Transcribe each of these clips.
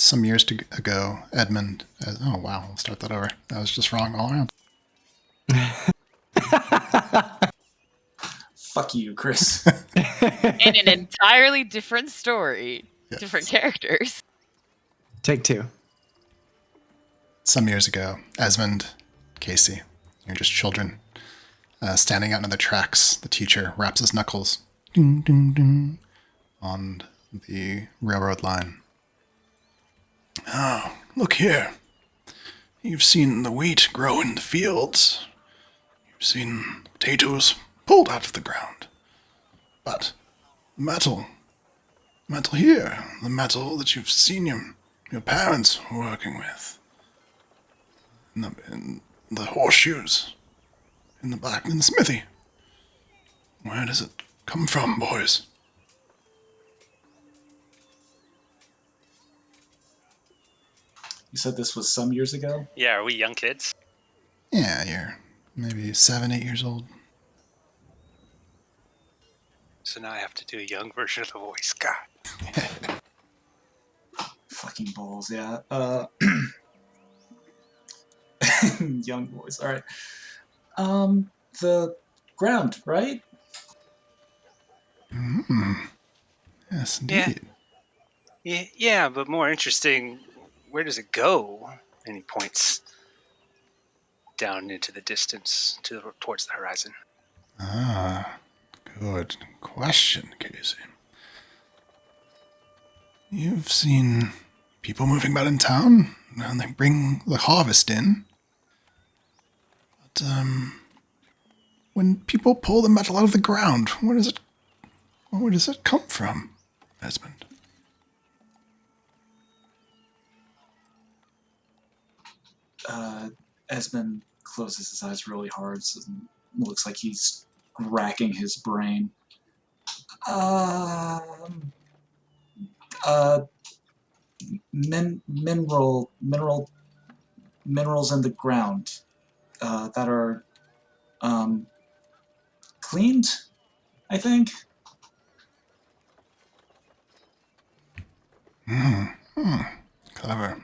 Some years ago, Edmund... oh, wow. I'll start that over. That was just wrong all around. Fuck you, Chris. In an entirely different story. Yes. Different characters. Take two. Some years ago, Esmond, Casey, you're just children. Standing out in the tracks, the teacher raps his knuckles ding, ding, ding, on the railroad line. Oh, look here. You've seen the wheat grow in the fields. You've seen potatoes pulled out of the ground. But the metal here, the metal that you've seen your parents working with, in the horseshoes, in the smithy. Where does it come from, boys? You said this was some years ago? Yeah, are we young kids? Yeah, you're maybe 7, 8 years old. So now I have to do a young version of the voice. God. Fucking balls, yeah. Young boys, alright. The ground, right? Yes, indeed. Yeah, but more interesting, where does it go? And he points down into the distance towards the horizon. Ah, good question, Casey. You've seen people moving about in town, and they bring the harvest in. But, when people pull the metal out of the ground, where does it come from, Esmond? Esmond closes his eyes really hard, so it looks like he's racking his brain. Minerals in the ground that are cleaned, I think. Clever.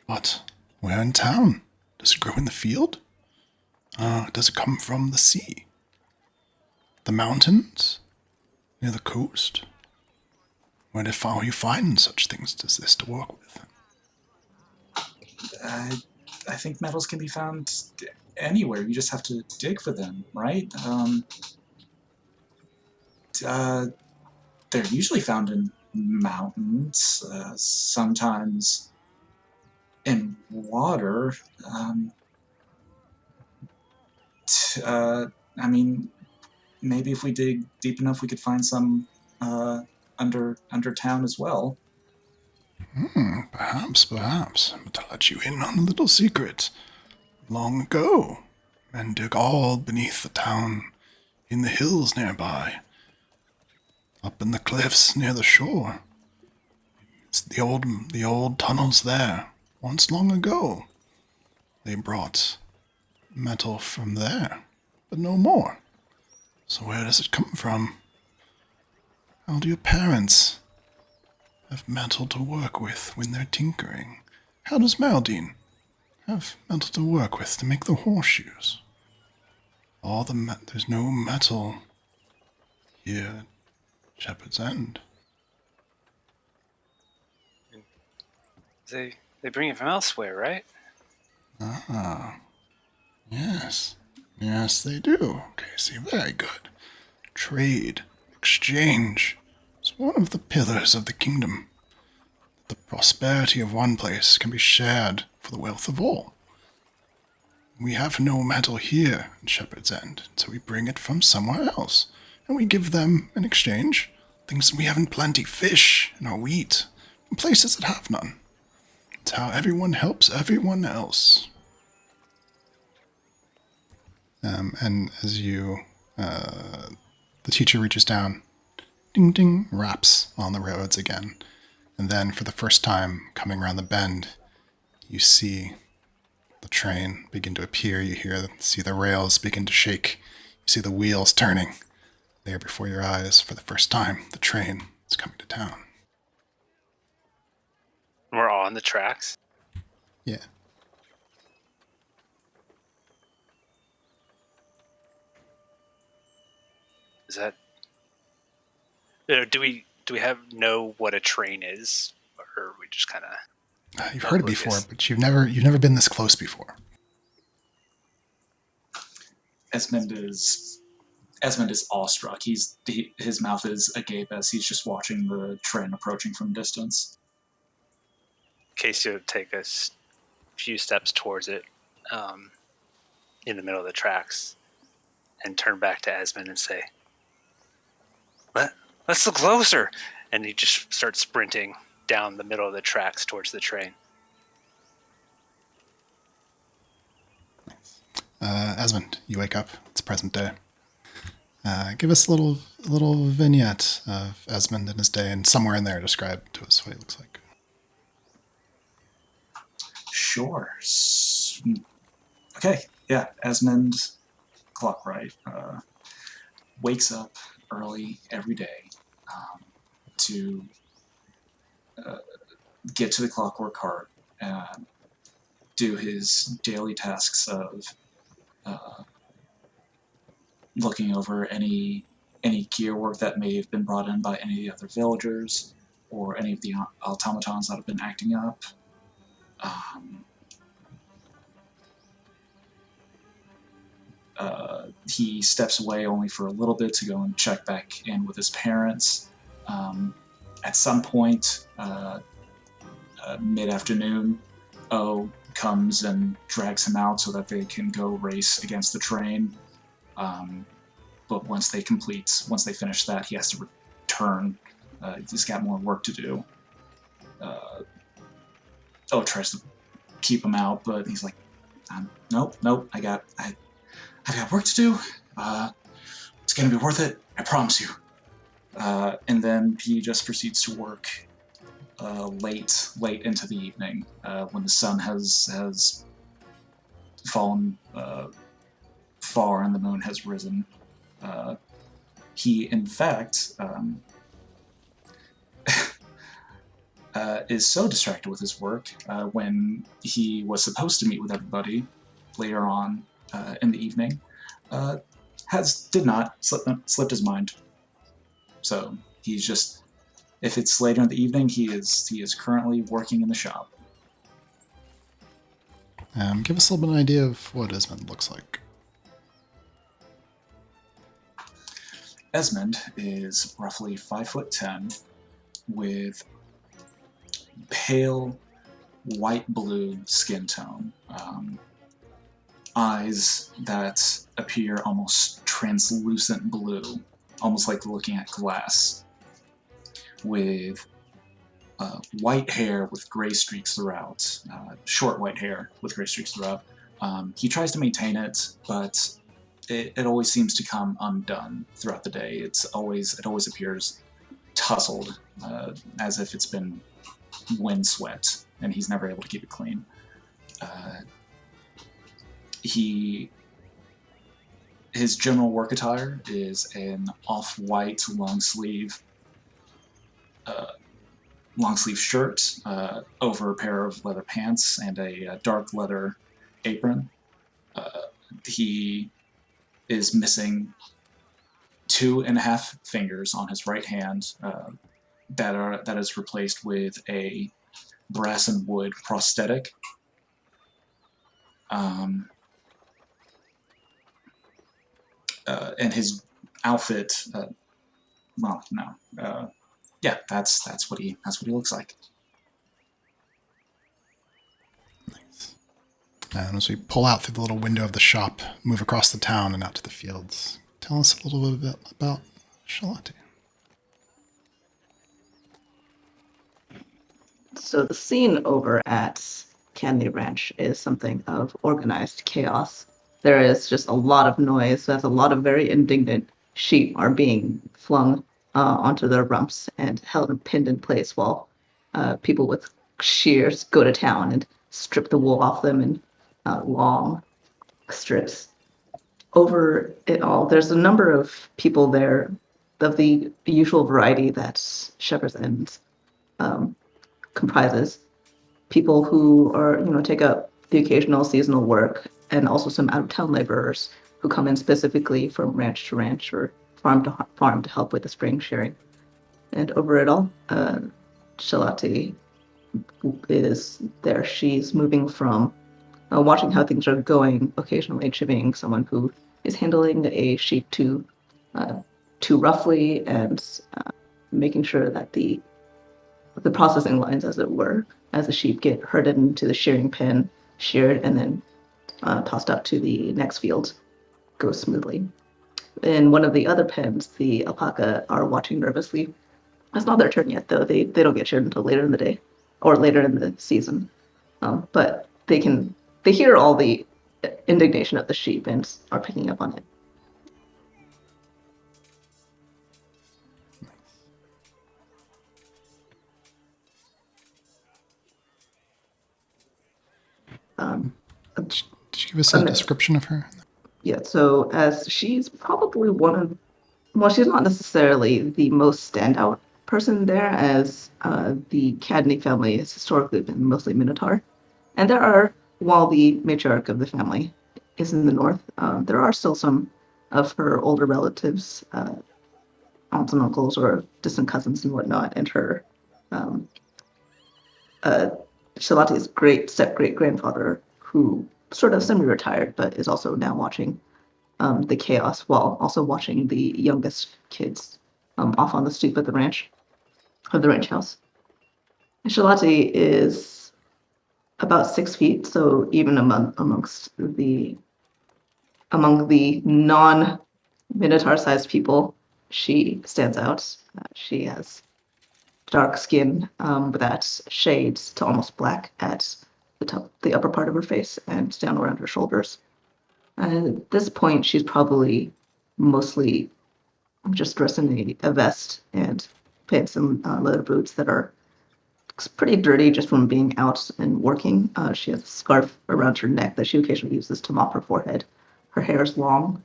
But where in town? Does it grow in the field? Does it come from the sea? The mountains? Near the coast? Where do you find such things as this to work with? I think metals can be found anywhere. You just have to dig for them, right? They're usually found in mountains, sometimes in water. I mean, maybe if we dig deep enough, we could find some under town as well. Perhaps. But I'll let you in on a little secret. Long ago, men dug all beneath the town, in the hills nearby, up in the cliffs near the shore. It's the old tunnels there. Once long ago, they brought metal from there, but no more. So where does it come from? How do your parents have metal to work with when they're tinkering? How does Maldine have metal to work with to make the horseshoes? There's no metal here at Shepherd's End. They bring it from elsewhere, right? Yes. Yes, they do, Casey. Very good. Trade, exchange, is one of the pillars of the kingdom. The prosperity of one place can be shared for the wealth of all. We have no metal here in Shepherd's End, so we bring it from somewhere else, and we give them, in exchange, things that we have in plenty: fish and our wheat, in places that have none. It's how everyone helps everyone else. And as the teacher reaches down, ding ding, raps on the railroads again. And then for the first time, coming around the bend, you see the train begin to appear. You see the rails begin to shake. You see the wheels turning. There before your eyes, for the first time, the train is coming to town. We're on the tracks. Yeah. Is that? Do we know what a train is, or are we just kind of? You've heard it Oblivious. before, but you've never been this close before. Esmond is awestruck. His mouth is agape as he's just watching the train approaching from distance. Casey would take a few steps towards it, in the middle of the tracks, and turn back to Esmond and say, Let's look closer. And he just starts sprinting down the middle of the tracks towards the train. Esmond, you wake up. It's present day. Give us a little vignette of Esmond and his day, and somewhere in there, describe to us what he looks like. Sure. Okay, yeah, Esmond Clockright wakes up early every day to get to the Clockwork Heart and do his daily tasks of looking over any gear work that may have been brought in by any of the other villagers or any of the automatons that have been acting up. He steps away only for a little bit to go and check back in with his parents. At some point, mid-afternoon, O comes and drags him out so that they can go race against the train. But once they finish that, he has to return. He's got more work to do. O tries to keep him out, but he's like, nope, I've got work to do. It's gonna be worth it, I promise you. And then he just proceeds to work late into the evening, when the sun has fallen far and the moon has risen. He, in fact, is so distracted with his work when he was supposed to meet with everybody later on in the evening, slipped his mind. So he's just, if it's later in the evening, he is currently working in the shop. Give us a little bit of an idea of what Esmond looks like. Esmond is roughly 5'10", with pale white-blue skin tone, eyes that appear almost translucent blue, almost like looking at glass, with white hair with gray streaks throughout, short white hair with gray streaks throughout. He tries to maintain it, but it always seems to come undone throughout the day. It always appears tousled, as if it's been windswept, and he's never able to keep it clean. His general work attire is an off-white long sleeve shirt over a pair of leather pants and a dark leather apron. He is missing 2.5 fingers on his right hand, that is replaced with a brass and wood prosthetic. And his outfit, that's what he looks like. Nice. And as we pull out through the little window of the shop, move across the town and out to the fields, tell us a little bit about Charlotte. So the scene over at Candy Ranch is something of organized chaos. There is just a lot of noise, as a lot of very indignant sheep are being flung onto their rumps and held and pinned in place while people with shears go to town and strip the wool off them in long strips. Over it all, there's a number of people there of the usual variety that Shepherd's End comprises. people who are, take up the occasional seasonal work, and also some out-of-town laborers who come in specifically from ranch to ranch or farm to farm to help with the spring shearing. And over it all, Shalati is there. She's moving from watching how things are going, occasionally chivying someone who is handling a sheep too roughly, and making sure that the processing lines, as it were, as the sheep get herded into the shearing pen, sheared, and then tossed up to the next field, go smoothly. In one of the other pens, the alpaca are watching nervously. It's not their turn yet, though. They don't get sheared until later in the day, or later in the season. But they hear all the indignation of the sheep and are picking up on it. Did you give us a description of her? Yeah, so as she's probably she's not necessarily the most standout person there, as the Cadney family has historically been mostly Minotaur. And while the matriarch of the family is in the north, there are still some of her older relatives, aunts and uncles or distant cousins and whatnot, and her Shalati's step-great-grandfather, who sort of semi-retired, but is also now watching the chaos while also watching the youngest kids off on the stoop of the ranch house. And Shalati is about 6 feet, so even among the non-Minotaur-sized people, she stands out. She has dark skin that shades to almost black at the upper part of her face and down around her shoulders. At this point, she's probably mostly just dressed in a vest and pants and leather boots that are pretty dirty just from being out and working. She has a scarf around her neck that she occasionally uses to mop her forehead. Her hair is long,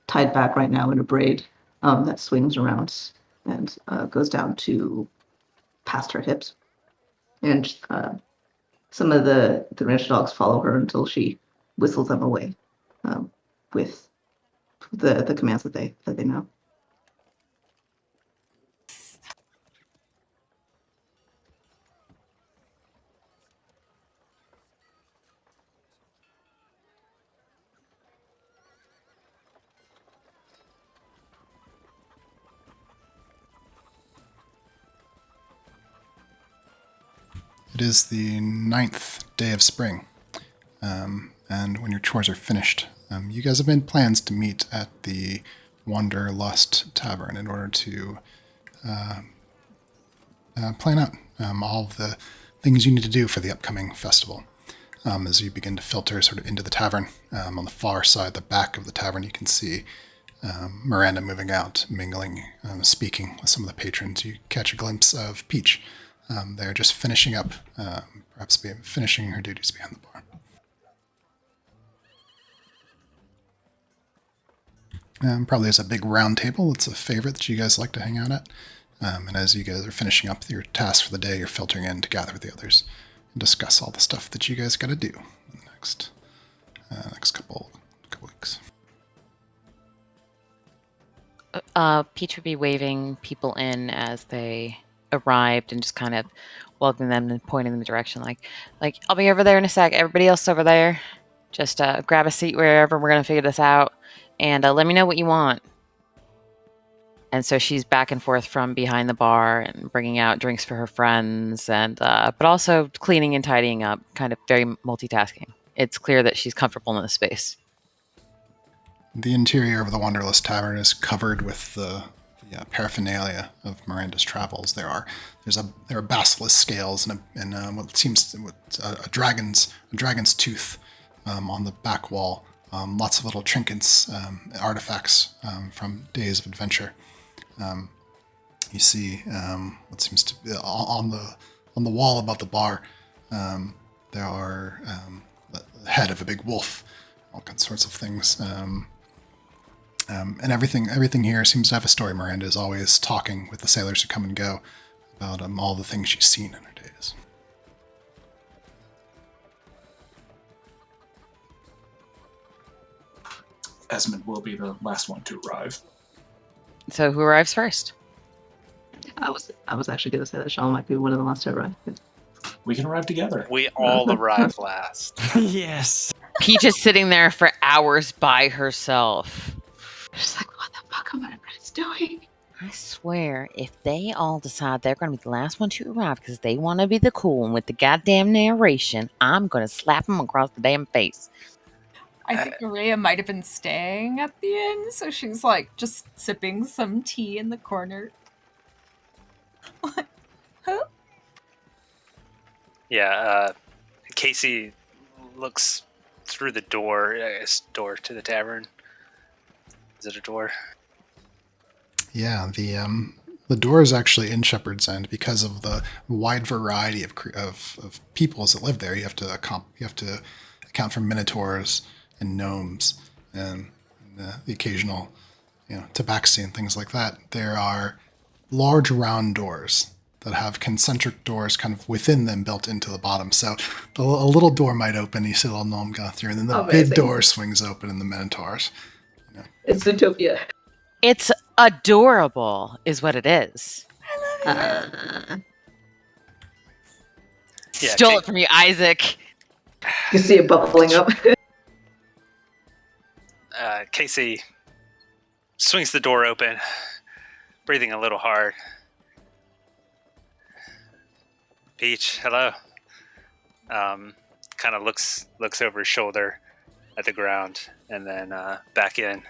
tied back right now in a braid that swings around and goes down to past her hips. And some of the ranch dogs follow her until she whistles them away with the commands that they know. It is the 9th day of spring, and when your chores are finished, you guys have made plans to meet at the Wanderlust Tavern in order to plan out all of the things you need to do for the upcoming festival. As you begin to filter sort of into the tavern, on the far side, the back of the tavern, you can see Miranda moving out, mingling, speaking with some of the patrons. You catch a glimpse of Peach. They're just finishing up, perhaps finishing her duties behind the bar. Probably has a big round table. It's a favorite that you guys like to hang out at. And as you guys are finishing up your tasks for the day, you're filtering in to gather with the others and discuss all the stuff that you guys got to do in the next couple weeks. Peach would be waving people in as they arrived and just kind of welcoming them and pointing them in the direction like I'll be over there in a sec. Everybody else over there, just grab a seat wherever. We're gonna figure this out, and let me know what you want. And so she's back and forth from behind the bar and bringing out drinks for her friends, and but also cleaning and tidying up, kind of very multitasking. It's clear that she's comfortable in the space. The interior of the Wanderlust Tavern is covered with the paraphernalia of Miranda's travels. There are basilisk scales and what seems a dragon's tooth on the back wall. Lots of little trinkets, artifacts from days of adventure. You see what seems to be on the wall above the bar. There are the head of a big wolf, all sorts of things. And everything here seems to have a story. Miranda is always talking with the sailors who come and go about all the things she's seen in her days. Esmond will be the last one to arrive. So who arrives first? I was actually going to say that Shaw might be one of the last to arrive. We can arrive together. We all arrive last. Yes. Peach is sitting there for hours by herself. Just like, what the fuck am I doing? I swear, if they all decide they're going to be the last one to arrive because they want to be the cool one with the goddamn narration, I'm going to slap them across the damn face. I think Maria might have been staying at the inn, so she's like just sipping some tea in the corner. Huh? Yeah, Casey looks through the door, I guess, door to the tavern. Is it a door? Yeah, the door is actually in Shepherd's End because of the wide variety of peoples that live there. You have to account for minotaurs and gnomes and the occasional, tabaxi and things like that. There are large round doors that have concentric doors kind of within them built into the bottom. So a little door might open, you see a little gnome go through, and then the Amazing. big door swings open in the minotaurs. It's Zootopia. It's adorable, is what it is. Yeah, Stole it from you, Isaac. You see it bubbling up. Casey swings the door open, breathing a little hard. Peach, hello. Kind of looks over his shoulder at the ground and then back in.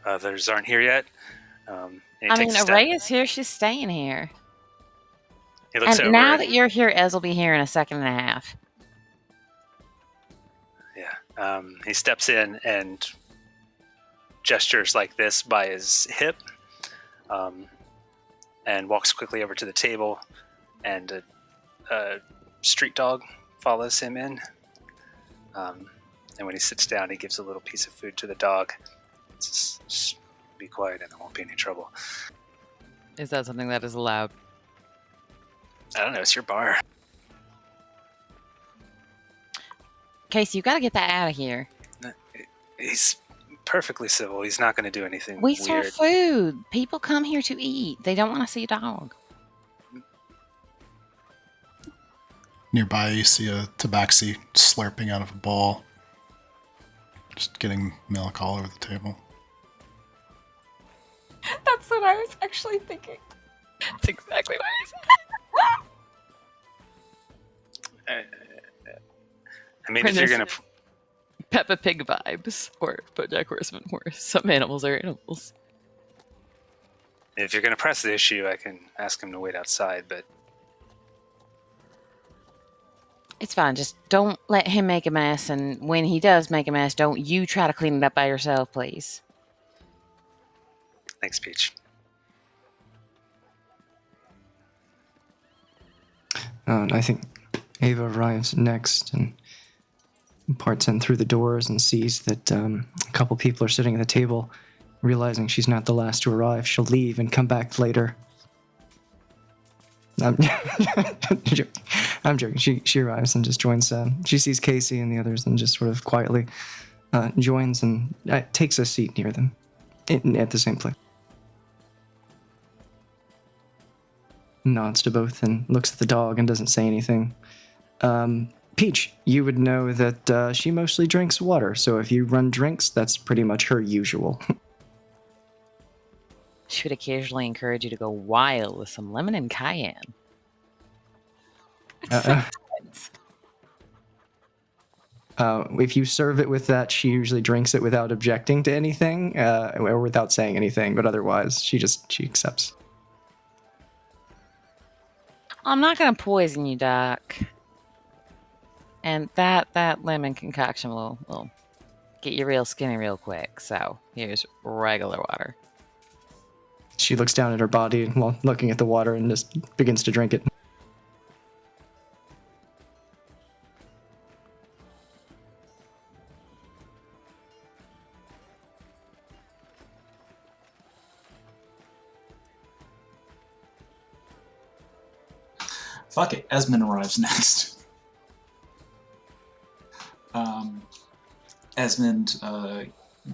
Others aren't here yet. And he I takes mean, a step. Array is here. She's staying here. He looks And over. now that you're here, Ez will be here in a second and a half. Yeah. He steps in and gestures like this by his hip, and walks quickly over to the table, and a street dog follows him in. And when he sits down, he gives a little piece of food to the dog. Just be quiet and there won't be any trouble. Is that something that is allowed? I don't know, it's your bar. Casey, you got to get that out of here. He's perfectly civil. He's not going to do anything We weird. serve food. People come here to eat. They don't want to see a dog. Nearby, you see a tabaxi slurping out of a bowl, just getting milk all over the table. That's what I was actually thinking. That's exactly what I said. I mean, if you're going to... Peppa Pig vibes, or BoJack Horseman, where some animals are animals. If you're going to press the issue, I can ask him to wait outside, but It's fine. Just don't let him make a mess, and when he does make a mess, don't you try to clean it up by yourself, please. thanks, Peach. I think Ava arrives next and parts in through the doors and sees that a couple people are sitting at the table. Realizing she's not the last to arrive, she'll leave and come back later. I'm joking. She arrives and just joins. She sees Casey and the others and just sort of quietly joins and takes a seat near them at the same place. Nods to both and looks at the dog and doesn't say anything. Peach, you would know that she mostly drinks water, so if you run drinks, that's pretty much her usual. She would occasionally encourage you to go wild with some lemon and cayenne. If you serve it with that, she usually drinks it without objecting to anything, or without saying anything, but otherwise, she accepts. I'm not going to poison you, Doc. And that lemon concoction will get you real skinny real quick. So here's regular water. She looks down at her body while looking at the water and just begins to drink it. Fuck it, Esmond arrives next. Esmond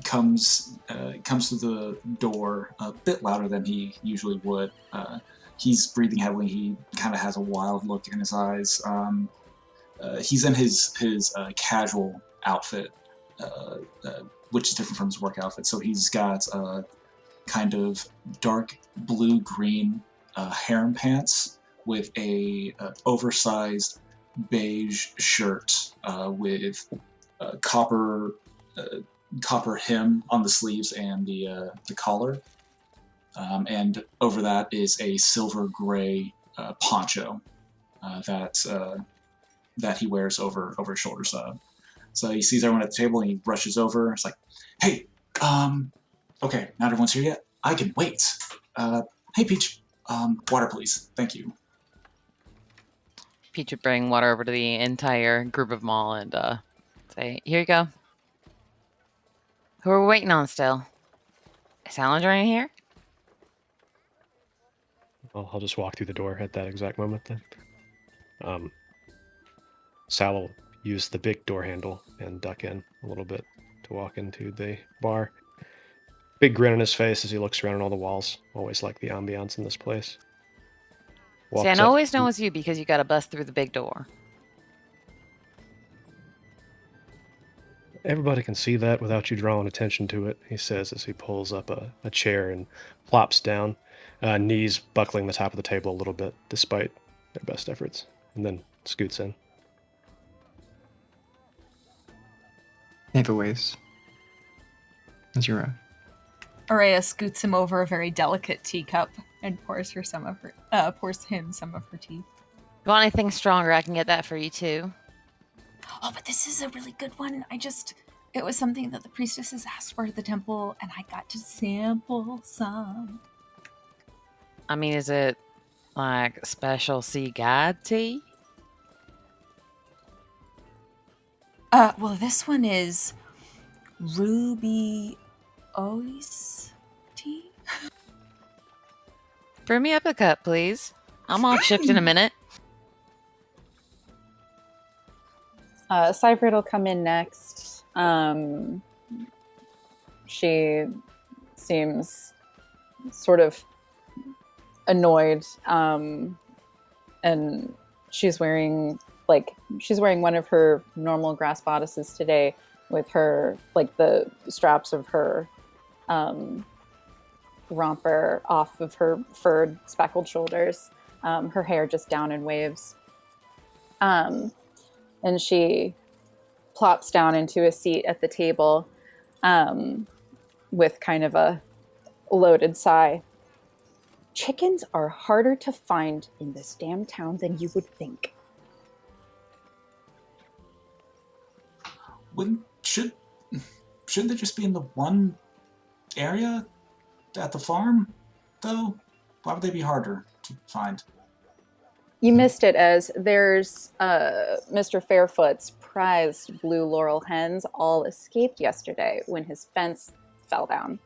comes through the door a bit louder than he usually would. He's breathing heavily. He kind of has a wild look in his eyes. He's in his casual outfit, which is different from his work outfit. So he's got kind of dark blue-green harem pants with a oversized beige shirt with copper hem on the sleeves and the collar, and over that is a silver gray poncho that he wears over his shoulders. So he sees everyone at the table and he rushes over. It's like, hey, okay, not everyone's here yet. I can wait. Hey, Peach, water, please. Thank you. Peach would bring water over to the entire group of them all and say, here you go. Who are we waiting on still? Is Salinger in here? Well, I'll just walk through the door at that exact moment then. Sal will use the big door handle and duck in a little bit to walk into the bar. Big grin on his face as he looks around at all the walls. Always like the ambiance in this place. See, I always know it's you because you got to bust through the big door. Everybody can see that without you drawing attention to it, he says as he pulls up a chair and plops down, knees buckling the top of the table a little bit, despite their best efforts, and then scoots in. Ava waves as you arrive. Araya scoots him over a very delicate teacup and pours him some of her tea. You want anything stronger? I can get that for you too. Oh, but this is a really good one. It was something that the priestesses asked for at the temple, and I got to sample some. I mean, is it like special sea guide tea? Well, this one is ruby ois tea. Brew me up a cup, please. I'm off shift in a minute. Cypher will come in next. She seems sort of annoyed, and she's wearing one of her normal grass bodices today with her, like, the straps of her romper off of her furred, speckled shoulders. Her hair just down in waves. And she plops down into a seat at the table with kind of a loaded sigh. Chickens are harder to find in this damn town than you would think. Shouldn't they just be in the one area at the farm, though? Why would they be harder to find? You missed it, as there's Mr. Fairfoot's prized blue laurel hens all escaped yesterday when his fence fell down.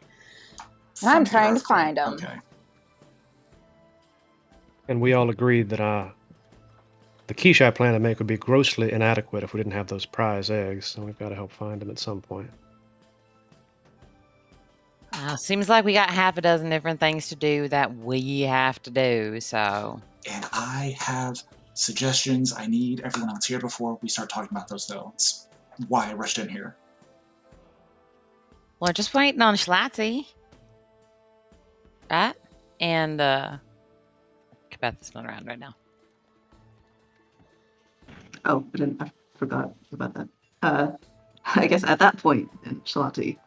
And I'm trying to find them. Okay. And we all agreed that the quiche I plan to make would be grossly inadequate if we didn't have those prize eggs, so we've got to help find them at some point. Seems like we got half a dozen different things to do that we have to do, so... And I have suggestions. I need everyone else here before we start talking about those, though. It's why I rushed in here. Well, just waiting on Schlatzy. Right? And, Kabeth is not around right now. Oh, I forgot about that. I guess at that point, Shalati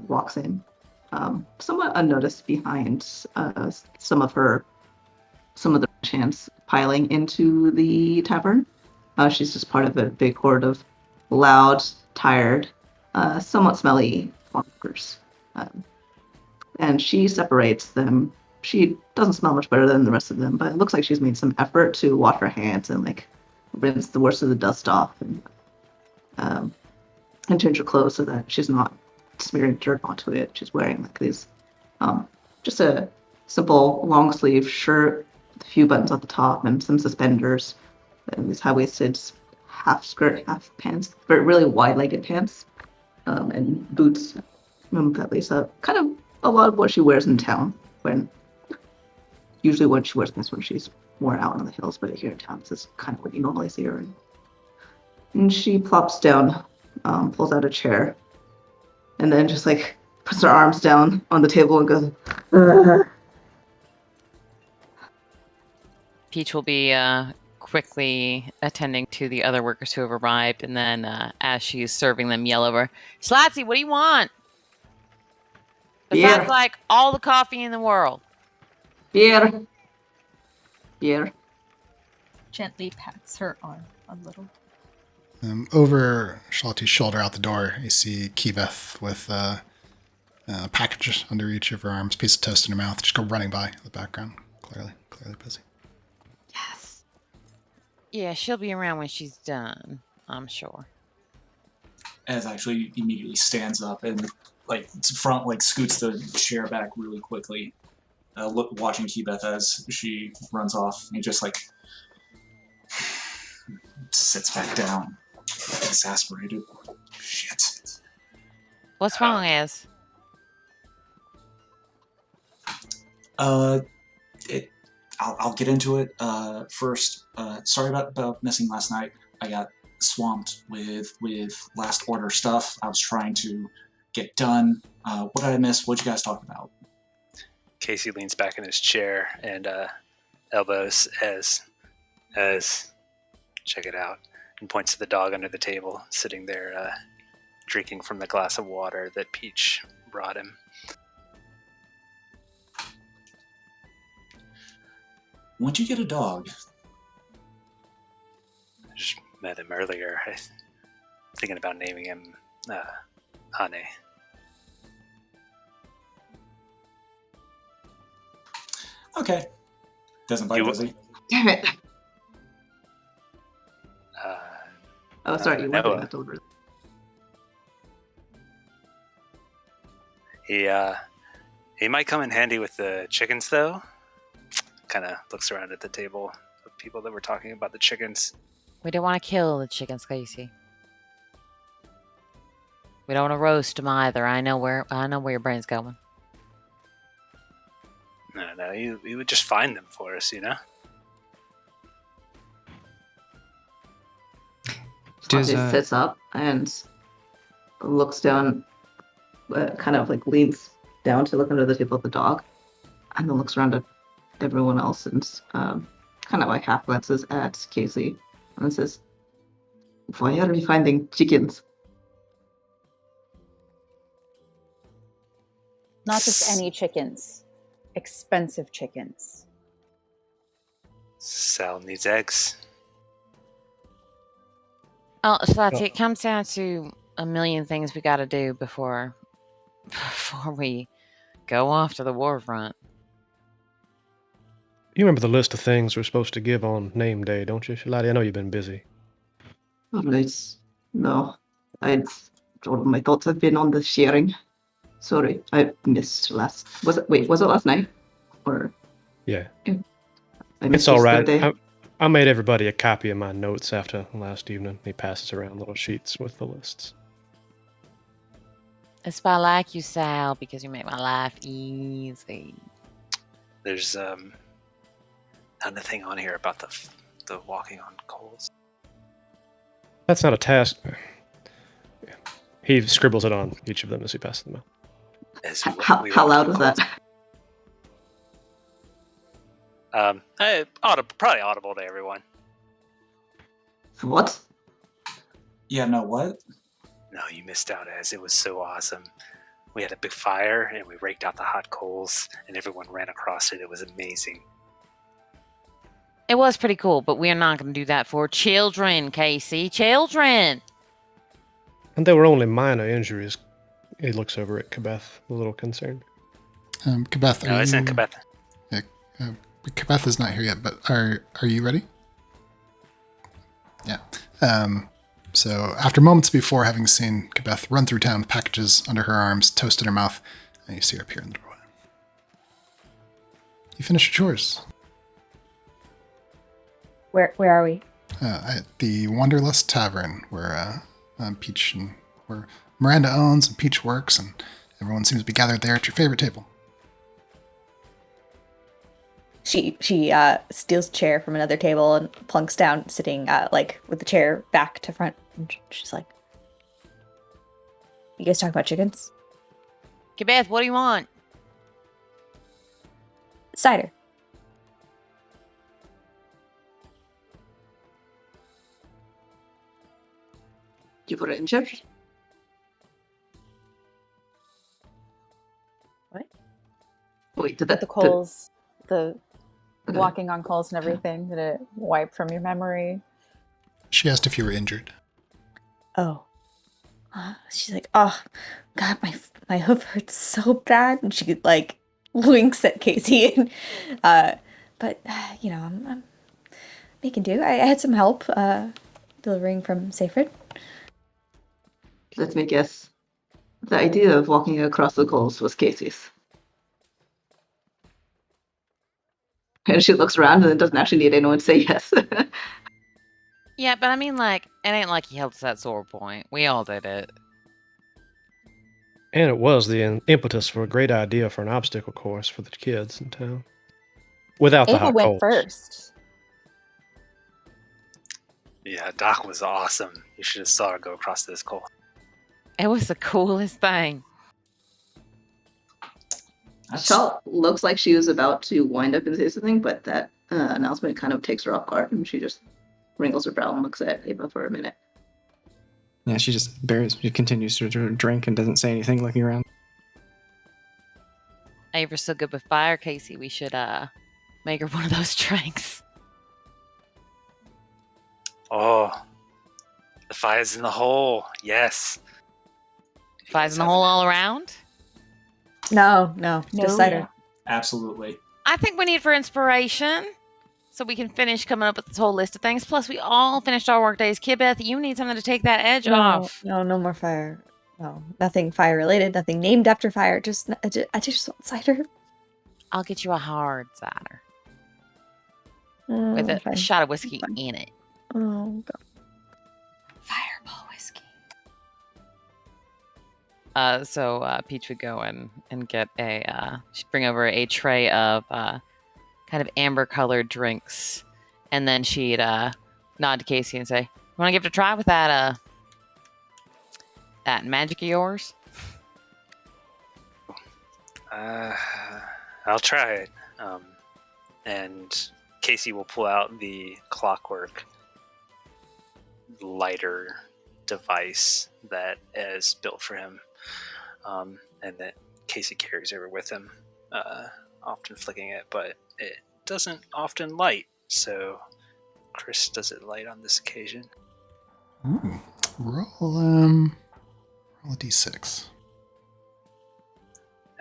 walks in, somewhat unnoticed behind some of the chants piling into the tavern. She's just part of a big horde of loud, tired, somewhat smelly farmers. And she separates them. She doesn't smell much better than the rest of them, but it looks like she's made some effort to wash her hands and rinse the worst of the dust off and change her clothes so that she's not smearing dirt onto it. She's wearing these just a simple long sleeve shirt with a few buttons at the top and some suspenders and these high-waisted half skirt, half pants, but really wide-legged pants. and boots, at least kind of a lot of what she wears in town. Usually what she wears is when she's more out on the hills, but here in town, this is kind of what you normally see her in. And she plops down, pulls out a chair, and then just like puts her arms down on the table and goes, "Ugh." Peach will be quickly attending to the other workers who have arrived, and then as she's serving them, yell over, Slatsy, what do you want? Besides, Beer. like, all the coffee in the world. Beer. Beer. Gently pats her arm a little. Over Charlotte's shoulder out the door, you see Keybeth with a package under each of her arms, piece of toast in her mouth, just go running by in the background. Clearly busy. Yes. Yeah, she'll be around when she's done, I'm sure. Ez actually immediately stands up and scoots the chair back really quickly, watching Keybeth as she runs off, and just like sits back down, exasperated. Shit. What's wrong, Ez? I'll get into it. First, sorry about missing last night. I got swamped with last order stuff I was trying to get done. What did I miss? What'd you guys talk about? Casey leans back in his chair and elbows as check it out, and points to the dog under the table, sitting there drinking from the glass of water that Peach brought him. When'd you get a dog? I just met him earlier. Thinking about naming him Hane. Okay. Doesn't bite, does he? Damn it. Oh, sorry, you Noah. went left over. He might come in handy with the chickens, though. Kind of looks around at the table of people that were talking about the chickens. We don't want to kill the chickens, Casey. We don't want to roast them either. I know where your brain's going. No, you would just find them for us, you know? Sits up and looks down, kind of like leans down to look under the table at the dog, and then looks around at everyone else and kind of like half glances at Casey and says, "Why are we finding chickens?" Not just any chickens, expensive chickens. Sal needs eggs. Oh, Slatsy, it comes down to a million things we got to do before we go off to the war front. You remember the list of things we're supposed to give on name day, don't you, Shalati? I know you've been busy. Alright. No. All of my thoughts have been on the sharing. Sorry, I missed last. Was it last night? Or Yeah. I missed It's all right. yesterday. I made everybody a copy of my notes after last evening. He passes around little sheets with the lists. That's why I like you, Sal, because you make my life easy. There's nothing on here about the walking on coals. That's not a task. He scribbles it on each of them as he passes them out. As we How walk loud on was coals. that? Probably audible to everyone. What? Yeah, no, what? No, you missed out, as it was so awesome. We had a big fire and we raked out the hot coals and everyone ran across it. It was amazing. It was pretty cool, but we're not going to do that for children, Casey. Children! And they were only minor injuries. He looks over at Kabeth, a little concerned. Kabeth, No, it's not Kabeth. Yeah, Kabeth is not here yet, but are you ready? Yeah. So after moments before having seen Kabeth run through town with packages under her arms, toast in her mouth, and you see her appear in the doorway. You finished your chores. Where are we? At the Wanderlust Tavern, where Peach and where Miranda owns and Peach works, and everyone seems to be gathered there at your favorite table. She steals a chair from another table and plunks down, sitting like with the chair back to front. And she's like, "You guys talk about chickens? Beth, what do you want? Cider." You were injured? What? Wait, did With that the coals, the Okay. walking on coals and everything, did it wipe from your memory? She asked if you were injured. Oh. She's like, "Oh, God, my hoof hurts so bad," and she like winks at Casey. And, but you know, I'm making do. I had some help delivering from Seyfried. Let me guess. The idea of walking across the coals was Casey's. And she looks around and then doesn't actually need anyone to say yes. Yeah, but I mean, like, it ain't like he helped us at sore point. We all did it. And it was the impetus for a great idea for an obstacle course for the kids in town. Without the Ava hot went coals. first. Yeah, Doc was awesome. You should have saw her go across this coal. It was the coolest thing. Shaw looks like she was about to wind up and say something, but that announcement kind of takes her off guard, and she just wrinkles her brow and looks at Ava for a minute. Yeah, she just she continues to drink and doesn't say anything, looking around. Ava's so good with fire, Casey. We should make her one of those drinks. Oh, the fire's in the hole. Yes. Fire's in the hole all around? No, just cider. Absolutely. I think we need for inspiration so we can finish coming up with this whole list of things. Plus, we all finished our work days. Kibeth, you need something to take that edge off. No more fire. No, nothing fire related. Nothing named after fire. I just want cider. I'll get you a hard cider with a Fine. shot of whiskey Fine. in it. Oh God. Fireball whiskey. So Peach would go and get she'd bring over a tray of kind of amber-colored drinks, and then she'd nod to Casey and say, "You want to give it a try with that magic of yours?" I'll try it. And Casey will pull out the clockwork lighter device that is built for him, and that Casey carries over with him, often flicking it, but it doesn't often light, so Chris does it light on this occasion. Ooh. Roll a d6.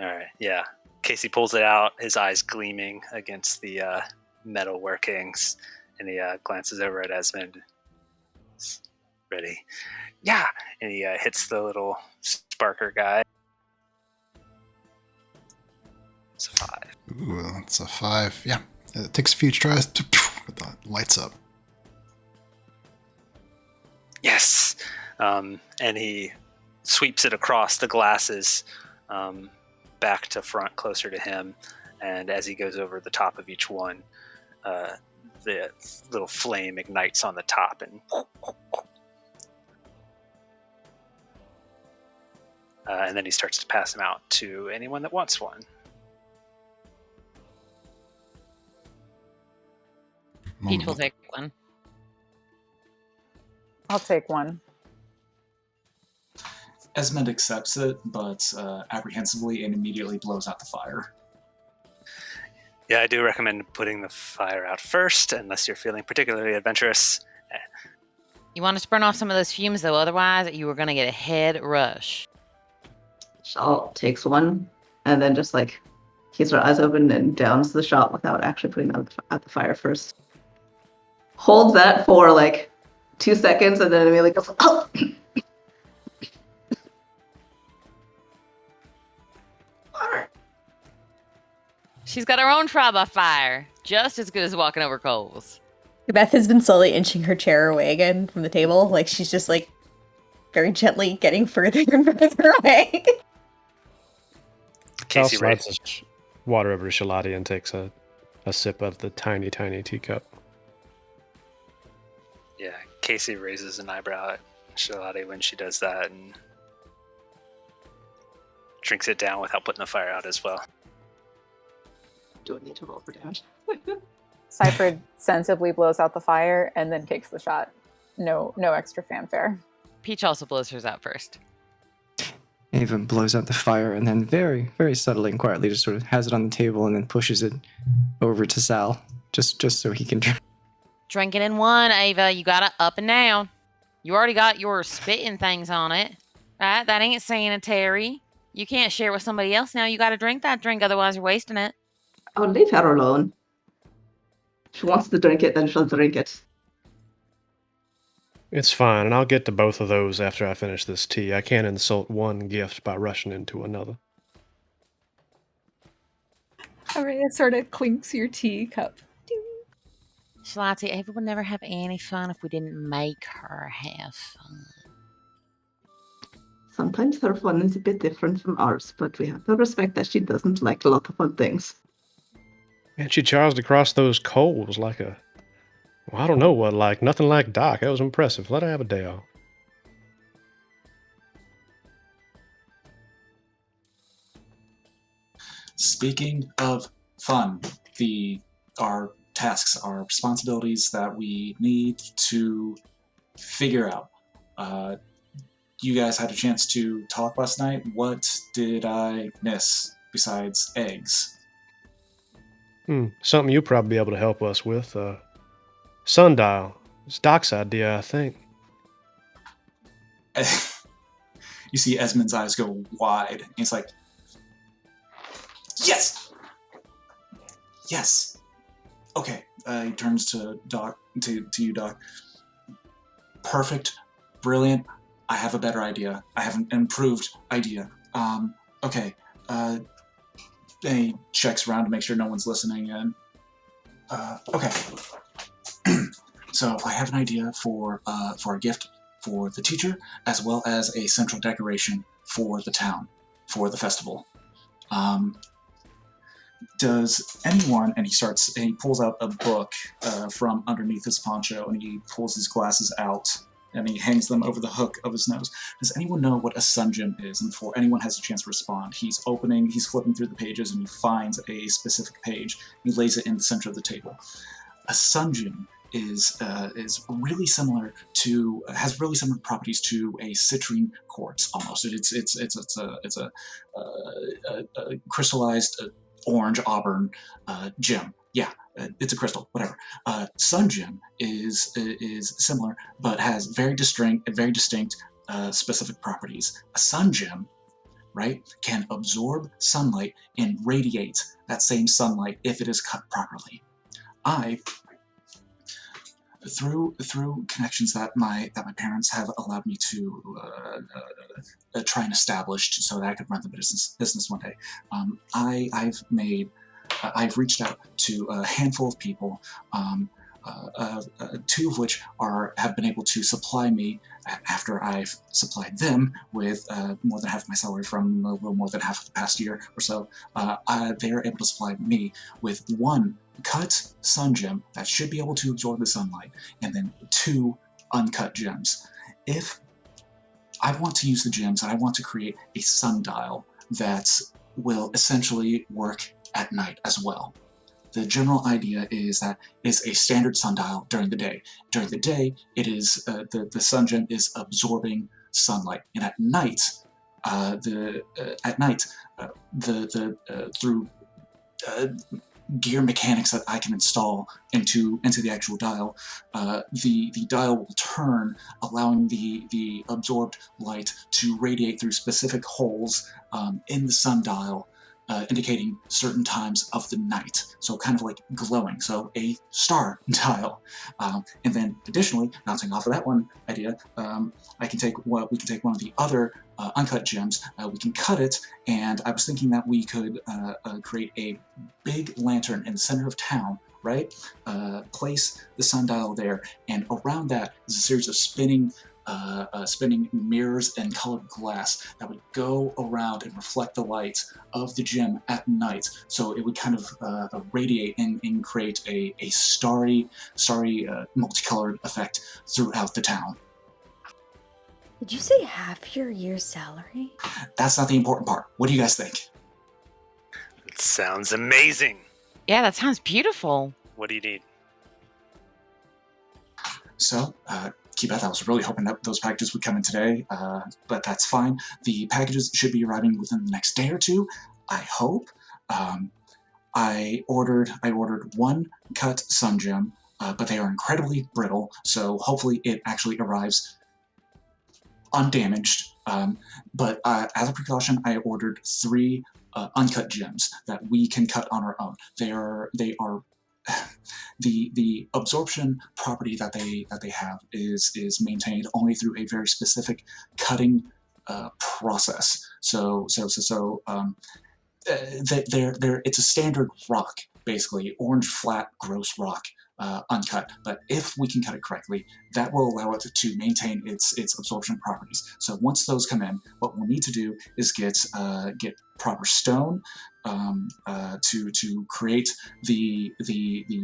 Alright, yeah. Casey pulls it out, his eyes gleaming against the metal workings, and he glances over at Esmond. Ready? Yeah! And he hits the little sparker guy. It's a 5. Ooh, that's a 5. Yeah, it takes a few tries, but that lights up. Yes! And he sweeps it across the glasses, back to front, closer to him. And as he goes over the top of each one, the little flame ignites on the top, and then he starts to pass them out to anyone that wants one. Peach will take one. I'll take one. Esmond accepts it, but apprehensively, and immediately blows out the fire. Yeah, I do recommend putting the fire out first, unless you're feeling particularly adventurous. You want us to burn off some of those fumes, though. Otherwise, you were going to get a head rush. Shaw takes one and then just like keeps her eyes open and downs the shot without actually putting out the fire first. Holds that for like 2 seconds and then immediately goes, oh! She's got her own trial by fire. Just as good as walking over coals. Beth has been slowly inching her chair away again from the table. Like she's just like very gently getting further and further away. Sal Casey slides his water over to Shalati and takes a sip of the tiny, tiny teacup. Yeah, Casey raises an eyebrow at Shalati when she does that and drinks it down without putting the fire out as well. Do I need to roll for damage? Cypher sensibly blows out the fire and then takes the shot. No extra fanfare. Peach also blows hers out first. Ava blows out the fire and then very, very subtly and quietly just sort of has it on the table and then pushes it over to Sal, just so he can drink. Drink it in one, Ava. You got it up and down. You already got your spitting things on it. Right? That ain't sanitary. You can't share with somebody else now. You got to drink that drink, otherwise you're wasting it. Oh, leave her alone. If she wants to drink it, then she'll drink it. It's fine, and I'll get to both of those after I finish this tea. I can't insult one gift by rushing into another. Araya sort of clinks your teacup. Shalati, Ava would never have any fun if we didn't make her have fun. Sometimes her fun is a bit different from ours, but we have to respect that she doesn't like a lot of fun things. And she charged across those coals like a... Well, I don't know what, like nothing like Doc. That was impressive. Let her have a day off. Speaking of fun, our tasks, our responsibilities that we need to figure out. You guys had a chance to talk last night. What did I miss besides eggs? Something you'll probably be able to help us with. Sundial. It's Doc's idea, I think. You see Esmond's eyes go wide. And he's like, yes! Yes! Okay. He turns to Doc, to you, Doc. Perfect. Brilliant. I have a better idea. I have an improved idea. Okay. And he checks around to make sure no one's listening in. Okay. So I have an idea for a gift for the teacher, as well as a central decoration for the town, for the festival. Does anyone, and he pulls out a book from underneath his poncho, and he pulls his glasses out, and he hangs them over the hook of his nose. Does anyone know what a sun gem is? And before anyone has a chance to respond, he's flipping through the pages, and he finds a specific page. He lays it in the center of the table. A sun gem is really similar to, has really similar properties to a citrine quartz almost. It's a crystallized orange auburn gem. Yeah, it's a crystal, whatever. Sun gem is similar, but has very distinct specific properties. A sun gem, right, can absorb sunlight and radiate that same sunlight if it is cut properly. Through connections that my parents have allowed me to try and establish so that I could run the business one day, I've reached out to a handful of people, two of which have been able to supply me, after I've supplied them with more than half of my salary from a little more than half of the past year or so. They are able to supply me with one cut sun gem that should be able to absorb the sunlight, and then two uncut gems. If I want to use the gems, and I want to create a sundial that will essentially work at night as well. The general idea is that it's a standard sundial during the day. During the day, it is the sun gem is absorbing sunlight, and at night, through gear mechanics that I can install into the actual dial, the dial will turn, allowing the absorbed light to radiate through specific holes in the sundial, indicating certain times of the night, so kind of like glowing, so a star dial. And then additionally, bouncing off of that one idea, we can take one of the other uncut gems, we can cut it, and I was thinking that we could create a big lantern in the center of town, right? Place the sundial there, and around that is a series of spinning spinning mirrors and colored glass that would go around and reflect the light of the gym at night. So it would kind of radiate and create a starry, multicolored effect throughout the town. Did you say half your year's salary? That's not the important part. What do you guys think? It sounds amazing. Yeah, that sounds beautiful. What do you need? So, Keybeth, I was really hoping that those packages would come in today, but that's fine. The packages should be arriving within the next day or two, I hope. I ordered one cut sun gem, but they are incredibly brittle, so hopefully it actually arrives undamaged. But as a precaution, I ordered 3 uncut gems that we can cut on our own. They are the absorption property that they have is maintained only through a very specific cutting process. So it's a standard rock, basically orange flat gross rock, uncut. But if we can cut it correctly, that will allow it to maintain its absorption properties. So once those come in, what we'll need to do is get proper stone to create the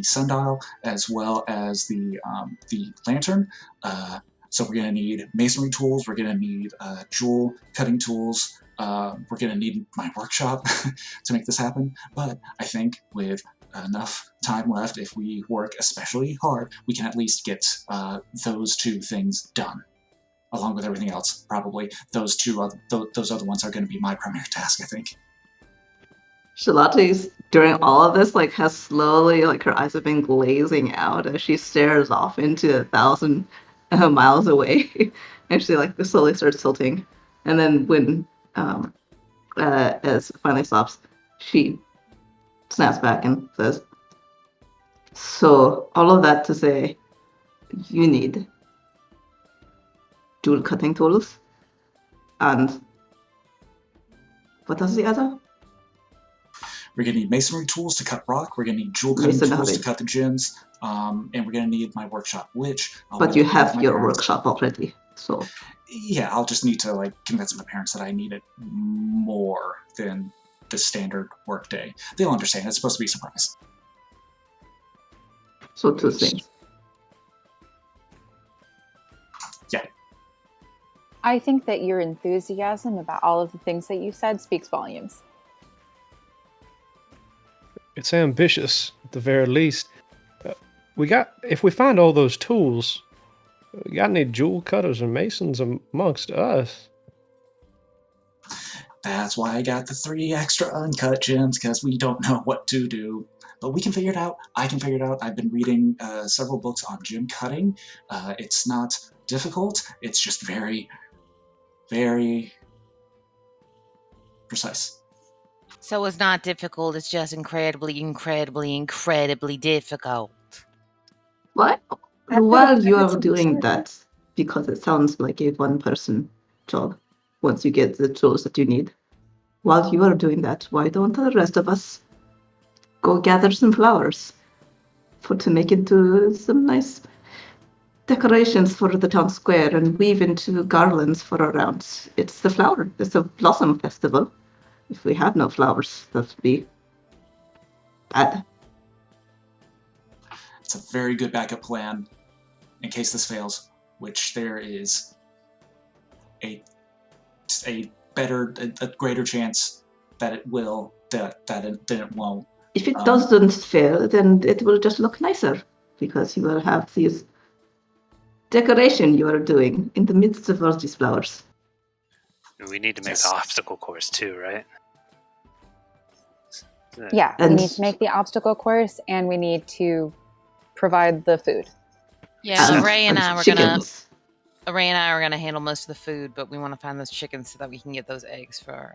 sundial as well as the lantern. So we're going to need masonry tools. We're going to need jewel cutting tools. We're going to need my workshop to make this happen. But I think with enough time left, if we work especially hard, we can at least get those 2 things done. Along with everything else, probably those other ones are going to be my primary task, I think. Shalate's during all of this has slowly her eyes have been glazing out as she stares off into 1,000 miles away, and she slowly starts tilting, and then when as it finally stops, she snaps back and says, "So all of that to say, you need jewel cutting tools, and what was the other?" We're going to need masonry tools to cut rock. We're going to need jewel cutting tools to cut the gems. And we're going to need my workshop, which... But you have your workshop already, so... Yeah, I'll just need to convince my parents that I need it more than the standard workday. They'll understand. It's supposed to be a surprise. So 2 things. Yeah. I think that your enthusiasm about all of the things that you said speaks volumes. It's ambitious, at the very least. If we find all those tools, we got any jewel cutters and masons amongst us? That's why I got the 3 extra uncut gems, because we don't know what to do. But we can figure it out. I can figure it out. I've been reading several books on gem cutting. It's not difficult. It's just very, very precise. So it's not difficult. It's just incredibly, incredibly, incredibly difficult. What? While you are doing that, because it sounds like a one-person job, once you get the tools that you need, while you are doing that, why don't the rest of us go gather some flowers to make into some nice decorations for the town square and weave into garlands for around? It's a blossom festival. If we have no flowers, that would be bad. It's a very good backup plan in case this fails, which there is a greater chance that it will than it won't. If it doesn't fail, then it will just look nicer, because you will have these decoration you are doing in the midst of all these flowers. We need to make the obstacle course too, right? Yeah, we need to make the obstacle course, and we need to provide the food. Yeah, Ray and I are gonna handle most of the food, but we want to find those chickens so that we can get those eggs for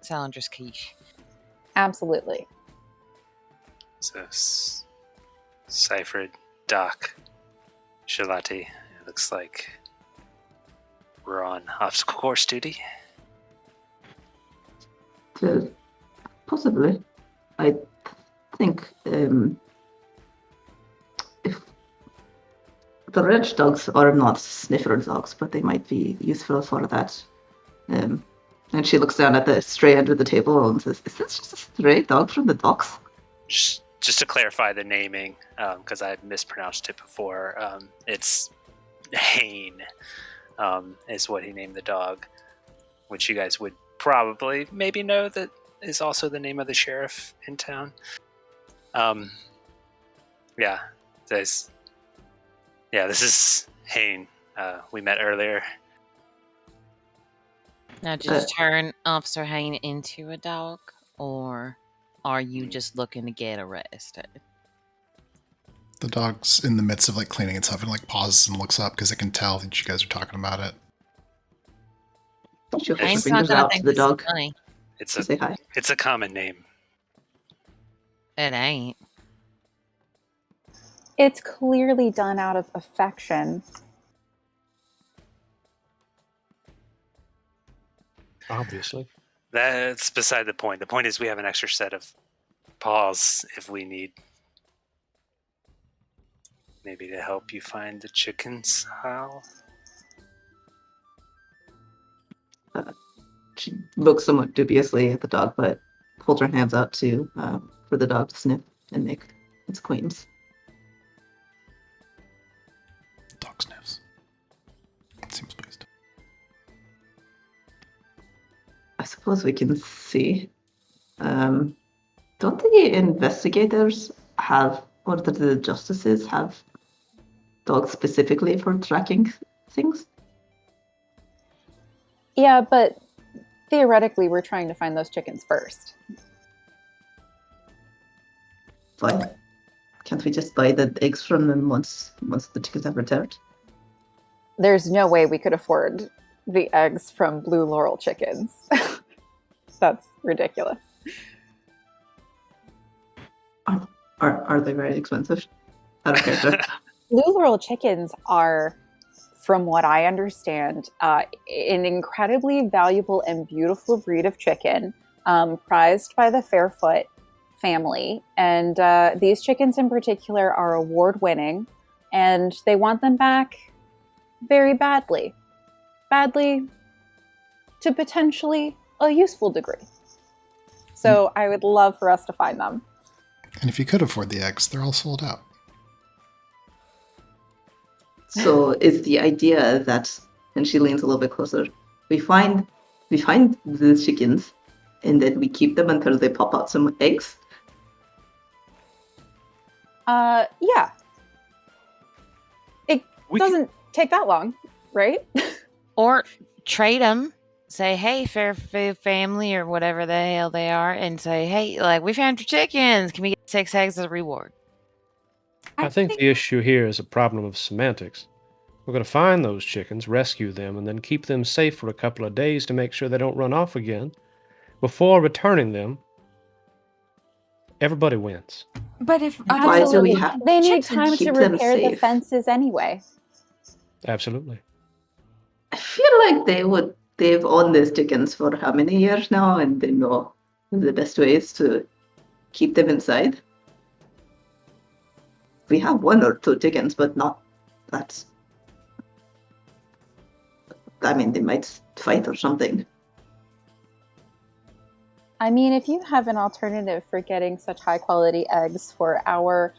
Salinger's quiche. Absolutely. So, Cypher, Doc, Shalati, it looks like we're on obstacle course duty. Possibly. I think if the red dogs are not sniffer dogs, but they might be useful for that. And she looks down at the stray under the table and says, "Is this just a stray dog from the docks?" Just to clarify the naming, because I had mispronounced it before, it's Hane is what he named the dog, which you guys would probably maybe know that is also the name of the sheriff in town. This is Hane. We met earlier. Now, did you turn Officer Hayne into a dog, or are you just looking to get arrested? The dog's in the midst of like cleaning itself and like pauses and looks up because it can tell that you guys are talking about it. She'll put her Hayne's not fingers gonna out to think the this is dog funny. to say hi. It's a common name. It ain't. It's clearly done out of affection. Obviously. That's beside the point. The point is we have an extra set of paws if we need. Maybe to help you find the chickens, Hal? She looks somewhat dubiously at the dog, but holds her hands out to for the dog to sniff and make its acquaintance. Dog sniffs. Seems pleased. I suppose we can see. Don't the investigators have, or the justices have, dogs specifically for tracking things? Yeah, but theoretically, we're trying to find those chickens first. Fine. Can't we just buy the eggs from them once the chickens have returned? There's no way we could afford the eggs from Blue Laurel chickens. That's ridiculous. Are they very expensive? Out of character. Blue Laurel chickens are, from what I understand, an incredibly valuable and beautiful breed of chicken, prized by the Fairfoot family. And these chickens in particular are award-winning, and they want them back very badly. Badly to potentially a useful degree. So I would love for us to find them. And if you could afford the eggs, they're all sold out. So is the idea that, and she leans a little bit closer, we find the chickens and then we keep them until they pop out some eggs? Yeah. It doesn't take that long, right? Or trade them. Say, hey, Fairfoot family, or whatever the hell they are, and say, hey, like, we found your chickens. Can we get 6 eggs as a reward? I think the issue here is a problem of semantics. We're going to find those chickens, rescue them, and then keep them safe for a couple of days to make sure they don't run off again. Before returning them, everybody wins. But if Why do we have They need to time to keep them repair the safe? fences anyway. Absolutely. I feel like they've owned these chickens for how many years now, and they know the best ways to keep them inside. We have 1 or 2 chickens, but not that. I mean, they might fight or something. I mean, if you have an alternative for getting such high quality eggs for our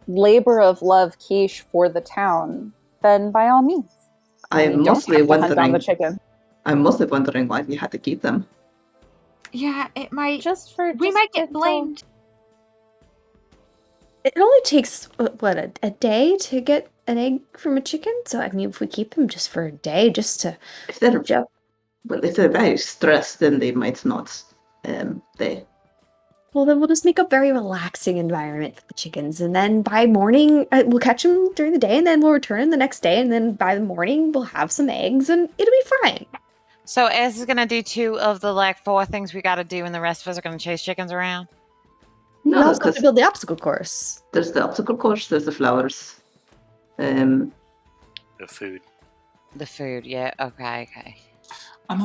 labor of love quiche for the town, then by all means. I'm mostly Hunt down the wondering. chicken. I'm mostly wondering why we had to keep them. Yeah, it might. We might get blamed. It only takes, a day to get an egg from a chicken? So, I mean, if we keep them just for a day, just to... If they're very stressed, then they might not. Well, then we'll just make a very relaxing environment for the chickens. And then by morning, we'll catch them during the day, and then we'll return the next day. And then by the morning, we'll have some eggs, and it'll be fine. So Ez is going to do 2 of the 4 things we got to do, and the rest of us are going to chase chickens around? We No, also have to build the obstacle course. there's the obstacle course, there's the flowers. The food. The food, yeah. Okay. I'll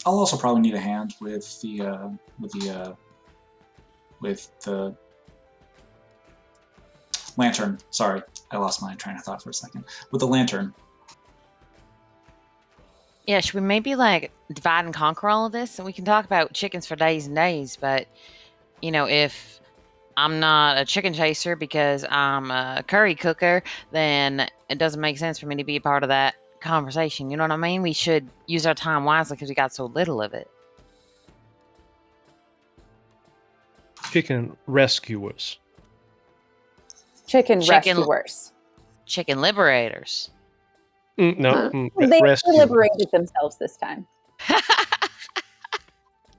also probably need a hand with the lantern. Sorry, I lost my train of thought for a second. With the lantern. Yeah, should we maybe like divide and conquer all of this? And we can talk about chickens for days and days, but you know, if I'm not a chicken chaser because I'm a curry cooker, then it doesn't make sense for me to be a part of that conversation. You know what I mean? We should use our time wisely because we got so little of it. Chicken rescuers. Chicken Chicken- rescuers. Chicken liberators. They rescuers. liberated themselves this time.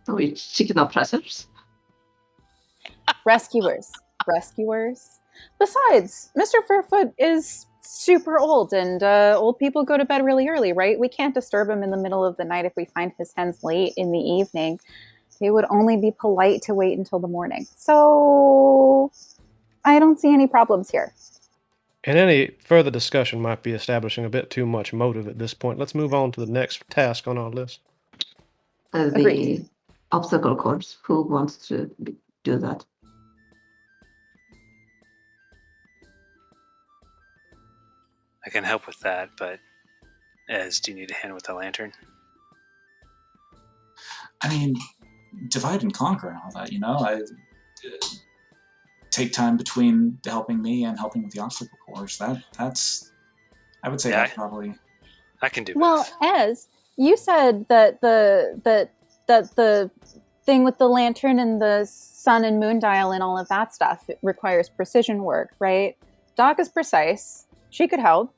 Are we chicken oppressors? Rescuers. Besides, Mr. Fairfoot is super old, and old people go to bed really early, right? We can't disturb him in the middle of the night if we find his hens late in the evening. It would only be polite to wait until the morning. So I don't see any problems here. And any further discussion might be establishing a bit too much motive at this point. Let's move on to the next task on our list. The Agreed. obstacle course. Who wants to do that? I can help with that, but Ez, do you need a hand with the lantern? I mean, divide and conquer and all that, you know? I take time between helping me and helping with the obstacle course. That's I would say that's probably... I can do Well, both. Ez, you said that the thing with the lantern and the sun and moon dial and all of that stuff, it requires precision work, right? Doc is precise. She could help.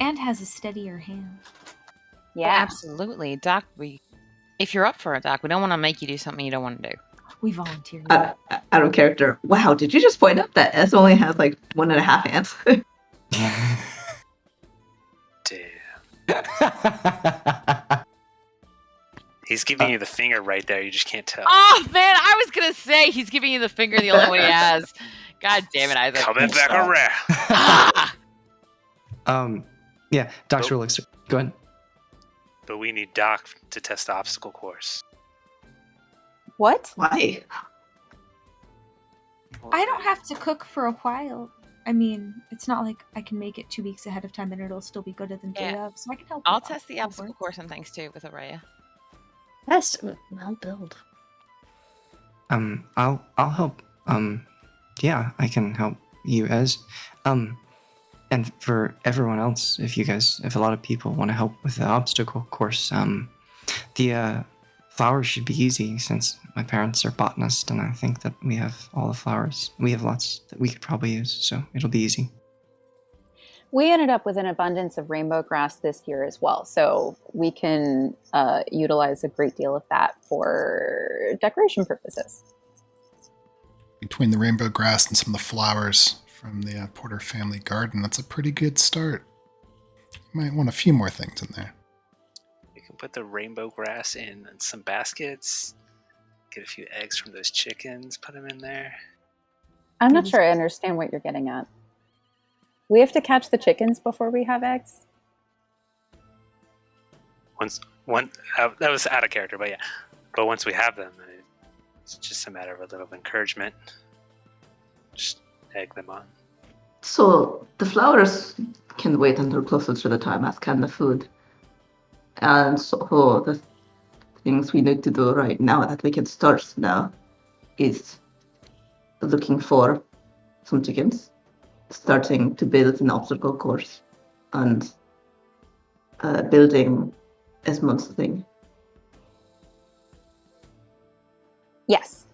And has a steadier hand. Yeah. Absolutely. Doc, if you're up for it, Doc, we don't want to make you do something you don't want to do. We volunteered. Out of character. Wow, did you just point out that S only has like 1.5 hands? Damn. He's giving you the finger right there. You just can't tell. Oh, man, I was going to say he's giving you the finger the only way he has. God damn it, Isaac. Coming back around. Yeah, Doc's real looks. Go ahead. But we need Doc to test the obstacle course. What? Why? I don't have to cook for a while. I mean, it's not like I can make it 2 weeks ahead of time and it'll still be good than day Yeah. of, so I can help. I'll with test the obstacle course and things too with Araya. Yes, I'll build. I'll help. Yeah, I can help you, Ez. And for everyone else, if a lot of people want to help with the obstacle course, the flowers should be easy since my parents are botanists, and I think that we have all the flowers. We have lots that we could probably use, so it'll be easy. We ended up with an abundance of rainbow grass this year as well, so we can utilize a great deal of that for decoration purposes. Between the rainbow grass and some of the flowers from the Porter family garden, that's a pretty good start. You might want a few more things in there. You can put the rainbow grass in some baskets. Get a few eggs from those chickens. Put them in there. I'm not sure I understand what you're getting at. We have to catch the chickens before we have eggs? That was out of character, but yeah. But once we have them, it's just a matter of a little encouragement. Just egg them on. So the flowers can wait until closer to the time, as can the food. And so the things we need to do right now that we can start now is looking for some chickens, starting to build an obstacle course, and building Esmond's thing. Yes.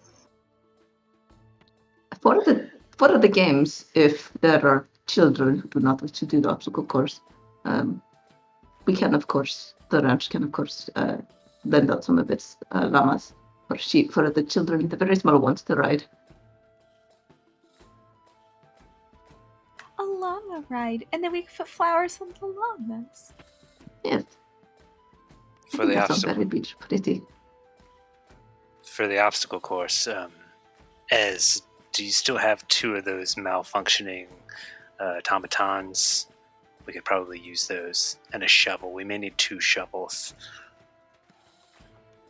For the games, if there are children who do not wish to do the obstacle course, we can, of course, the ranch can, of course, lend out some of its llamas or sheep for the children, the very small ones, to ride. A llama ride, and then we can put flowers on the llamas. Yes. For the That's obstacle. very pretty. For the obstacle course, Ez, do you still have 2 of those malfunctioning automatons? We could probably use those and a shovel. We may need 2 shovels.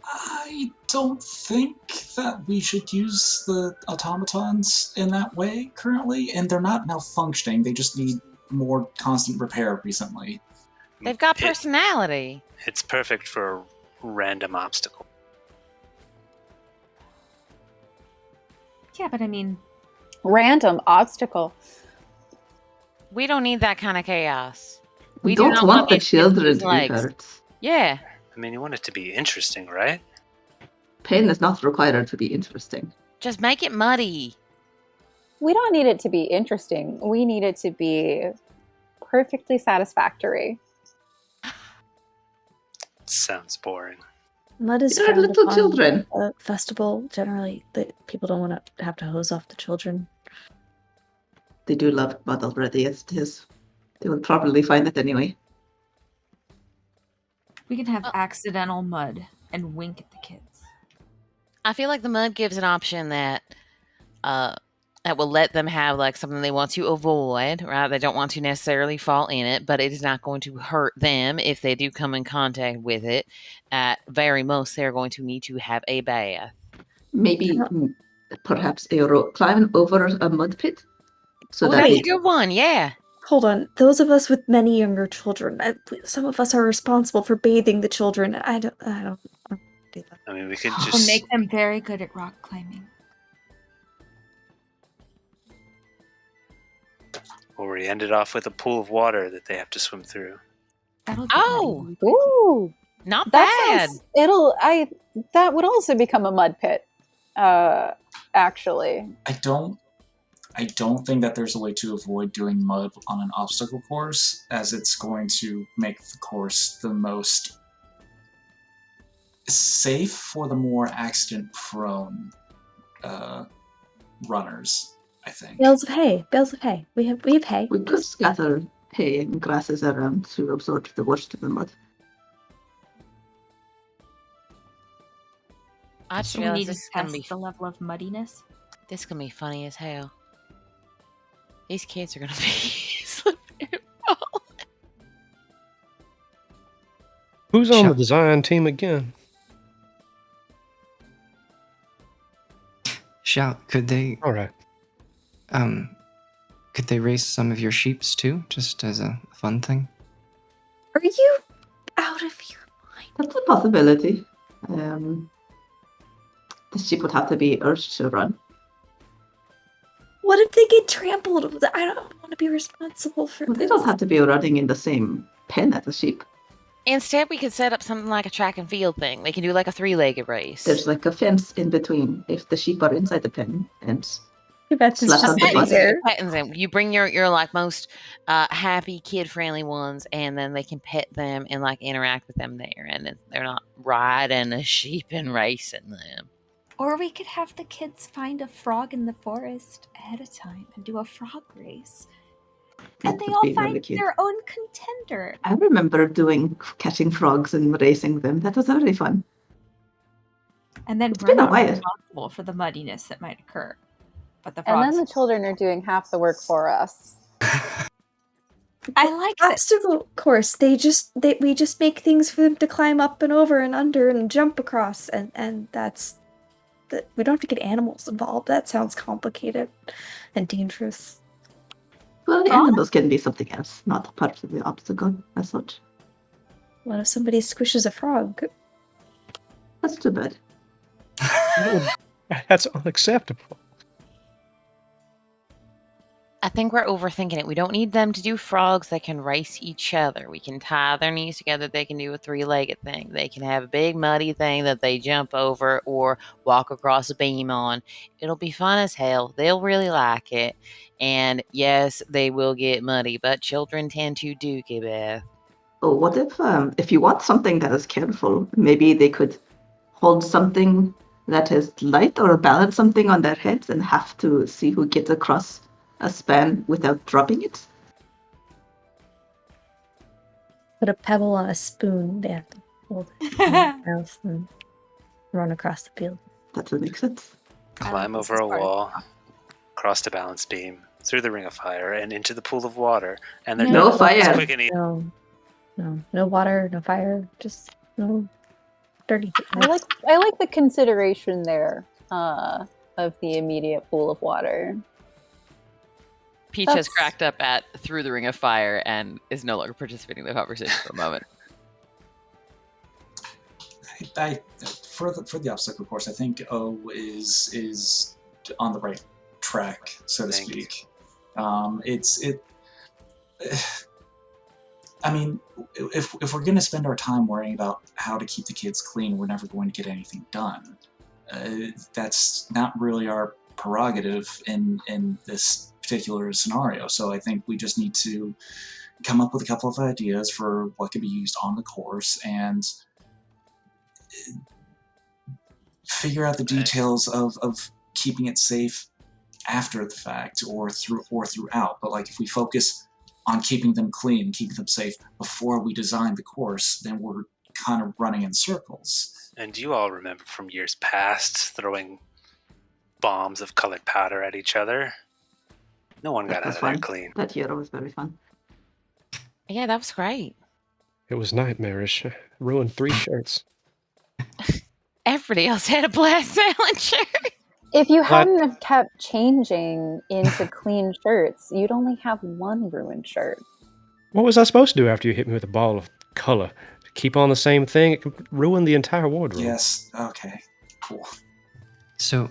I don't think that we should use the automatons in that way currently, and they're not malfunctioning. They just need more constant repair recently. They've got personality. It's perfect for a random obstacle. Yeah, but I mean, Random obstacle. We don't need that kind of chaos. We do don't not want the these kids children losing to be legs. hurt. Yeah. I mean, you want it to be interesting, right? Pain is not required to be interesting. Just make it muddy. We don't need it to be interesting. We need it to be perfectly satisfactory. Sounds boring. Mud is They're frowned little upon children. at a festival. Generally, people don't want to have to hose off the children. They do love mud already as it is. They will probably find it anyway. we can have accidental mud and wink at the kids. I feel like the mud gives an option that will let them have like something they want to avoid, right? They don't want to necessarily fall in it, but it is not going to hurt them if they do come in contact with it. At very most, they're going to need to have a bath. Maybe, perhaps a rope climbing over a mud pit. So that that's we a good one, yeah. Hold on. Those of us with many younger children, some of us are responsible for bathing the children. I don't do that. I mean, we could Or just make them very good at rock climbing. or we ended off with a pool of water that they have to swim through. That'll get Oh, muddy. Ooh, not that bad. sounds. That would also become a mud pit. Actually, I don't think that there's a way to avoid doing mud on an obstacle course, as it's going to make the course the most safe for the more accident-prone runners, I think. Bales of hay. Bales of hay. We have hay. we could scatter hay and grasses around to absorb the worst of the mud. I just So we realized need to this is gonna test be the level of muddiness. this is gonna be funny as hell. These kids are gonna be slipping and falling. Who's on the Shut- design team again? Shout, could they All right. could they race some of your sheeps too, just as a fun thing? Are you out of your mind? That's a possibility. The sheep would have to be urged to run. What if they get trampled? I don't want to be responsible for Well, they this. don't have to be running in the same pen as a sheep. Instead, we could set up something like a track and field thing. They can do like a 3-legged race. There's like a fence in between if the sheep are inside the pen and That's slap just on the Pettins bus. in, pettins in. You bring your like most happy kid friendly ones, and then they can pet them and like interact with them there, and they're not riding a sheep and racing them. Or we could have the kids find a frog in the forest ahead of time and do a frog race. And That they would all be really find cute. their own contender. I remember catching frogs and racing them. That was very fun. And then It's been a we're not while. responsible for the muddiness that might occur. But the and frogs. then the children are doing half the work for us. I like that. obstacle course. We just make things for them to climb up and over and under and jump across, and that's that. We don't have to get animals involved. That sounds complicated and dangerous. Well, the animals can be something else, not part of the obstacle as such. What if somebody squishes a frog? That's too bad. That's unacceptable. I think we're overthinking it. We don't need them to do frogs that can race each other. We can tie their knees together. They can do a 3-legged thing. They can have a big muddy thing that they jump over or walk across a beam on. It'll be fun as hell. They'll really like it. And yes, they will get muddy, but children tend to dookie bath. Oh, what if you want something that is careful, maybe they could hold something that is light or balance something on their heads and have to see who gets across a span without dropping it? Put a pebble on a spoon. They have to hold it in their mouth and run across the field. That would make sense. Climb over a wall, across a balance beam, through the ring of fire, and into the pool of water. And they're No done. It's fire. quick and easy. No water, no fire, just no dirty. I like the consideration there of the immediate pool of water. Peach has That's- cracked up at through the ring of fire and is no longer participating in the conversation for a moment. For the obstacle course, I think O is on the right track, so to Thank speak. I mean, if we're going to spend our time worrying about how to keep the kids clean, we're never going to get anything done. That's not really our prerogative in this particular scenario. So I think we just need to come up with a couple of ideas for what could be used on the course and figure out the details of keeping it safe after the fact or throughout. But like if we focus on keeping them clean, keeping them safe before we design the course, then we're kind of running in circles. And you all remember from years past throwing bombs of colored powder at each other? No one got That out was of fun. there clean. That year was very fun. Yeah, that was great. It was nightmarish. Ruined 3 shirts. Everybody else had a blast selling shirt. If you hadn't have kept changing into clean shirts, you'd only have one ruined shirt. What was I supposed to do after you hit me with a ball of color? Keep on the same thing? It could ruin the entire wardrobe. Yes, okay, cool. So,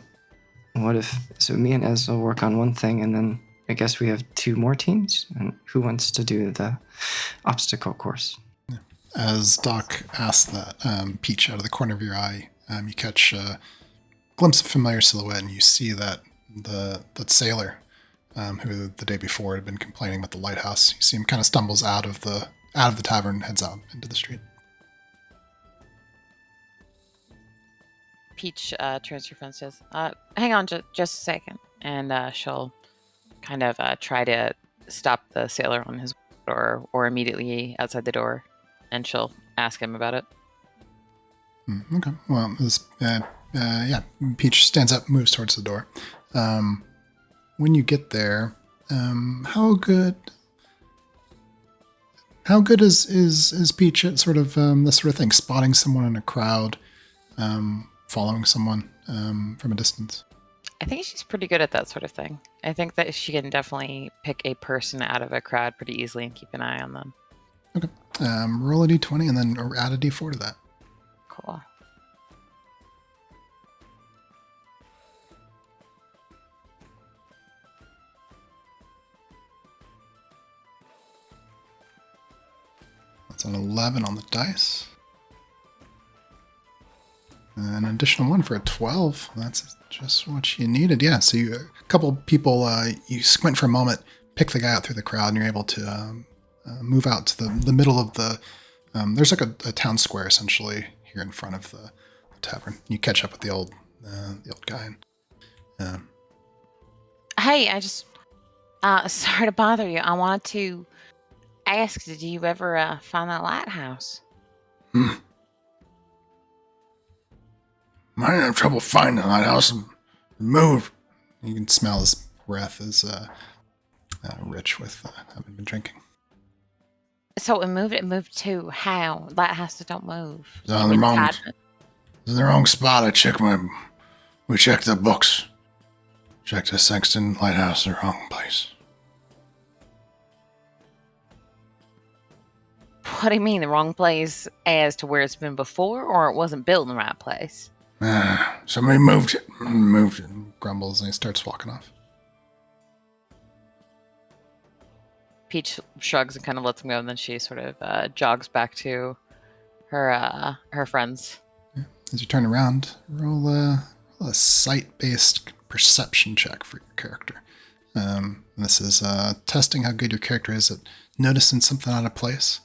what if... So me and Ez will work on one thing, and then I guess we have 2 more teams? And who wants to do the obstacle course? As Doc asks that, Peach, out of the corner of your eye, you catch a glimpse of familiar silhouette, and you see that sailor who the day before had been complaining about the lighthouse. You see him kind of stumbles out of the tavern, heads out into the street. Peach turns to your friend and says, hang on just a second. And she'll kind of try to stop the sailor on his door or immediately outside the door. And she'll ask him about it. Okay. Well, Peach stands up, moves towards the door. When you get there, how good is Peach at sort of this sort of thing, spotting someone in a crowd, following someone from a distance? I think she's pretty good at that sort of thing. I think that she can definitely pick a person out of a crowd pretty easily and keep an eye on them. Okay. Roll a d20 and then add a d4 to that. Cool. That's an 11 on the dice. And an additional 1 for a 12. That's just what you needed. Yeah, so a couple people, you squint for a moment, pick the guy out through the crowd, and you're able to move out to the middle of the... there's like a town square, essentially, here in front of the tavern. You catch up with the old guy. Hey, I just... sorry to bother you. I wanted to ask, did you ever find that lighthouse? I didn't have trouble finding the lighthouse and moved. You can smell his breath is rich with having been drinking. So it moved to how? Lighthouses don't move. It's on the wrong, it's in the wrong spot. We checked the books. Checked the Sexton Lighthouse in the wrong place. What do you mean, the wrong place as to where it's been before, or it wasn't built in the right place? Somebody moved it, grumbles, and he starts walking off. Peach shrugs and kind of lets him go, and then she sort of jogs back to her friends. Yeah. As you turn around, roll a sight-based perception check for your character. This is testing how good your character is at noticing something out of place.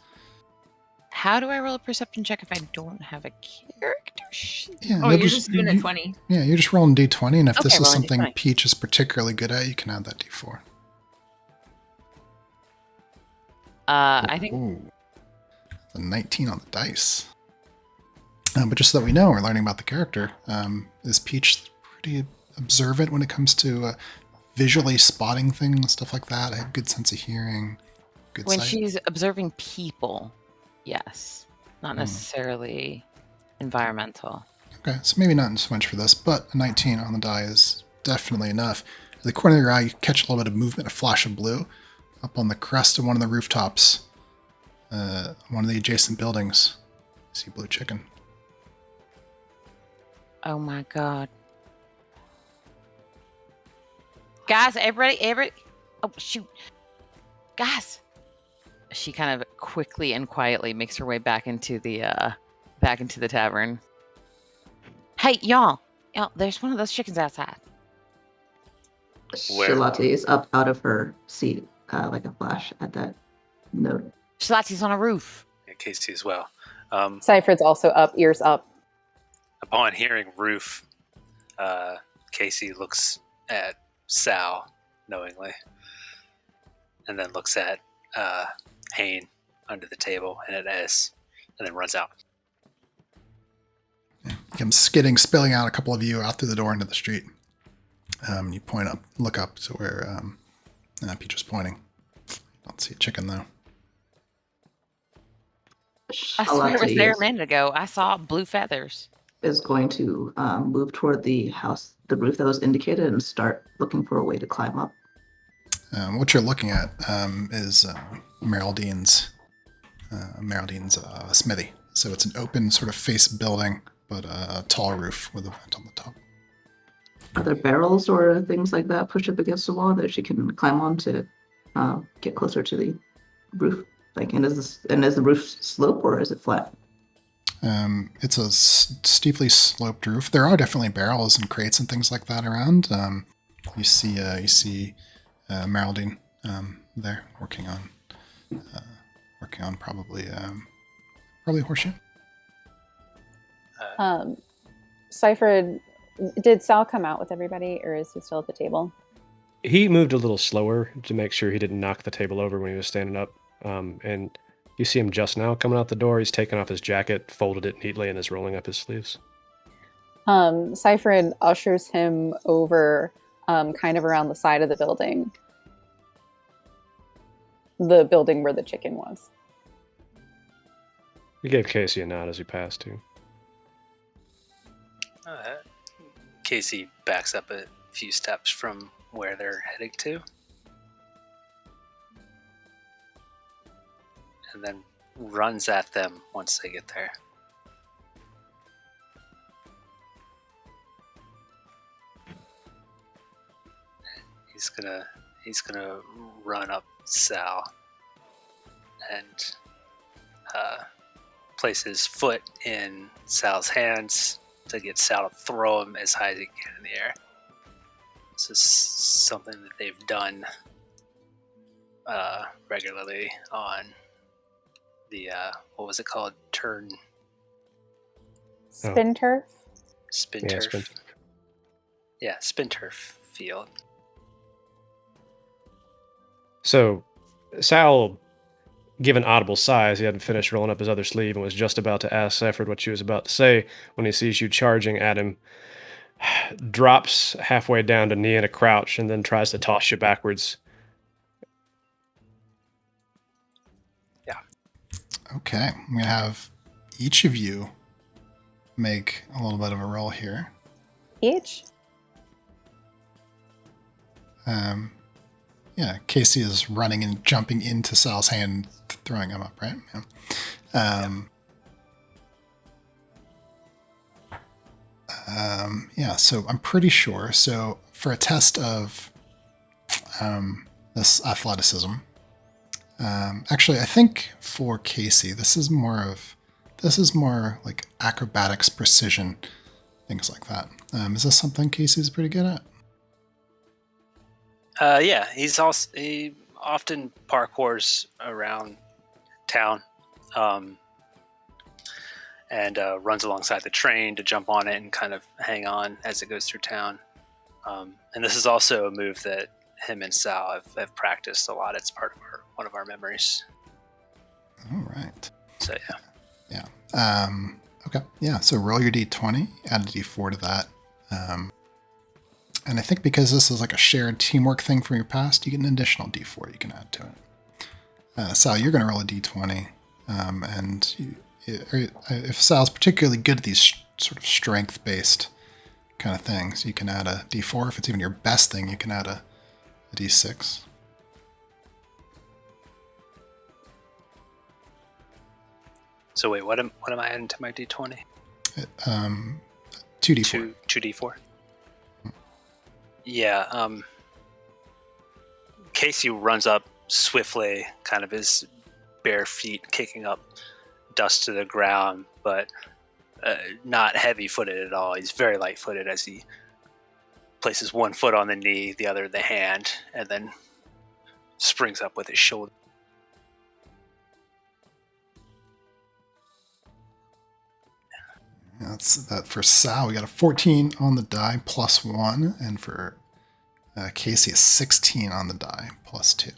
How do I roll a perception check if I don't have a character sheet? Yeah, Oh, you're just doing a 20. Yeah, you're just rolling d20, and if this Okay, is rolling something D20. Peach is particularly good at, you can add that d4. I think... Ooh. A 19 on the dice. But just so that we know, we're learning about the character. Is Peach pretty observant when it comes to visually spotting things, stuff like that? I have a good sense of hearing, good When sight. she's observing people, yes. Not necessarily environmental. Okay, so maybe not so much for this, but a 19 on the die is definitely enough. At the corner of your eye, you catch a little bit of movement, a flash of blue, up on the crest of one of the rooftops, one of the adjacent buildings. You see blue chicken. Oh my god. Guys, everybody. Oh, shoot. Guys. She kind of quickly and quietly makes her way back into the tavern. Hey, y'all, there's one of those chickens outside. Where? Shalati is up out of her seat, like a flash at that note. Shalati's on a roof. Yeah, Casey as well. Cypher's also up, ears up. Upon hearing roof, Casey looks at Sal knowingly, and then looks at Hayne under the table and at S, and then runs out. Yeah. You come skidding, spilling out a couple of you out through the door into the street. You look up to where Peach was pointing. Don't see a chicken though. I swear it was there a Shalati minute ago. I saw blue feathers. is going to move toward the house, the roof that was indicated, and start looking for a way to climb up. What you're looking at is Meraldine's smithy. So it's an open sort of face building, but a tall roof with a vent on the top. Are there barrels or things like that pushed up against the wall that she can climb on to get closer to the roof? Like, and is the roof slope or is it flat? It's a steeply sloped roof. There are definitely barrels and crates and things like that around. You see Meraldine there working on probably horseshoe. Cypher, did Sal come out with everybody, or is he still at the table? He moved a little slower to make sure he didn't knock the table over when he was standing up. And you see him just now coming out the door. He's taken off his jacket, folded it neatly, and is rolling up his sleeves. Cypher ushers him over, kind of around the side of the building where the chicken was. He gave Casey a nod as he passed, too. Casey backs up a few steps from where they're heading to, and then runs at them once they get there. He's gonna run up Sal and place his foot in Sal's hands to get Sal to throw him as high as he can in the air. This is something that they've done regularly on the what was it called? Spin turf? Spin Yeah, turf. spin. Yeah, spin turf field. So, Sal, given audible sighs, he hadn't finished rolling up his other sleeve and was just about to ask Sefford what she was about to say when he sees you charging at him, drops halfway down to knee in a crouch, and then tries to toss you backwards. Yeah. Okay, I'm going to have each of you make a little bit of a roll here. Each? Yeah, Casey is running and jumping into Sal's hand, throwing him up, right? Yeah. Yeah, so I'm pretty sure. So for a test of this athleticism, actually, I think for Casey, this is more like acrobatics, precision, things like that. Is this something Casey's pretty good at? Yeah, he often parkours around town, and runs alongside the train to jump on it and kind of hang on as it goes through town. And this is also a move that him and Sal have practiced a lot. It's part of one of our memories. All right. So yeah. Yeah. Okay. Yeah. So roll your d20, add a d4 to that. And I think because this is like a shared teamwork thing from your past, you get an additional d4 you can add to it. Sal, you're going to roll a d20, and if Sal's particularly good at these sort of strength-based kind of things, you can add a d4. If it's even your best thing, you can add a d6. So wait, what am I adding to my d20? 2d4. 2d4. Yeah. Casey runs up swiftly, kind of his bare feet kicking up dust to the ground, but not heavy-footed at all. He's very light-footed as he places one foot on the knee, the other the hand, and then springs up with his shoulder. That's that for Sal. We got a 14 on the die plus 1, and for Casey, a 16 on the die plus 2.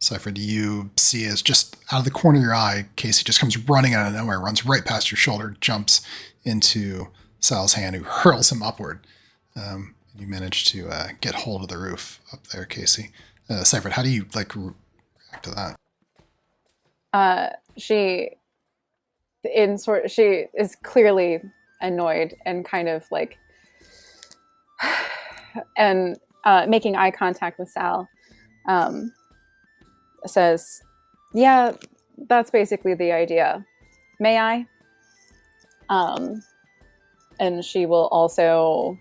Cypher, do you see as just out of the corner of your eye, Casey just comes running out of nowhere, runs right past your shoulder, jumps into Sal's hand, who hurls him upward. You manage to get hold of the roof up there, Casey. Cypher, how do you react to that? She is clearly annoyed and kind of like and making eye contact with Sal. Says, yeah, that's basically the idea. May I? And she will also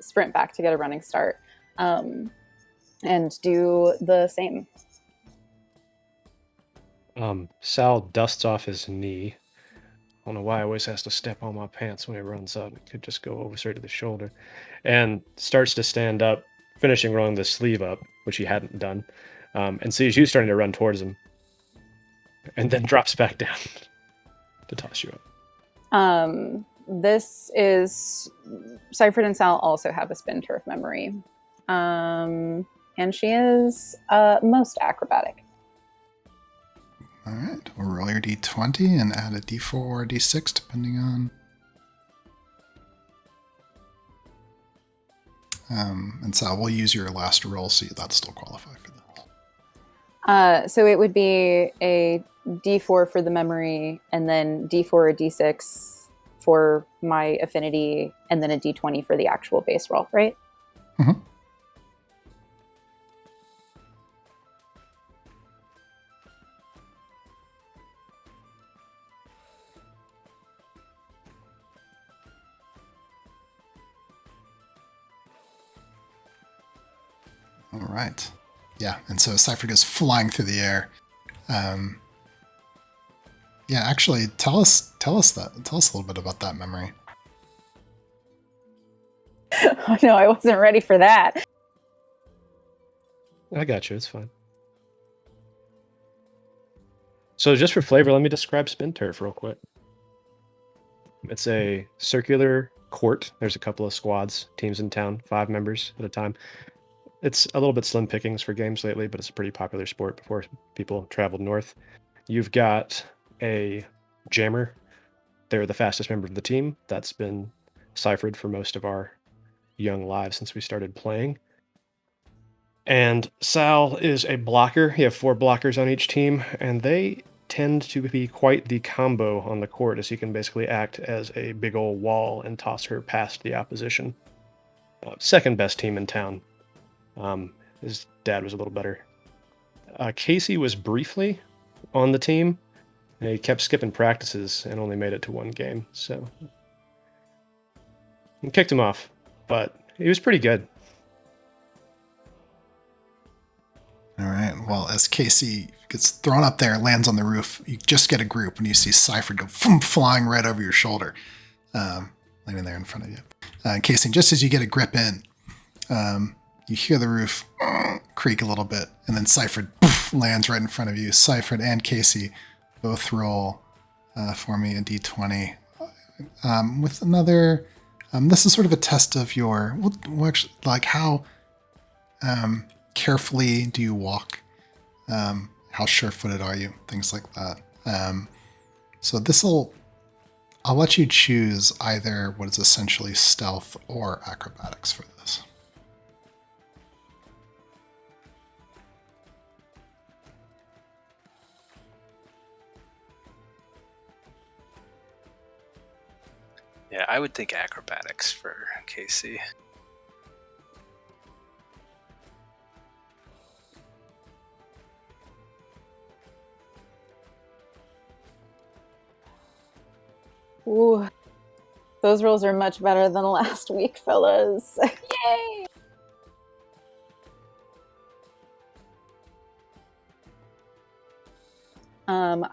sprint back to get a running start and do the same. Sal dusts off his knee. I don't know why he always has to step on my pants when he runs up. It could just go over straight to the shoulder. And starts to stand up, finishing rolling the sleeve up, which he hadn't done, and sees you starting to run towards him. And then drops back down to toss you up. This is... Cypher and Sal also have a spin turf memory. And she is most acrobatic. All right, we'll roll your d20 and add a d4 or d6 depending on. And Sal, we'll use your last roll, so that'll still qualify for this. So it would be a d4 for the memory, and then d4 or d6 for my affinity, and then a d20 for the actual base roll, right? Mm-hmm. All right. Yeah, and so Cypher goes flying through the air. Actually, tell us a little bit about that memory. Oh no, I wasn't ready for that. I got you. It's fine. So just for flavor, let me describe Spin Turf real quick. It's a circular court. There's a couple of squads, teams in town, 5 members at a time. It's a little bit slim pickings for games lately, but it's a pretty popular sport before people traveled north. You've got a jammer. They're the fastest member of the team. That's been ciphered for most of our young lives since we started playing. And Sal is a blocker. You have 4 blockers on each team, and they tend to be quite the combo on the court, as he can basically act as a big old wall and toss her past the opposition. Second best team in town. His dad was a little better. Casey was briefly on the team, and he kept skipping practices and only made it to 1 game, so I kicked him off, but he was pretty good. All right. Well, as Casey gets thrown up there, lands on the roof, you just get a group when you see Cypher go flying right over your shoulder, landing there in front of you. Casey, just as you get a grip in, you hear the roof creak a little bit, and then Cypher lands right in front of you. Cypher and Casey both roll for me a d20 with another. This is sort of a test of your, how carefully do you walk? How sure-footed are you? Things like that. So I'll let you choose either what is essentially stealth or acrobatics for this. Yeah, I would think acrobatics for Casey. Ooh, those rolls are much better than last week, fellas. Yay!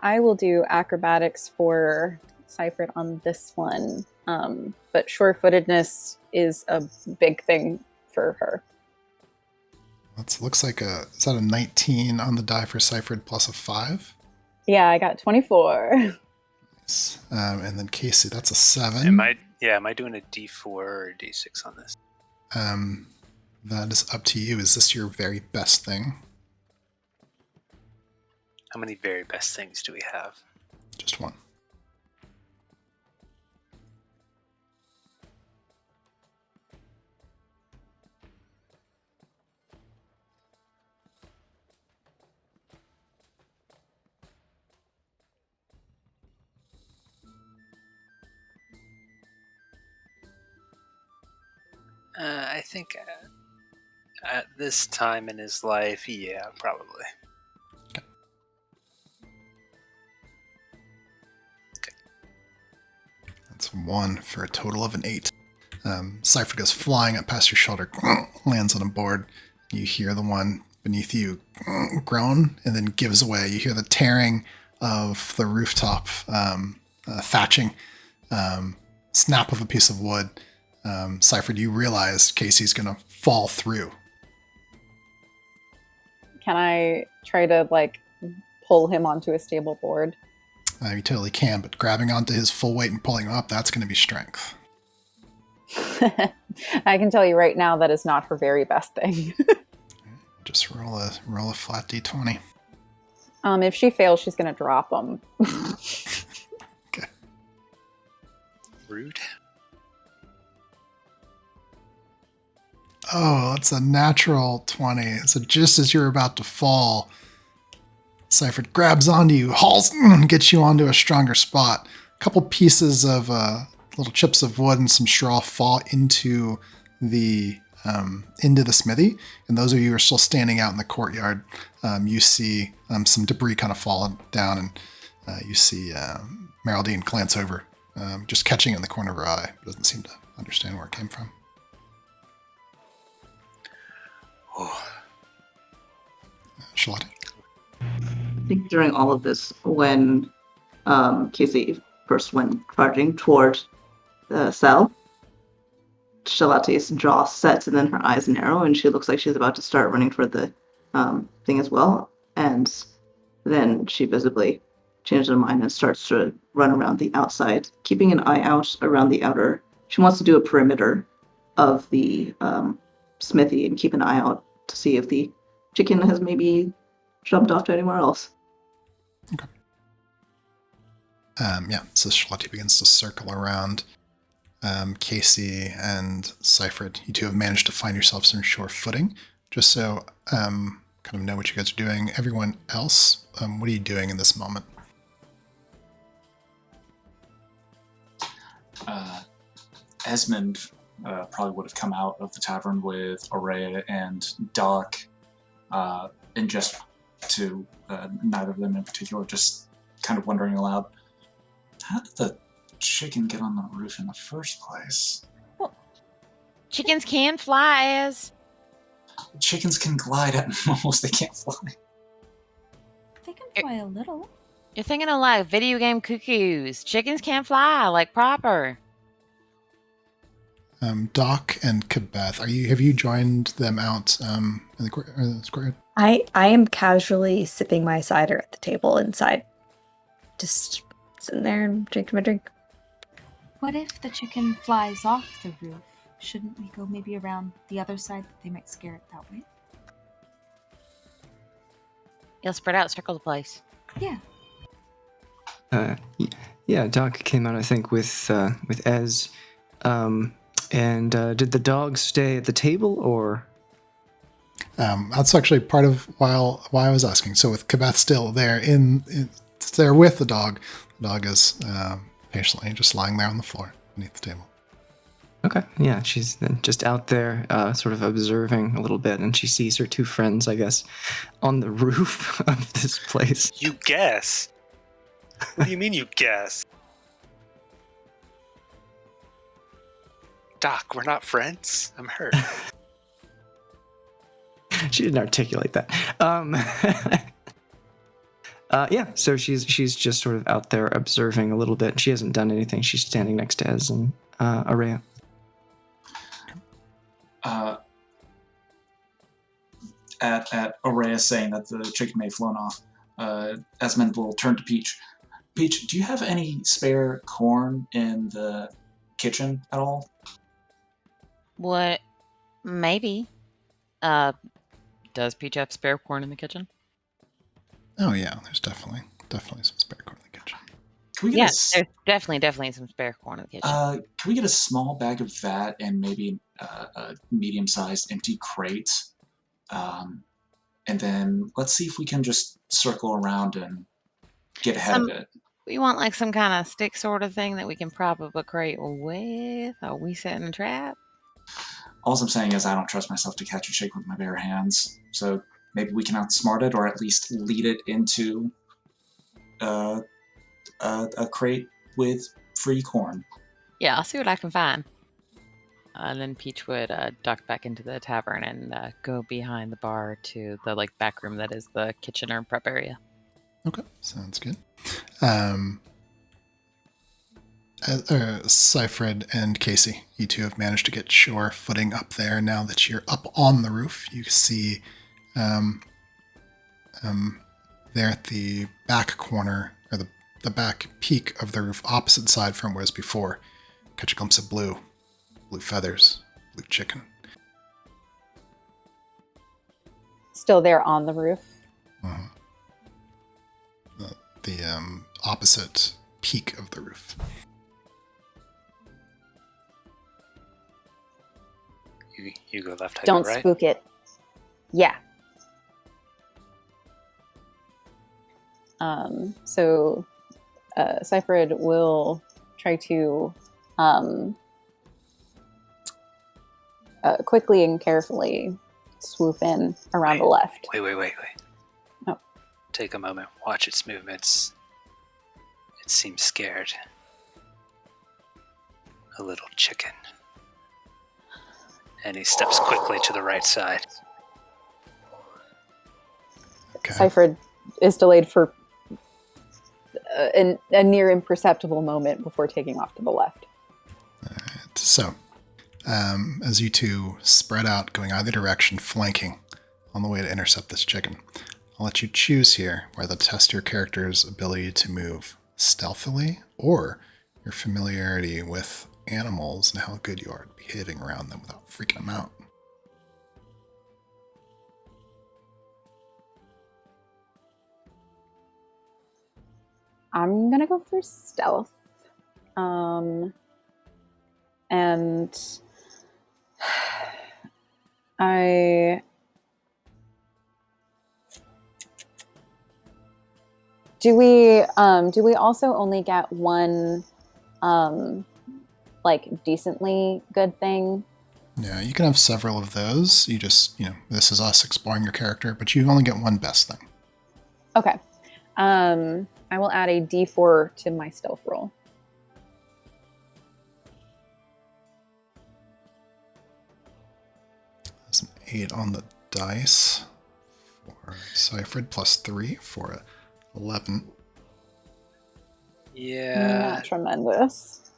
I will do acrobatics for Seifert on this one, but sure-footedness is a big thing for her. Looks like is that a 19 on the die for Seifert plus a 5? Yeah, I got 24. Nice. And then Casey, that's a 7. Am I doing a D4 or a D6 on this? That is up to you. Is this your very best thing? How many very best things do we have? Just one. I think at this time in his life, yeah, probably. That's 1 for a total of an 8. Cypher goes flying up past your shoulder, lands on a board. You hear the one beneath you groan and then gives away. You hear the tearing of the rooftop thatching, snap of a piece of wood. Cypher, do you realize Casey's going to fall through? Can I try to, pull him onto a stable board? You totally can, but grabbing onto his full weight and pulling him up, that's going to be strength. I can tell you right now that is not her very best thing. Just roll a flat d20. If she fails, she's going to drop him. Okay. Rude. Oh, that's a natural 20. So just as you're about to fall, Cypher grabs onto you, hauls, gets you onto a stronger spot. A couple pieces of little chips of wood and some straw fall into the smithy. And those of you who are still standing out in the courtyard, you see some debris kind of falling down, and you see Meraldine glance over, just catching it in the corner of her eye. Doesn't seem to understand where it came from. Oh. Charlotte? I think during all of this, when Casey first went charging toward the cell, Charlotte's jaw sets and then her eyes narrow, and she looks like she's about to start running toward the thing as well. And then she visibly changes her mind and starts to run around the outside, keeping an eye out around the outer. She wants to do a perimeter of the smithy and keep an eye out to see if the chicken has maybe jumped off to anywhere else. Okay. So Charlotte begins to circle around. Casey and Seifert, you two have managed to find yourselves on sure footing. Just so kind of know what you guys are doing. Everyone else, what are you doing in this moment? Esmond probably would have come out of the tavern with Aurea and Doc, and just to neither of them in particular, just kind of wondering aloud, how did the chicken get on the roof in the first place? Well, chickens can fly, as. Chickens can glide at most, they can't fly. They can fly a little. You're thinking of like video game cuckoos. Chickens can't fly like proper. Doc and Kabeth, have you joined them out in the courtyard? I am casually sipping my cider at the table inside. Just sitting there and drinking my drink. What if the chicken flies off the roof? Shouldn't we go maybe around the other side that they might scare it that way? You'll spread out, circle the place. Yeah. Yeah, Doc came out, I think, with Ez. And did the dog stay at the table, or? That's actually part of why I was asking. So with Kabeth still there there with the dog is patiently just lying there on the floor. beneath the table. Okay, yeah, she's then just out there, sort of observing a little bit, and she sees her two friends, I guess, on the roof of this place. You guess? What do you mean you guess? Doc, we're not friends? I'm hurt. She didn't articulate that. Yeah, so she's just sort of out there observing a little bit. She hasn't done anything. She's standing next to Ez and Araya. At Araya saying that the chicken may have flown off, Esmond will turn to Peach. Peach, do you have any spare corn in the kitchen at all? What? Maybe. Does Peach have spare corn in the kitchen? Oh yeah, there's definitely some spare corn in the kitchen. Can we get There's definitely some spare corn in the kitchen. Can we get a small bag of that and maybe a medium-sized empty crate? And then let's see if we can just circle around and get ahead of it. We want like some kind of stick sort of thing that we can prop up a crate with. Are we setting a trap? All I'm saying is I don't trust myself to catch a chick with my bare hands. So maybe we can outsmart it or at least lead it into a crate with free corn. Yeah, I'll see what I can find. And then Peach would duck back into the tavern and go behind the bar to the back room that is the kitchen or prep area. Okay, sounds good. Seyfried and Casey, you two have managed to get sure footing up there. Now that you're up on the roof, you see there at the back corner, or the back peak of the roof, opposite side from where it was before, catch a glimpse of blue feathers, blue chicken. Still there on the roof. Uh-huh. The opposite peak of the roof. You go left, I Don't go right. spook it. Yeah. So Seyfried will try to quickly and carefully swoop in around the left. Wait. Oh. Take a moment. Watch its movements. It seems scared. A little chicken. And he steps quickly to the right side. Okay. Seyfried is delayed for a near imperceptible moment before taking off to the left. All right. So, as you two spread out, going either direction, flanking on the way to intercept this chicken, I'll let you choose here whether to test your character's ability to move stealthily or your familiarity with animals and how good you are at behaving around them without freaking them out. I'm gonna go for stealth. And I do we also only get one decently good thing? Yeah, you can have several of those. You just, this is us exploring your character, but you only get one best thing. Okay. I will add a D4 to my stealth roll. That's an 8 on the dice for Seyfried, plus 3 for 11. Yeah. Not tremendous.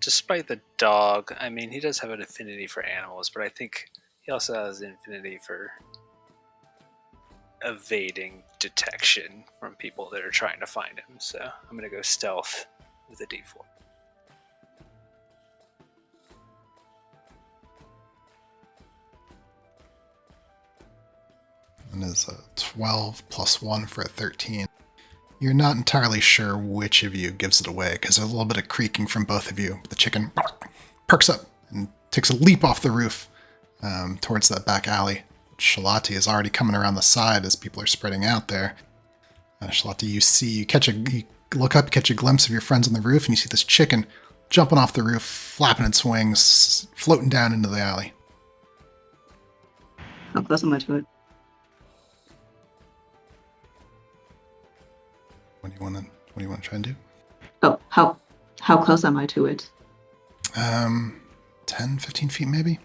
Despite the dog, I mean, he does have an affinity for animals, but I think he also has an affinity for evading detection from people that are trying to find him. So I'm going to go stealth with a D4. And is a 12 plus 1 for a 13. You're not entirely sure which of you gives it away, because there's a little bit of creaking from both of you. But the chicken perks up and takes a leap off the roof towards that back alley. Shalati is already coming around the side as people are spreading out there. Shalati, you look up, catch a glimpse of your friends on the roof, and you see this chicken jumping off the roof, flapping its wings, floating down into the alley. How close am I to it? What do you want to try and do? Oh, how close am I to it? 10, 15 feet maybe?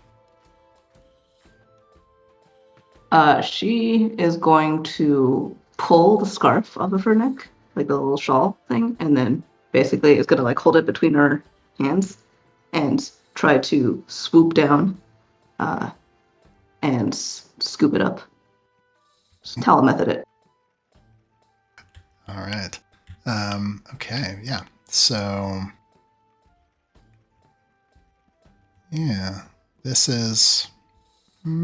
She is going to pull the scarf off of her neck, like the little shawl thing, and then basically is gonna like hold it between her hands and try to swoop down and scoop it up. Just telemethod it. All right. Okay, yeah. So, yeah, this is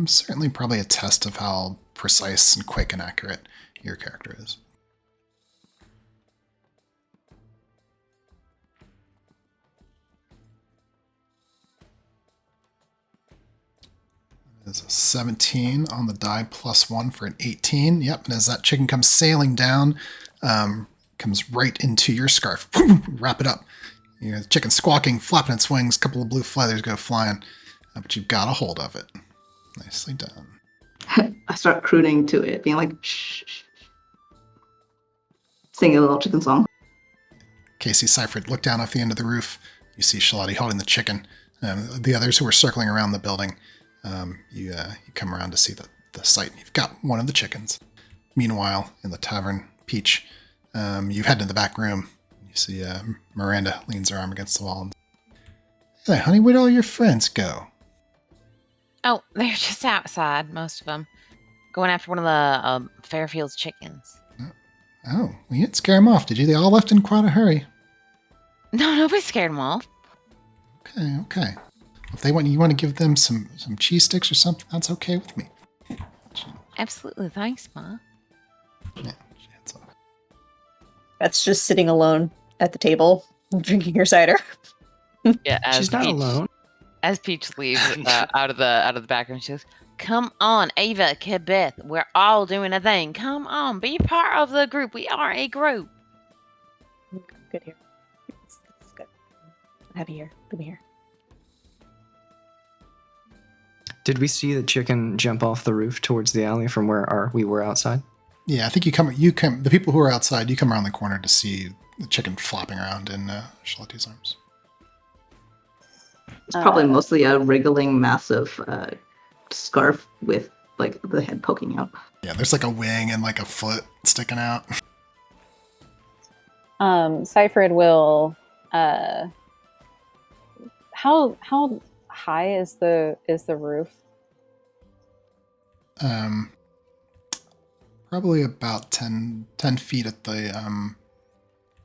certainly probably a test of how precise and quick and accurate your character is. There's a 17 on the die plus 1 for an 18. Yep, and as that chicken comes sailing down, comes right into your scarf. Wrap it up. You know, the chicken squawking, flapping its wings, a couple of blue feathers go flying, but you've got a hold of it. Nicely done. I start crooning to it, being like, shh, shh, shh. Singing a little chicken song. Casey Seifert look down off the end of the roof. You see Shalati holding the chicken. The others who are circling around the building, you come around to see the site. You've got one of the chickens. Meanwhile, in the tavern, Peach, you head to the back room. You see Miranda leans her arm against the wall. And, hey, honey, where'd all your friends go? Oh, they're just outside, most of them. Going after one of the Fairfield's chickens. Oh, well, you didn't scare them off, did you? They all left in quite a hurry. No, nobody scared them off. Okay. If you want to give them some cheese sticks or something, that's okay with me. Absolutely, thanks, Ma. Yeah, she heads off. That's just sitting alone at the table, drinking her cider. Yeah, She's not alone. As Peach leaves out of the background, she goes, "Come on, Ava, Kibeth, we're all doing a thing. Come on, be part of the group. We are a group." Good here. It's good. Have you here. Come here. Did we see the chicken jump off the roof towards the alley from where we were outside? Yeah, I think the people who are outside, you come around the corner to see the chicken flopping around in Shalati's arms. It's probably mostly a wriggling, massive scarf with like the head poking out. Yeah, there's like a wing and like a foot sticking out. Seifert will. How high is the roof? Probably about 10 feet at the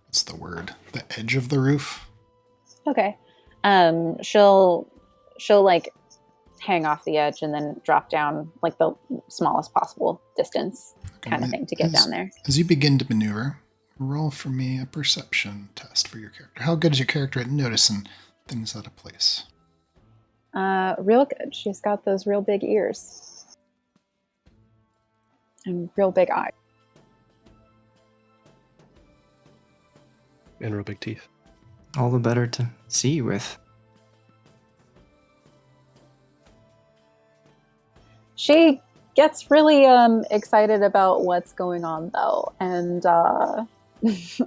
what's the word? The edge of the roof. Okay. She'll like hang off the edge and then drop down like the smallest possible distance kind of thing to get down there. As you begin to maneuver, roll for me a perception test for your character. How good is your character at noticing things out of place? Real good. She's got those real big ears. And real big eyes. And real big teeth. All the better to see you with. She gets really excited about what's going on though, and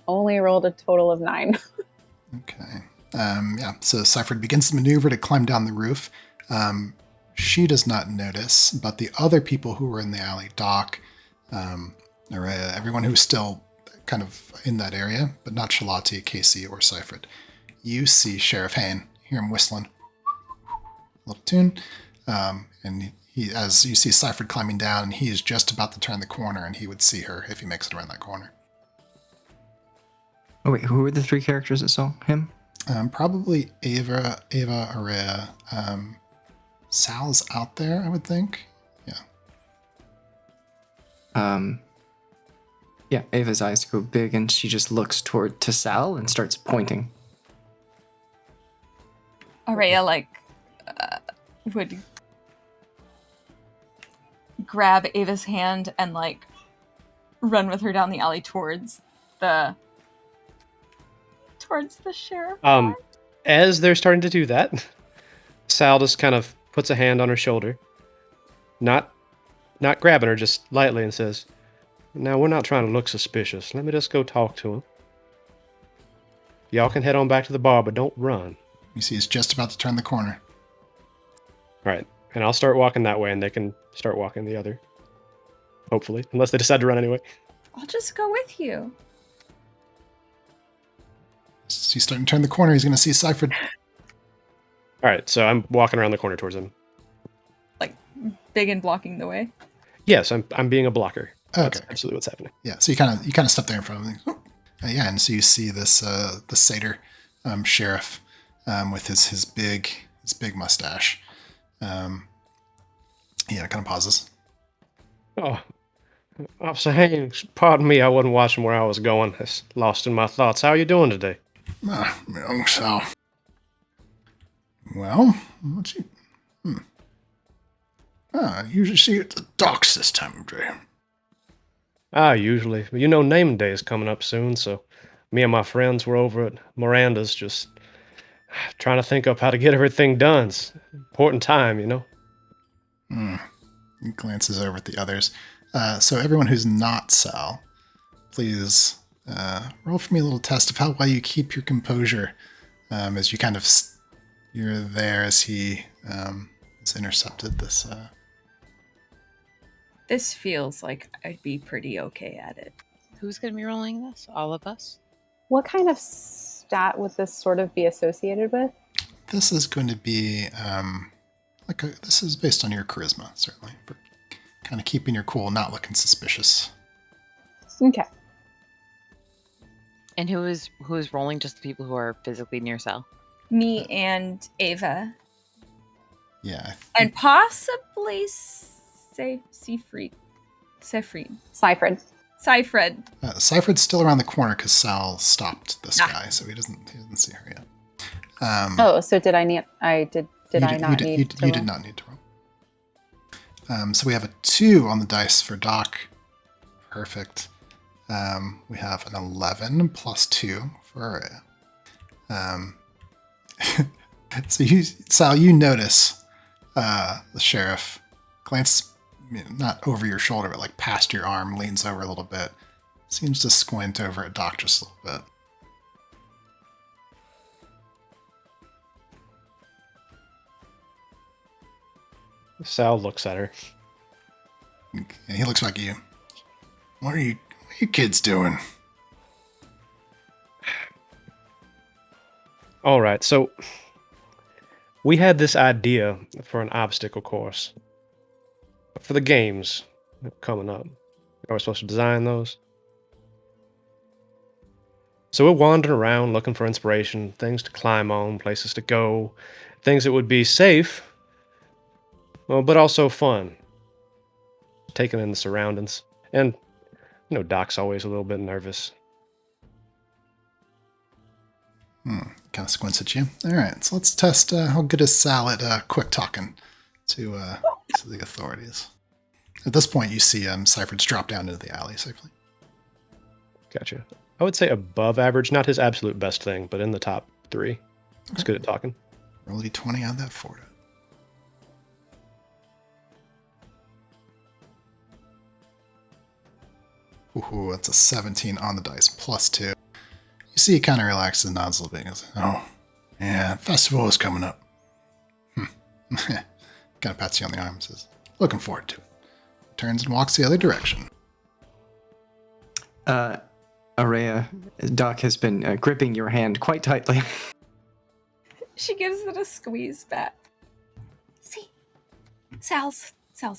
only rolled a total of 9. Okay. Yeah, so Seifert begins to maneuver to climb down the roof. She does not notice, but the other people who were in the alley, Doc, everyone who's still kind of in that area, but not Shalati, Casey, or Seifert. You see Sheriff Hain, hear him whistling a little tune, and he, as you see Seifert climbing down, he is just about to turn the corner, and he would see her if he makes it around that corner. Oh wait, who were the 3 characters that saw him? Probably Ava, Aurea. Sal's out there, I would think. Yeah, Ava's eyes go big and she just looks to Sal and starts pointing. Aurea would grab Ava's hand and run with her down the alley towards the sheriff. as they're starting to do that, Sal just kind of puts a hand on her shoulder, not grabbing her, just lightly, and says, "Now, we're not trying to look suspicious. Let me just go talk to him. Y'all can head on back to the bar, but don't run." You see he's just about to turn the corner. Right. And I'll start walking that way, and they can start walking the other. Hopefully. Unless they decide to run anyway. I'll just go with you. As he's starting to turn the corner, he's going to see Seifert. Alright, so I'm walking around the corner towards him. Like, big and blocking the way. Yes, I'm being a blocker. That's Okay. absolutely what's happening. Yeah, so you kind of step there in front of him. Yeah, and so you see this the satyr sheriff with his big mustache. Yeah, kind of pauses. Oh, Officer Haynes, pardon me, I wasn't watching where I was going. I was lost in my thoughts. How are you doing today? Young Sal. Well, what's you? I usually see you at the docks this time of day. Usually. You know, naming day is coming up soon, so me and my friends were over at Miranda's just trying to think up how to get everything done. It's an important time, you know? He glances over at the others. So everyone who's not Sal, please roll for me a little test of how well you keep your composure as you kind of you're there as he has intercepted this. This feels like I'd be pretty okay at it. Who's going to be rolling this? All of us? What kind of stat would this sort of be associated with? This is going to be this is based on your charisma, certainly, for kind of keeping your cool, not looking suspicious. Okay. And who is rolling? Just the people who are physically near Sal? Me and Ava. Yeah. And possibly Seifred. Seifred. Seifred's still around the corner because Sal stopped this guy, so he doesn't see her yet. So did I need? Did I not need? You did not need to roll. So we have a 2 on the dice for Doc. Perfect. We have an 11 plus 2 for Araya. So Sal, you notice the sheriff glance, not over your shoulder, but like past your arm, leans over a little bit. Seems to squint over at Doc just a little bit. Sal looks at her. And he looks back at you. What are you kids doing? All right, so we had this idea for an obstacle course for the games coming up. Are we supposed to design those? So we're wandering around looking for inspiration, things to climb on, places to go, things that would be safe, well, but also fun. Taking in the surroundings. And, you know, Doc's always a little bit nervous. Kind of squints at you. All right, so let's test how good is Sal at quick talking to the authorities. At this point, you see Seifred's drop down into the alley safely. Gotcha. I would say above average, not his absolute best thing, but in the top 3. He's good at talking. Roll a d20 on that for it. Ooh, that's a 17 on the dice, plus 2. You see he kind of relaxes and nods a little bit. He goes, oh, yeah, festival is coming up. Kind of pats you on the arm and says, looking forward to it. Turns and walks the other direction. Araya, Doc has been gripping your hand quite tightly. She gives it a squeeze back. See, Sal's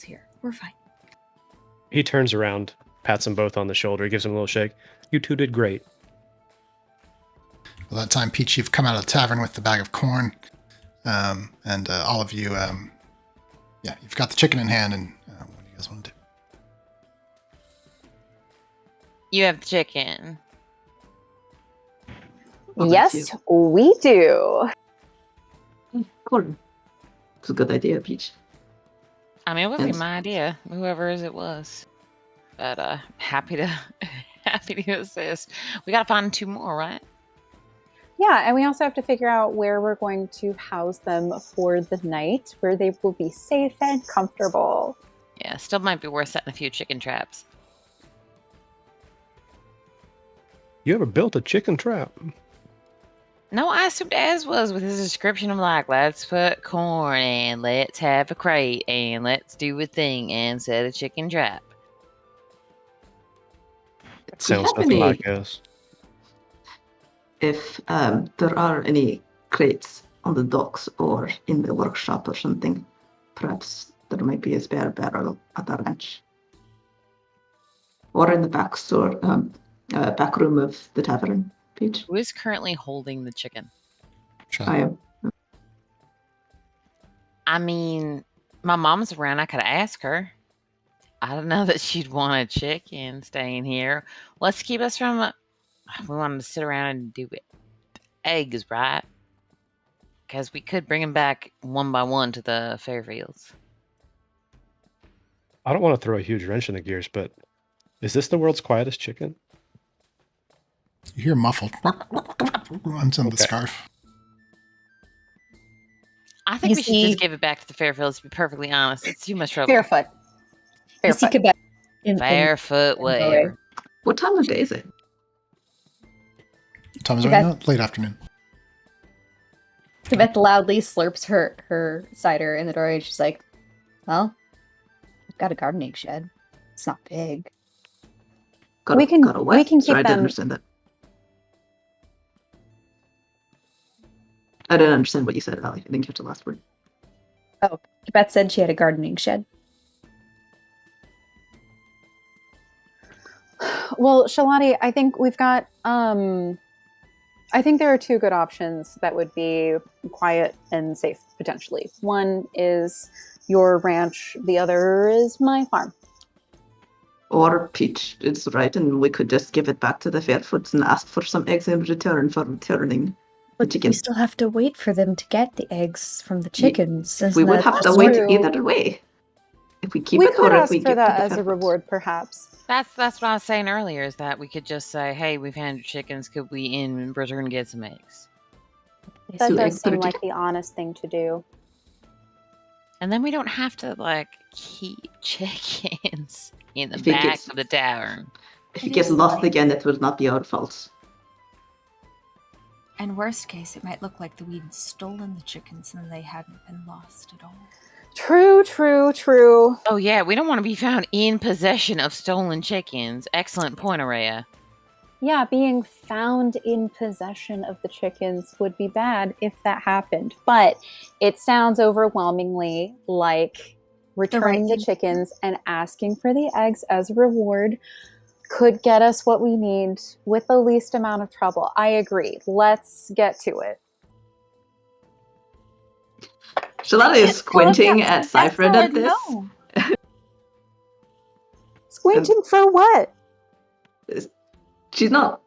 here. We're fine. He turns around, pats them both on the shoulder, gives them a little shake. You two did great. Well, that time, Peach, you've come out of the tavern with the bag of corn. And all of you, you've got the chicken in hand, and what do you guys want to do? You have the chicken. Well, Yes, we do. Corn. It's a good idea, Peach. I mean, it wasn't Yes. my idea, whoever it was. But happy to assist. We gotta find 2 more, right? Yeah, and we also have to figure out where we're going to house them for the night, where they will be safe and comfortable. Yeah, still might be worth setting a few chicken traps. You ever built a chicken trap? No, I assumed Az was with his description of like, let's put corn and let's have a crate and let's do a thing and set a chicken trap. Sounds have nothing any- like us. If there are any crates on the docks or in the workshop or something, perhaps there might be a spare barrel at the ranch. Or in the back store, back room of the tavern, Peach. Who is currently holding the chicken? I am. I mean, my mom's around. I could ask her. I don't know that she'd want a chicken staying here. Let's keep us from. We wanted to sit around and do it. Eggs, right? Because we could bring them back one by one to the Fairfields. I don't want to throw a huge wrench in the gears, but is this the world's quietest chicken? You hear muffled. Runs in the Okay. scarf. I think You we should see- just give it back to the Fairfields, to be perfectly honest. It's too much trouble. Barefoot. You see Barefoot. Quebec in Barefoot, whatever. What time of day is it? Time is You right bet. now? Late afternoon. Quebec loudly slurps her cider in the doorway, and she's like, "Well, I've got a gardening shed. It's not big." Got We a, can- got a what? we can Sorry, I keep didn't them- understand that. I didn't understand what you said, Ali. I didn't catch the last word. Quebec said she had a gardening shed. Well, Shalati, I think we've got. I think there are two good options that would be quiet and safe potentially. One is your ranch. The other is my farm. Or Peach is right, and we could just give it back to the Fairfoots and ask for some eggs in return for returning the But chicken. we still have to wait for them to get the eggs from the chickens. We isn't would that- have to That's wait true. either way. If we keep We it could or if ask we for give that to the as a Fairfoots. reward, perhaps. That's what I was saying earlier, is that we could just say, hey, we've handed chickens, could we in return get some eggs? That Two does eggs per seem like chicken. the honest thing to do. And then we don't have to, like, keep chickens in the If it back gets- of the tavern. If It it gets is lost like- again, it will not be our fault. And worst case, it might look like that we'd stolen the chickens and they hadn't been lost at all. True, true, true. Oh, yeah, we don't want to be found in possession of stolen chickens. Excellent point, Araya. Yeah, being found in possession of the chickens would be bad if that happened. But it sounds overwhelmingly like returning the thing. chickens and asking for the eggs as a reward could get us what we need with the least amount of trouble. I agree. Let's get to it. Shalala is squinting at Cypher at this. No. Squinting for what? She's not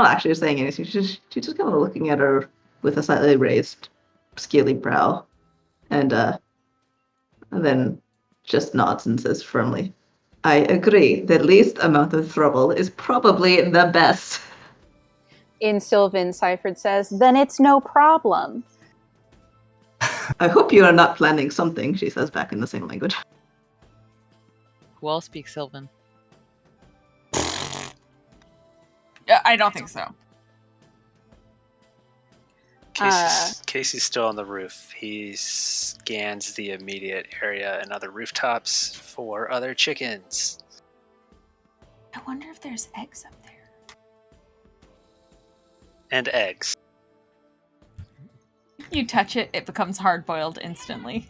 actually saying anything. She's just kind of looking at her with a slightly raised, scaly brow, and then just nods and says firmly, "I agree. The least amount of trouble is probably the best." In Sylvan, Seifert says, then it's no problem. I hope you are not planning something, she says back in the same language. Who all speaks Sylvan? I don't think so. Casey's still on the roof. He scans the immediate area and other rooftops for other chickens. I wonder if there's eggs up there. And eggs. You touch it, it becomes hard boiled instantly.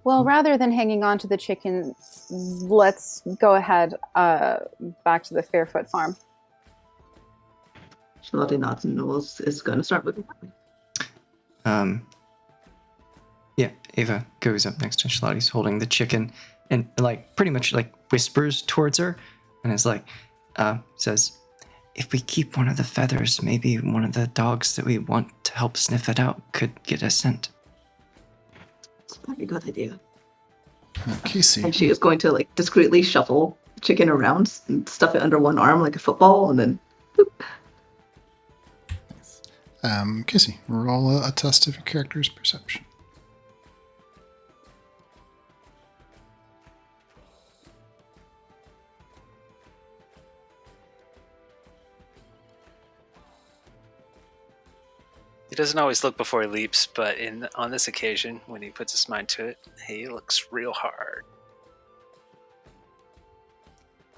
Well, rather than hanging on to the chickens, let's go ahead back to the Fairfoot farm. Charlotte nods and Knowles is going to start moving. Yeah, Ava goes up next to Charlotte's holding the chicken and like pretty much like whispers towards her and is like, says, if we keep one of the feathers, maybe one of the dogs that we want to help sniff it out could get a scent. It's a very good idea. Casey. And she is going to like discreetly shuffle the chicken around and stuff it under one arm like a football and then boop, Casey, roll a test of your character's perception. He doesn't always look before he leaps, but on this occasion, when he puts his mind to it, he looks real hard.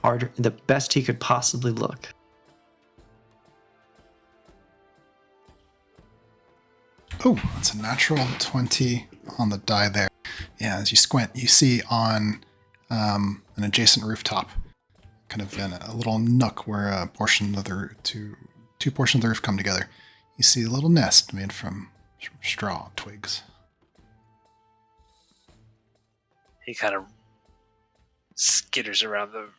Harder, the best he could possibly look. Oh, that's a natural 20 on the die there. Yeah, as you squint, you see on an adjacent rooftop, kind of in a little nook where a portion of the two portions of the roof come together. You see a little nest made from straw twigs. He kind of skitters around the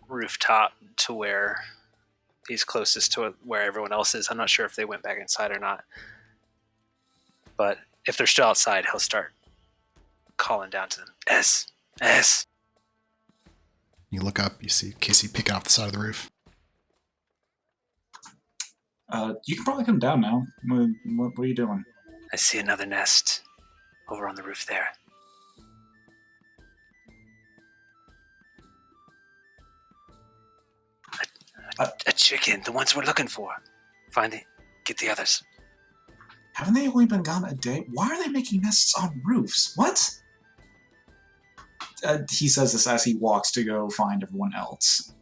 rooftop to where he's closest to where everyone else is. I'm not sure if they went back inside or not. But if they're still outside, he'll start calling down to them. S. You look up, you see Casey peeking off the side of the roof. You can probably come down now. What are you doing? I see another nest over on the roof there. A chicken, the ones we're looking for. Get the others. Haven't they only been gone a day? Why are they making nests on roofs? What? He says this as he walks to go find everyone else.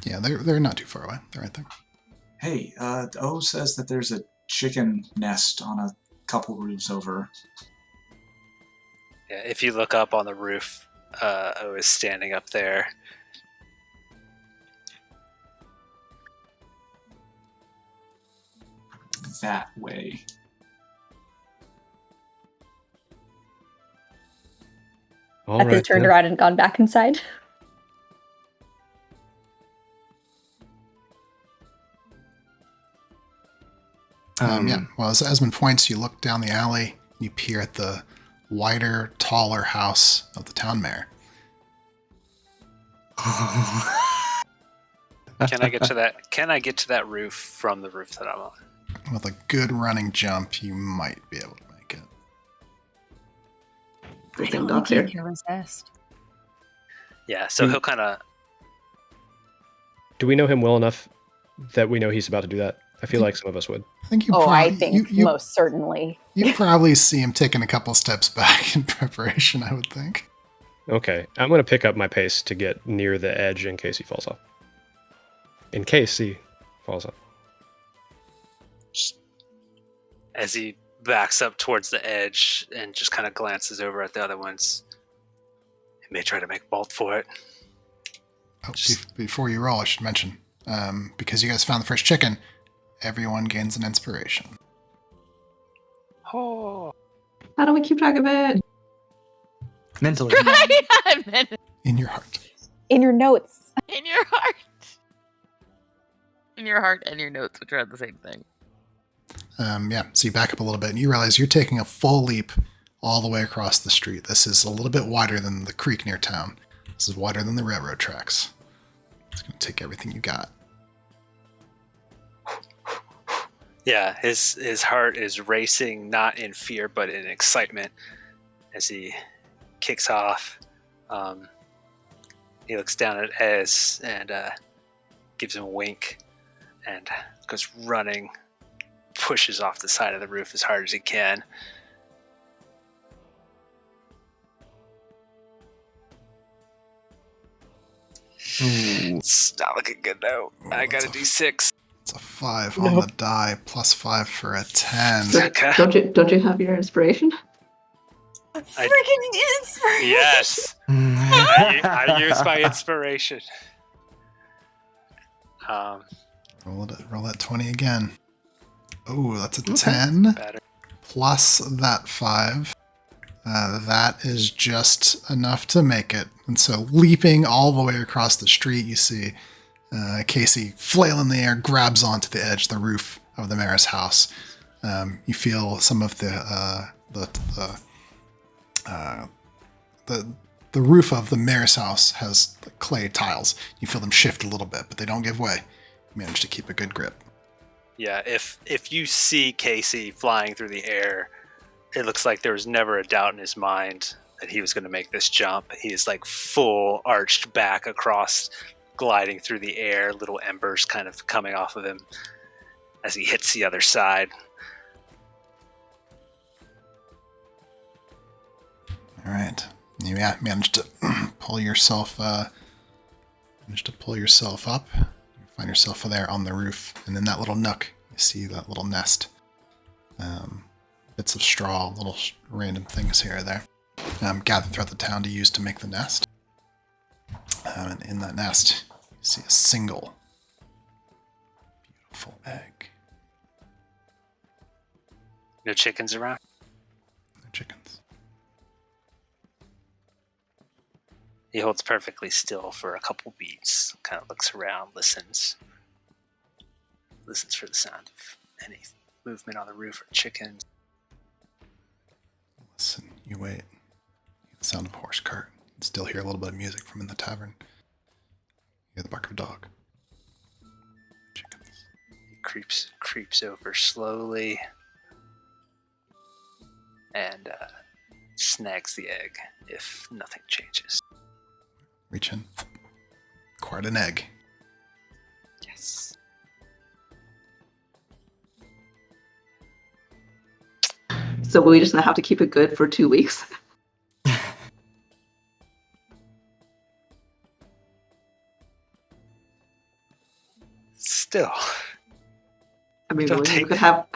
Yeah, they're not too far away. They're right there. Hey, O says that there's a chicken nest on a couple roofs over. Yeah, if you look up on the roof, O is standing up there. That way. All Have they right, turned then. around and gone back inside? Yeah. Well, as Esmond points, you look down the alley. You peer at the wider, taller house of the town mayor. Can I get to that? Can I get to that roof from the roof that I'm on? With a good running jump, you might be able to make it. Good I thing don't Doc's think here. he can resist. Yeah, so he'll kind of. Do we know him well enough that we know he's about to do that? I feel like some of us would. I think you. I think most certainly. You probably see him taking a couple steps back in preparation. I would think. Okay, I'm going to pick up my pace to get near the edge in case he falls off. In case he falls off. As he backs up towards the edge and just kind of glances over at the other ones, he may try to make bolt for it. Oh, before you roll, I should mention, because you guys found the first chicken, everyone gains an inspiration. Oh. How do we keep track of it? Mentally. In your heart. In your notes. In your heart. In your heart and your notes, which are the same thing. Yeah, so you back up a little bit and you realize you're taking a full leap all the way across the street. This is a little bit wider than the creek near town. This is wider than the railroad tracks. It's going to take everything you got. Yeah, his heart is racing, not in fear, but in excitement as he kicks off. He looks down at Ez and gives him a wink and goes running, pushes off the side of the roof as hard as he can. Ooh. It's not looking good though. Ooh, I got a that's D6. It's a 5 on the die, plus 5 for a 10. Okay. Don't you have your inspiration? Freaking inspiration! Yes! I used my inspiration. Roll that 20 again. Oh, that's a 10. Better. Plus that 5. That is just enough to make it. And so leaping all the way across the street, you see Casey flail in the air, grabs onto the edge, the roof of the mayor's house. You feel some of the roof of the mayor's house has clay tiles. You feel them shift a little bit, but they don't give way. manage to keep a good grip. Yeah, if you see Casey flying through the air, it looks like there was never a doubt in his mind that he was going to make this jump. He is like full arched back across, gliding through the air, little embers kind of coming off of him as he hits the other side. All right. You managed to pull yourself up. You find yourself there on the roof, and in that little nook, you see that little nest. Bits of straw, little random things here or there, gathered throughout the town to use to make the nest. And in that nest, you see a single beautiful egg. No chickens around? No chickens. He holds perfectly still for a couple beats, kind of looks around, listens for the sound of any movement on the roof or chickens. Listen, you wait. You hear the sound of a horse cart. You still hear a little bit of music from in the tavern. You hear the bark of a dog. Chickens. He creeps over slowly and snags the egg if nothing changes. Reach in. Quite an egg. Yes. So we just now have to keep it good for 2 weeks. Still. I mean, Don't we take could have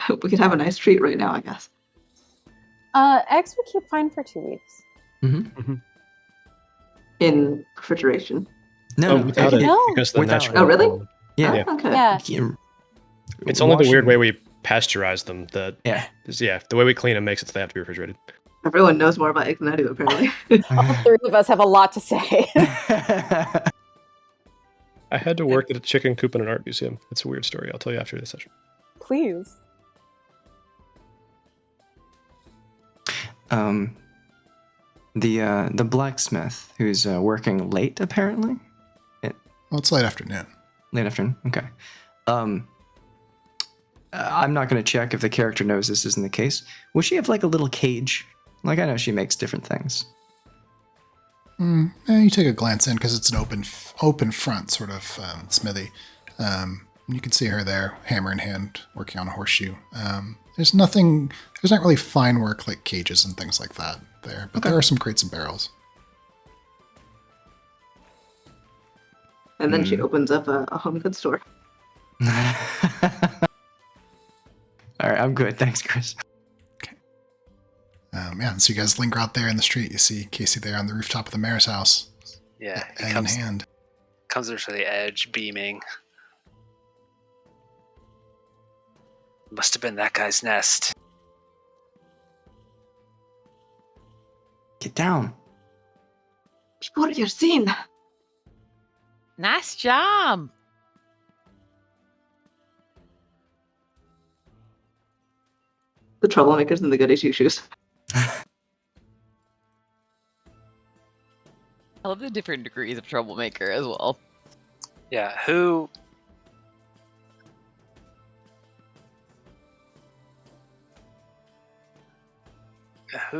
a nice treat right now, I guess. Eggs would keep fine for 2 weeks. Mm-hmm. In refrigeration. No, without it, No. because the Without natural. it. Oh, really? Yeah. Oh, okay. Yeah. It's only the weird Washing- way we pasteurize them that. Yeah. The way we clean them makes it so they have to be refrigerated. Everyone knows more about eggs than I do, apparently. All three of us have a lot to say. I had to work at a chicken coop in an art museum. It's a weird story. I'll tell you after the session. Please. The blacksmith who's working late apparently. Well, it's late afternoon. Late afternoon. Okay. I'm not going to check if the character knows this isn't the case. Will she have like a little cage? Like I know she makes different things. You take a glance in because it's an open front sort of smithy. You can see her there, hammer in hand, working on a horseshoe. There's not really fine work like cages and things like that there, but there are some crates and barrels. And then she opens up a home goods store. All right, I'm good. Thanks, Chris. So you guys linger out there in the street. You see Casey there on the rooftop of the mayor's house. Yeah, he egg in hand. comes over to the edge, beaming. Must have been that guy's nest. Get down. Before you're seen. Nice job. The troublemakers and the goody two-shoes. I love the different degrees of troublemaker as well. Yeah, who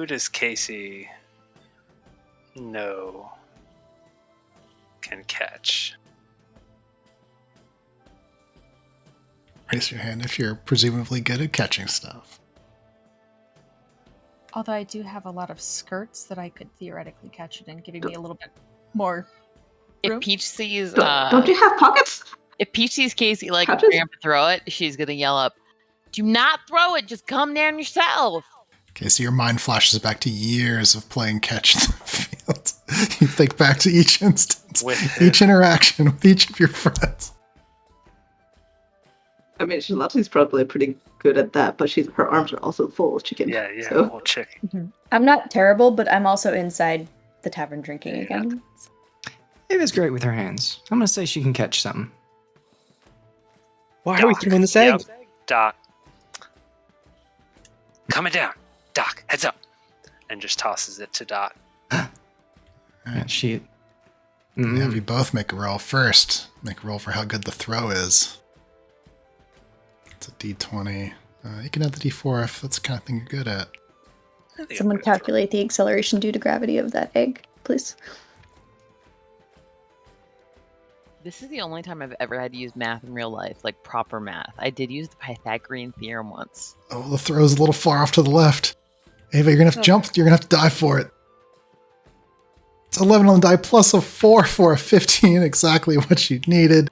does Casey know can catch? Raise your hand if you're presumably good at catching stuff. Although I do have a lot of skirts that I could theoretically catch it in, giving me a little bit more room. If Peach sees Don't you have pockets? if Peach sees Casey like Couches? trying to throw it, she's gonna yell up, "Do not throw it! Just come down yourself!" Okay, so your mind flashes back to years of playing catch in the field. You think back to each instance, each interaction with each of your friends. I mean, Charlotte's probably pretty good at that, but her arms are also full of chicken. Yeah, So. whole chicken. I'm not terrible, but I'm also inside the tavern drinking Yeah. again. Ava's great with her hands. I'm gonna say she can catch something. Why are we throwing this egg? Yep. Doc. Coming down. Doc, heads up. And just tosses it to Doc. Yeah, she. Have you both make a roll first. Make a roll for how good the throw is. It's a D20. You can add the D4 if that's the kind of thing you're good at. I think I'm Someone good for- calculate the acceleration due to gravity of that egg, please. This is the only time I've ever had to use math in real life, like proper math. I did use the Pythagorean theorem once. Oh, the throw's a little far off to the left. Ava, you're gonna have to jump. You're gonna have to die for it. It's 11 on the die plus a 4 for a 15. Exactly what you needed.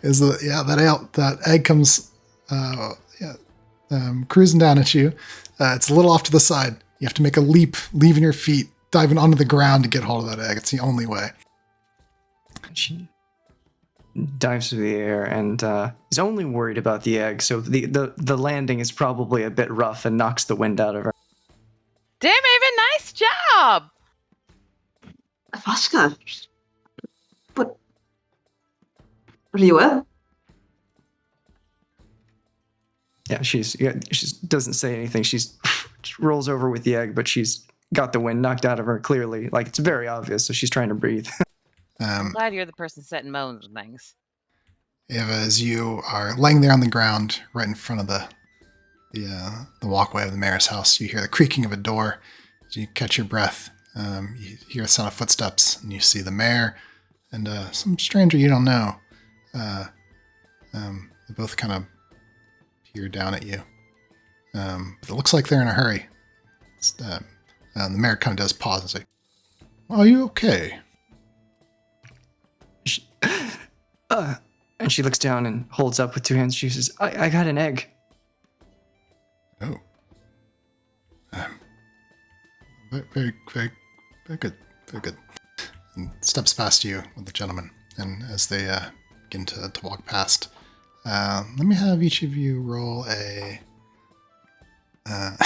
That egg comes cruising down at you. It's a little off to the side. You have to make a leap, leaving your feet, diving onto the ground to get hold of that egg. It's the only way. She dives through the air and is only worried about the egg, so the landing is probably a bit rough and knocks the wind out of her. Damn, Ava, nice job! Vaska, but are you well? Yeah, she doesn't say anything. She rolls over with the egg, but she's got the wind knocked out of her clearly. Like, it's very obvious, so she's trying to breathe. I'm glad you're the person setting moans and things. Ava, as you are laying there on the ground right in front of the walkway of the mayor's house, you hear the creaking of a door. As you catch your breath, you hear the sound of footsteps, and you see the mayor and some stranger you don't know. They both kind of peer down at you. But it looks like they're in a hurry. The mayor kind of does pause and say, "Are you okay?" And she looks down and holds up with two hands. She says, I got an egg. Oh. Very, very, very good. Very good. And steps past you with the gentleman. And as they begin to walk past, let me have each of you roll a... yeah.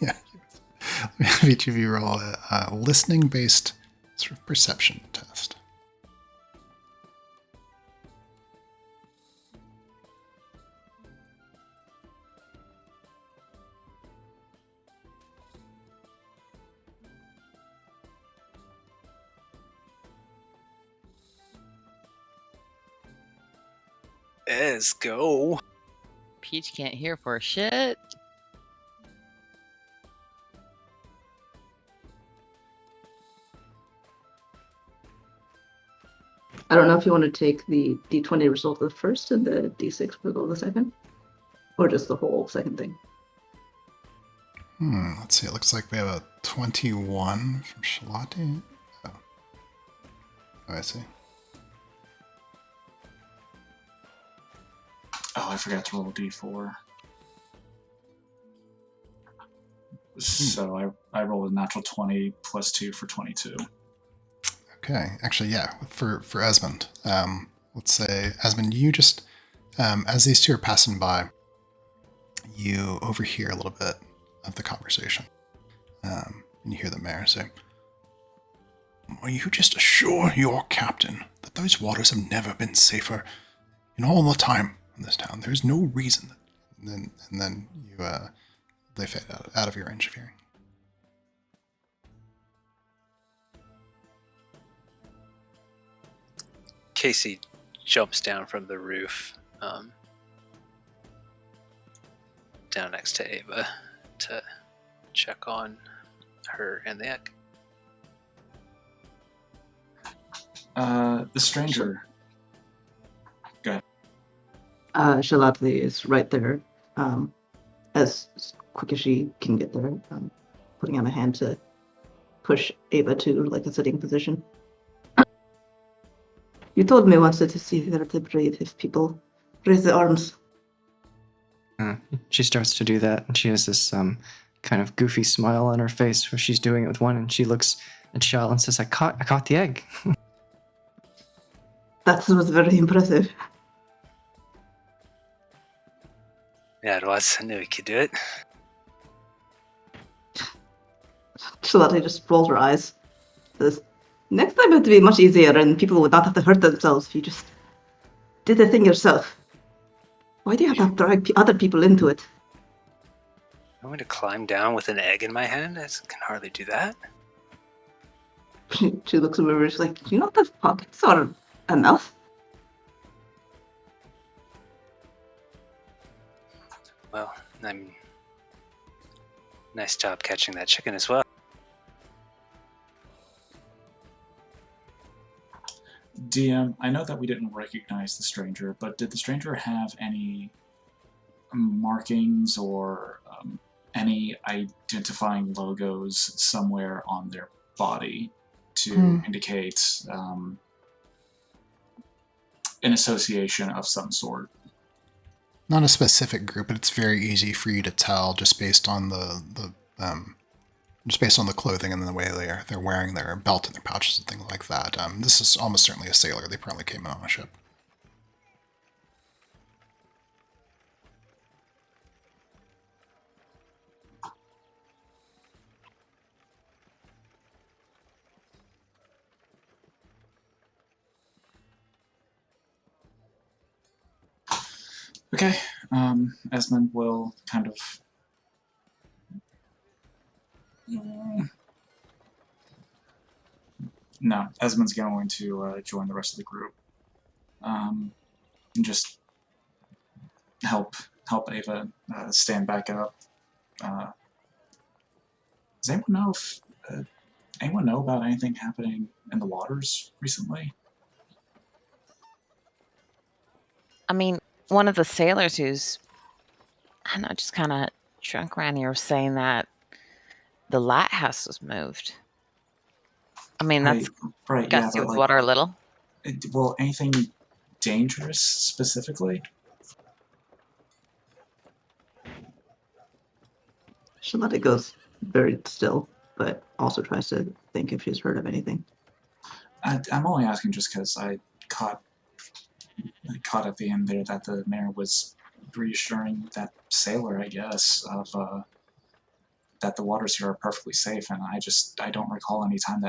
Let me have each of you roll a listening-based sort of perception test. Let's go. Peach can't hear for shit. I don't know if you want to take the D20 result of the first and the D6 result of the second, or just the whole second thing. Let's see. It looks like we have a 21 from Charlotte. Oh, I see. Oh, I forgot to roll a d4. So I rolled a natural 20 plus 2 for 22. Okay. Actually, yeah. For Esmond, let's say, Esmond, you just, as these two are passing by, you overhear a little bit of the conversation. And you hear the mayor say, "Are you just assure your captain that those waters have never been safer in all the time in this town? There's no reason that..." And then you, they fade out of your range of hearing. Casey jumps down from the roof, down next to Ava, to check on her and the egg. The stranger. Go ahead. Charlotte is right there, as quick as she can get there, putting out a hand to push Ava to like a sitting position. You told me once to see where to breathe if people raise their arms. She starts to do that, and she has this kind of goofy smile on her face where she's doing it with one, and she looks at Shal and says, I caught the egg. That was very impressive. Yeah, it was. I knew we could do it. Charlotte just rolls her eyes. Says, next time it would be much easier and people would not have to hurt themselves if you just did the thing yourself. Why do you have to drag other people into it? I'm going to climb down with an egg in my hand? I can hardly do that. She looks at me and she's like, do you not have pockets or a mouth? Well, nice job catching that chicken as well. DM, I know that we didn't recognize the stranger, but did the stranger have any markings or any identifying logos somewhere on their body to indicate an association of some sort? Not a specific group, but it's very easy for you to tell just based on the clothing and the way they're wearing their belt and their pouches and things like that. This is almost certainly a sailor. They probably came in on a ship. Okay, Esmond will kind of no, Esmond's going to join the rest of the group and just help Ava stand back up. Does anyone know about anything happening in the waters recently? I mean, one of the sailors who's, I don't know, just kind of drunk around here was saying that the lighthouse was moved. I mean, that's right, got yeah, to do but with water a little. Well, anything dangerous specifically? Charlotte goes very still, but also tries to think if she's heard of anything. I'm only asking just because I caught at the end there that the mayor was reassuring that sailor, I guess, of that the waters here are perfectly safe, and I don't recall any time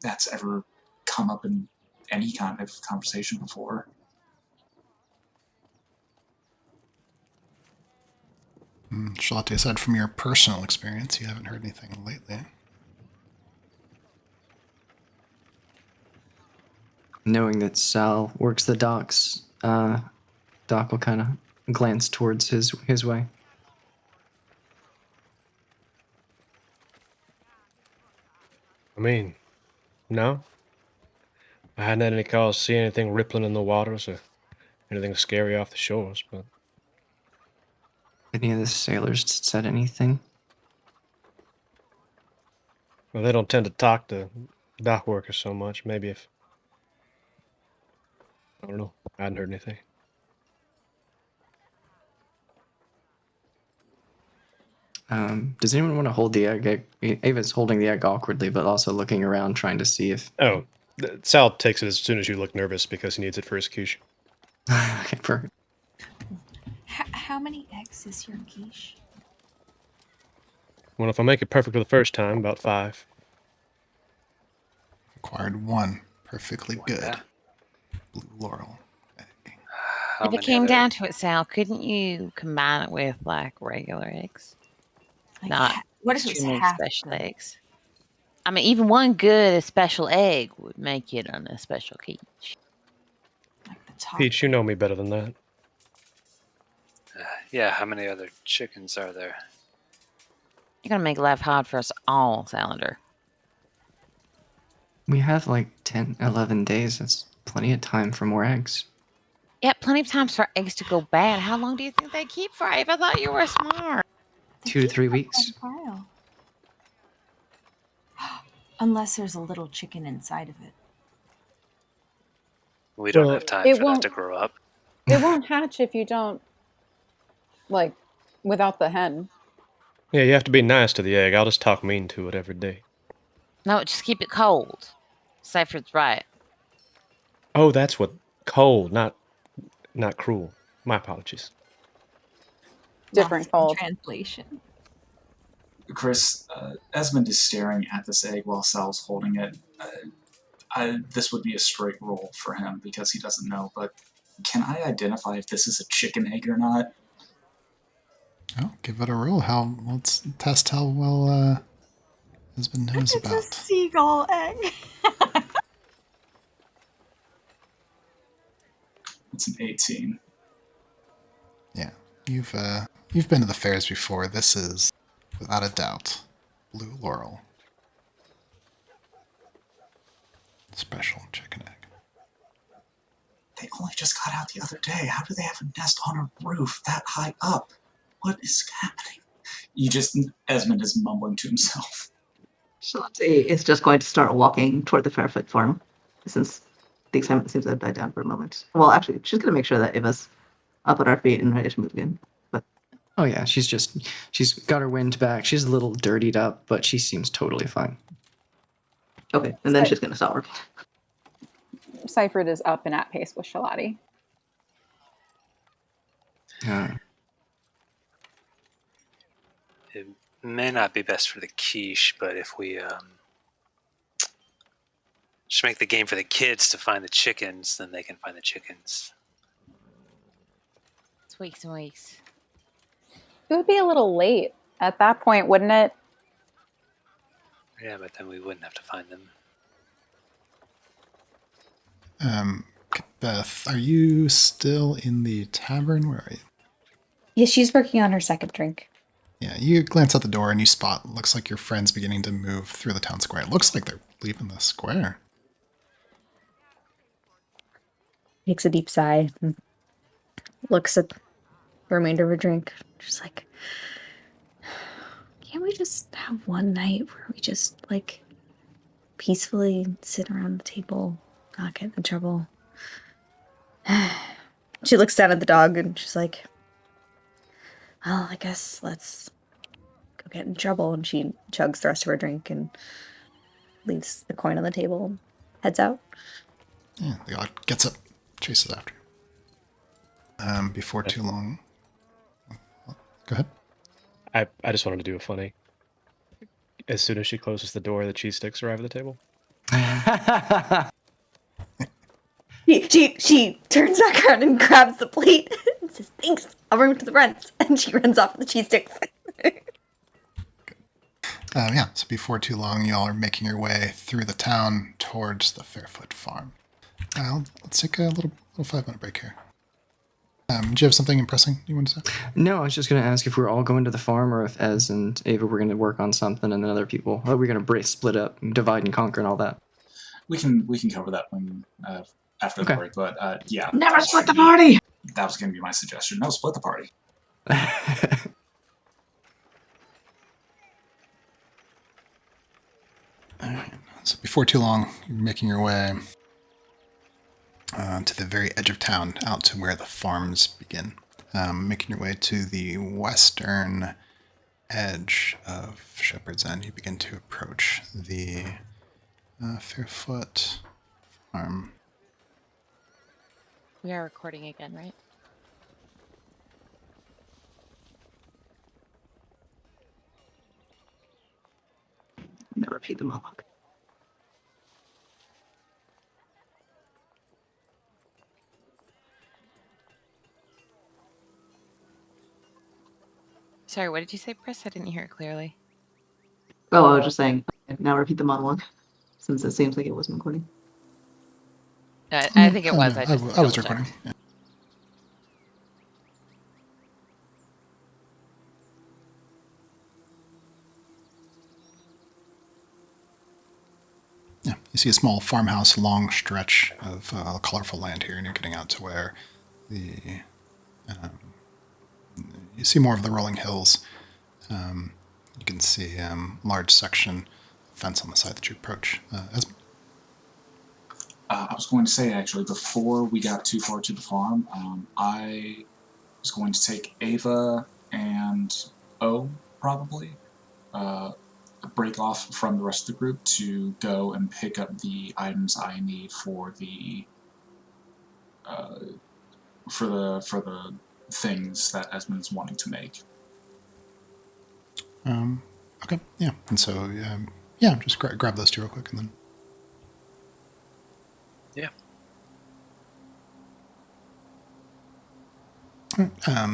that's ever come up in any kind of conversation before. Charlotte said, from your personal experience, you haven't heard anything lately. Knowing that Sal works the docks, Doc will kind of glance towards his way. I mean, no. I hadn't had any cause to see anything rippling in the waters or anything scary off the shores, but Any of the sailors said anything? well, they don't tend to talk to dock workers so much. Maybe if I don't know, I hadn't heard anything. Does anyone want to hold the egg? Ava's holding the egg awkwardly, but also looking around, trying to see if. Oh, Sal takes it as soon as you look nervous because he needs it for his quiche. Okay, perfect. How many eggs is your quiche? Well, if I make it perfectly the first time, about 5. Acquired 1 perfectly good Yeah. blue laurel egg. If it came down to it, Sal, couldn't you combine it with like regular eggs? Like, Not what if it was extremely half special good? eggs. I mean, even one good special egg would make it on a special quiche. Like the top. Peach, you know me better than that. Yeah, how many other chickens are there? You're gonna make life hard for us all, Salander. We have like 10, 11 days. That's plenty of time for more eggs. Yeah, plenty of times for eggs to go bad. How long do you think they keep for? I thought you were smart. 2 to 3 weeks. Unless there's a little chicken inside of it. We don't Well, have time it for that won't- to grow up. It won't hatch if you don't, like, without the hen. Yeah, you have to be nice to the egg. I'll just talk mean to it every day. No, just keep it cold. Cypher's right. Oh, that's what cold, not cruel. My apologies. Different Lost in cold. translation. Chris, Esmond is staring at this egg while Sal's holding it. This would be a straight roll for him because he doesn't know, but can I identify if this is a chicken egg or not? Oh, give it a roll. Let's test how well husband knows It's a about. seagull egg. It's an 18. Yeah, you've You've been to the fairs before. This is, without a doubt, Blue Laurel. Special chicken egg. They only just got out the other day. How do they have a nest on a roof that high up? What is happening? Esmond is mumbling to himself. Shalati is just going to start walking toward the Fairfoot farm, since the excitement seems to have died down for a moment. Well, actually, she's going to make sure that Ava's up on her feet and ready to move again. But Oh yeah, she's got her wind back. She's a little dirtied up, but she seems totally fine. okay, and then she's going to stop working. Seifert is up and at pace with Shalati. It may not be best for the quiche, but if we just make the game for the kids to find the chickens, then they can find the chickens. It's weeks and weeks. It would be a little late at that point, wouldn't it? Yeah, but then we wouldn't have to find them. Beth, are you still in the tavern? Where are you? Yeah, she's working on her second drink. Yeah, you glance out the door and you spot, looks like your friend's beginning to move through the town square. It looks like they're leaving the square. Takes a deep sigh and looks at the remainder of her drink. Just like, can't we just have one night where we just, like, peacefully sit around the table, not get in trouble? She looks down at the dog and she's like, well, I guess let's go get in trouble. And she chugs the rest of her drink and leaves the coin on the table and heads out. Yeah, the dog gets up, chases after you. Before too long. Go ahead. I just wanted to do a funny. As soon as she closes the door, the cheese sticks arrive at the table. She turns back around and grabs the plate and says, thanks, I'll run to the front. And she runs off with the cheese sticks. Yeah, so before too long, y'all are making your way through the town towards the Fairfoot farm. Let's take a little 5-minute break here. Do you have something impressing you want to say? No, I was just going to ask if we're all going to the farm or if Ez and Ava were going to work on something and then other people. Or we're going to split up, divide and conquer and all that. We can cover that when after the break, but yeah. Never split the party! That was going to be my suggestion. No, split the party. Alright, so before too long, you're making your way to the very edge of town, out to where the farms begin. Making your way to the western edge of Shepherd's End, you begin to approach the Fairfoot farm. We are recording again, right? Now repeat the monologue. Sorry, what did you say, Chris? I didn't hear it clearly. Oh, I was just saying, now repeat the monologue, since it seems like it wasn't recording. I think it was. No, I just I was double-checked. recording. Yeah. Yeah, you see a small farmhouse, long stretch of colorful land here, and you're getting out to where the you see more of the rolling hills. You can see large section fence on the side that you approach. I was going to say, actually, before we got too far to the farm, I was going to take Ava and O, probably, break off from the rest of the group to go and pick up the items I need for the things that Esmond's wanting to make. Okay, yeah, and so yeah, just grab those two real quick, and then. Yeah.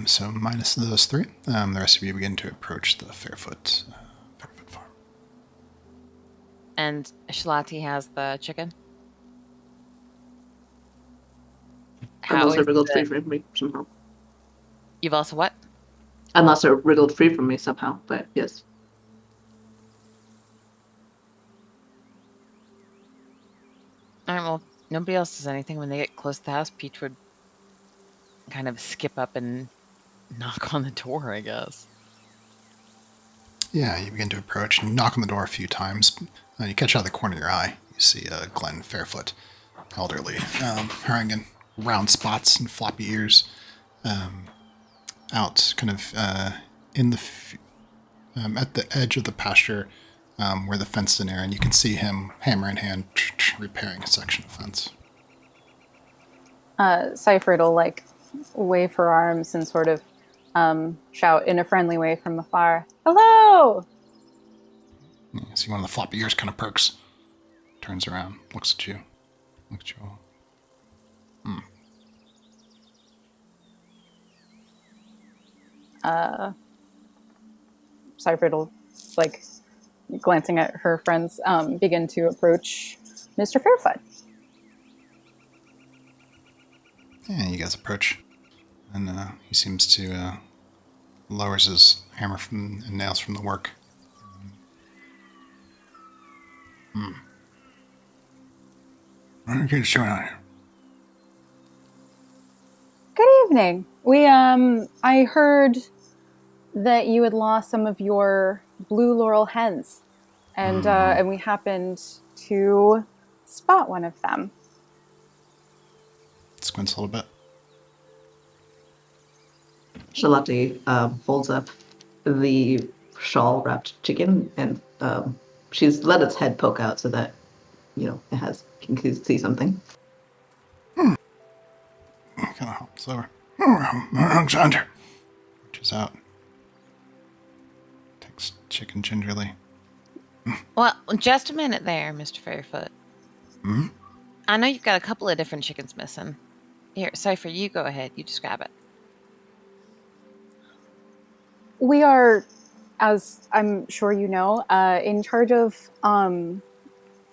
So minus those three, the rest of you begin to approach the Fairfoot farm. And Shalati has the chicken. And those is are both the- free for me somehow. You've also what? Unless they're riddled free from me somehow, but yes. All right, well, nobody else does anything. When they get close to the house, Peach would kind of skip up and knock on the door, I guess. Yeah, you begin to approach and you knock on the door a few times. And you catch out of the corner of your eye. You see Glenn Fairfoot, elderly, wearing in round spots and floppy ears, out kind of in the at the edge of the pasture where the fenced-in area, and you can see him, hammer in hand, repairing a section of fence. Seyfried will like wave her arms and sort of shout in a friendly way from afar, "Hello!" You see one of the floppy ears kind of perks, turns around, looks at you all. Seyfried will, like, glancing at her friends, begin to approach Mr. Fairfoot. Yeah, you guys approach, and he seems to lowers his hammer and nails from the work. What are you guys doing out here? Good evening. I heard that you had lost some of your blue laurel hens, and we happened to spot one of them. Squints a little bit. Charlotte folds up the shawl-wrapped chicken, and she's let its head poke out so that, it can see something. Kind of hops over. Alexander. Reaches out. Takes chicken gingerly. Well, just a minute there, Mr. Fairfoot. Hmm? I know you've got a couple of different chickens missing. Here, Cypher, you go ahead. You just grab it. We are, as I'm sure you know, in charge of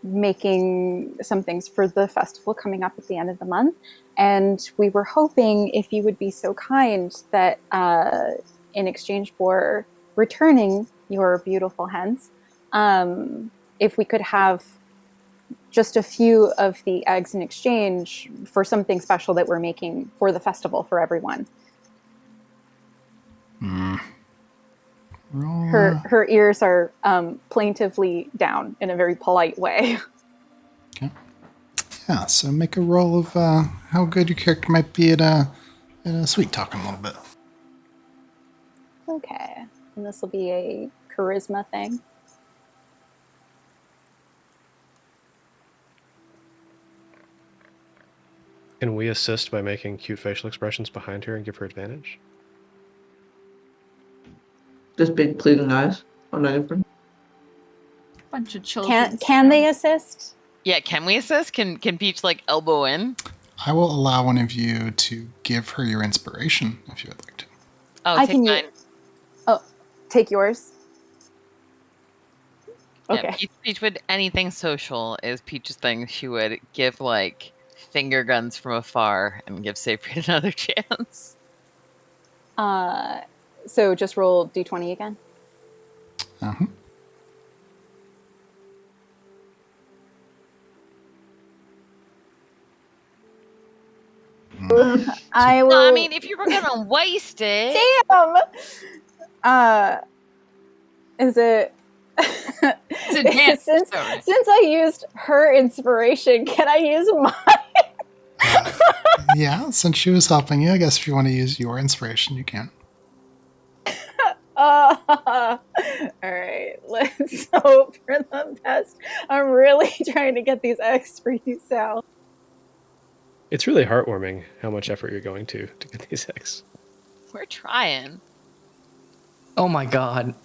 making some things for the festival coming up at the end of the month. And we were hoping if you would be so kind that in exchange for returning your beautiful hens, if we could have just a few of the eggs in exchange for something special that we're making for the festival for everyone. Her ears are plaintively down in a very polite way. Okay. Yeah, so make a roll of how good your character might be at sweet talking a little bit. Okay. And this will be a charisma thing. Can we assist by making cute facial expressions behind her and give her advantage? Just big pleasing eyes. Or not different. Bunch of children. Can they assist? Yeah, can we assist? Can Peach elbow in? I will allow one of you to give her your inspiration if you would like to. Oh, I take can mine. Take yours. Okay. Yeah, Peach would anything social is Peach's thing. She would give finger guns from afar and give Seyfried another chance. So just roll d20 again. Uh-huh. I will. Well, I mean, if you were gonna waste it, damn. Is it? it's a dance. Since I used her inspiration, can I use mine? Yeah, since she was helping you, I guess if you want to use your inspiration, you can. All right, let's hope for the best. I'm really trying to get these eggs for you, Sal. It's really heartwarming how much effort you're going to get these eggs. We're trying. Oh my god.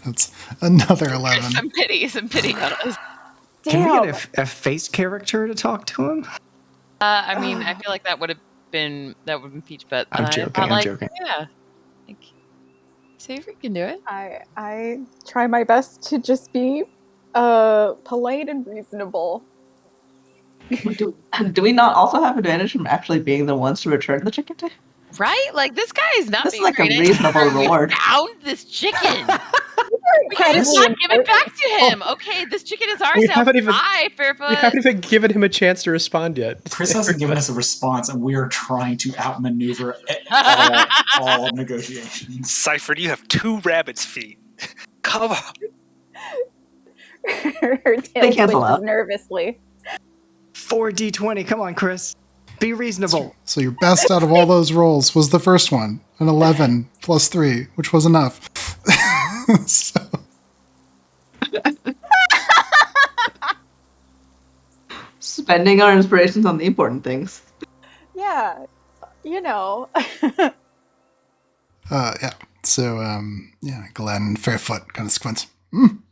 That's another 11. Some pity on us. Can we get a face character to talk to him? I mean, I feel like that would have been Peach, but I'm joking. Yeah, see if we can do it. I try my best to just be polite and reasonable. Do we not also have advantage from actually being the ones to return the chicken to? Right? Like, this guy is not That's being like a very reasonable nice. reward. We found this chicken. We Incredibly just not give it back important. to him. Okay, this chicken is ours We now. haven't even- Bye, We Fairfoot. haven't even given him a chance to respond yet. Chris hasn't given us a response, and we are trying to outmaneuver all negotiations. Cypher, you have 2 rabbit's feet. Come on. Her tail They cancel twitches out. nervously. 4d20. Come on, Chris. Be reasonable. So your best out of all those rolls was the first one, an 11 plus 3, which was enough. So, Spending our inspirations on the important things. Yeah, you know. yeah. So, yeah, Glenn Fairfoot kind of squints. And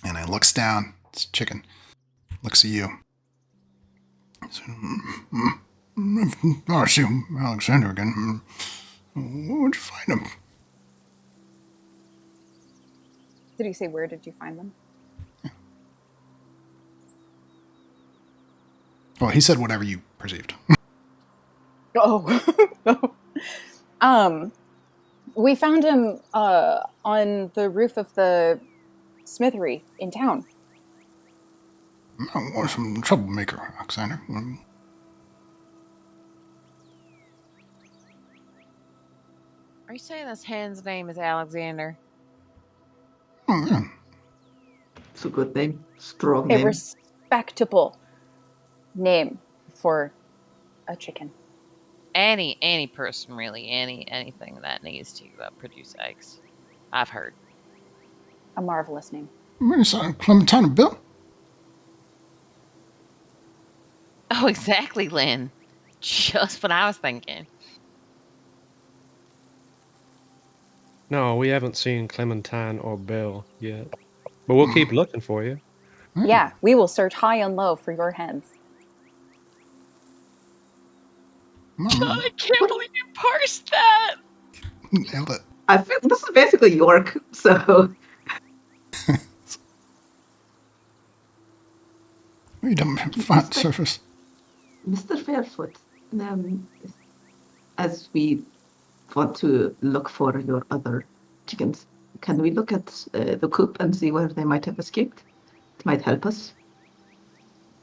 I looks down. It's chicken. Looks at you. So, oh, it's you, Alexander again. Where'd you find him? Did you say where did you find them? Well, he said whatever you perceived. Oh. We found him on the roof of the smithery in town. Oh, what some troublemaker, Alexander. Are you saying this hen's name is Alexander? Oh, yeah. It's a good name. Strong A name. respectable name for a chicken. Any person, really. Anything that needs to produce eggs. I've heard. A marvelous name. Minnesota Clementine Bill? Oh, exactly, Lynn. Just what I was thinking. No, we haven't seen Clementine or Bill yet. But we'll keep looking for you. Yeah, we will search high and low for your hens. I can't believe you parsed that. Nailed it. I feel this is basically York, so We don't have flat surface. Mr. Fairfoot, as we want to look for your other chickens, can we look at the coop and see where they might have escaped? It might help us.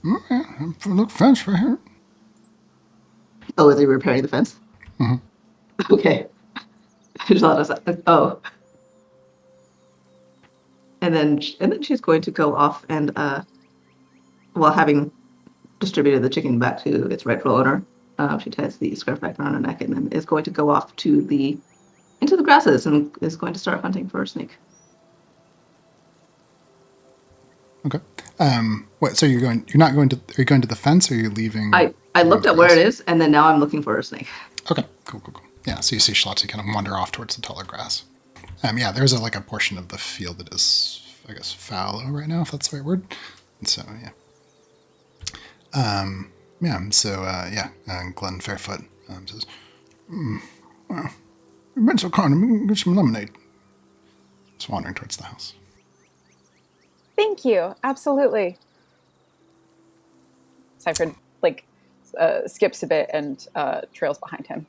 Yeah, look fence right here. Oh, is he repairing the fence? Mhm. Okay. I thought I was oh. And then she's going to go off and while having distributed the chicken back to its rightful owner, she ties the scarf back around her neck and then is going to go off to into the grasses and is going to start hunting for a snake. Okay. What? So you're not going to? Are you going to the fence, or are you leaving? I looked at where it is, and then now I'm looking for a snake. Okay. Cool. Yeah. So you see Schlotzy kind of wander off towards the taller grass. Yeah. There's a portion of the field that is, I guess, fallow right now, if that's the right word. And so yeah. Yeah. So Glenn Fairfoot says, "Well, you've been so kind. I'm gonna get some lemonade." Just wandering towards the house. Thank you. Absolutely. Cypher skips a bit and trails behind him.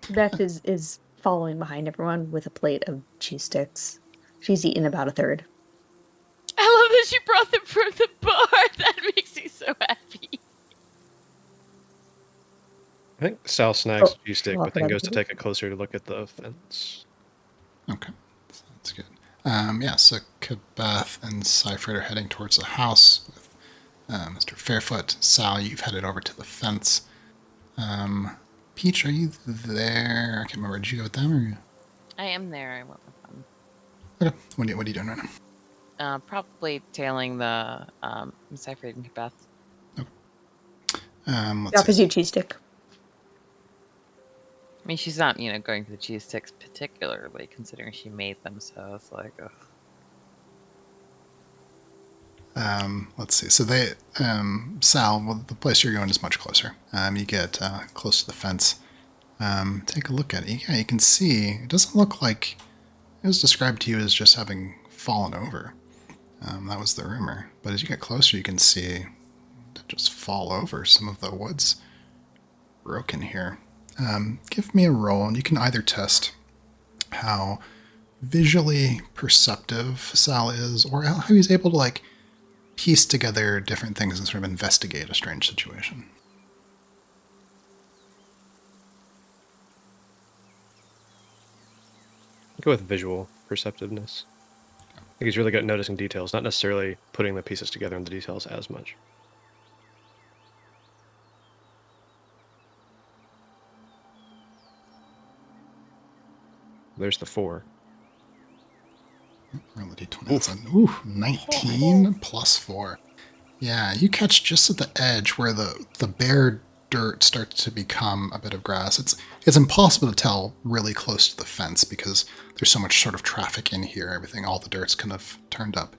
Beth is following behind everyone with a plate of cheese sticks. She's eaten about a third. I love that she brought them from the bar. That makes me so happy. I think Sal snags Oh, a stick, well, but then what goes to I do? take a closer look at the fence. Okay, that's good. So Kabeth and Seifert are heading towards the house with Mr. Fairfoot. Sal, you've headed over to the fence. Peach, are you there? I can't remember. Did you go with them or you? I am there. I went with them. Okay. What are you doing right now? Probably tailing the Cypher and Beth. Let's Offers see. you a cheese stick. I mean, she's not, going for the cheese sticks particularly, considering she made them. So it's like, ugh. Let's see. So they, Sal, well, the place you're going is much closer. You get close to the fence. Take a look at it. Yeah, you can see it doesn't look like it was described to you as just having fallen over. That was the rumor. But as you get closer, you can see it just fall over some of the woods. broken here. Give me a roll, and you can either test how visually perceptive Sal is, or how he's able to, like, piece together different things and sort of investigate a strange situation. Go with visual perceptiveness. I think he's really good at noticing details, not necessarily putting the pieces together in the details as much. There's the 4. Roll the d20. That's a 19 plus 4. Yeah, you catch just at the edge where the bare dirt starts to become a bit of grass. It's impossible to tell really close to the fence because there's so much sort of traffic in here. All the dirt's kind of turned up.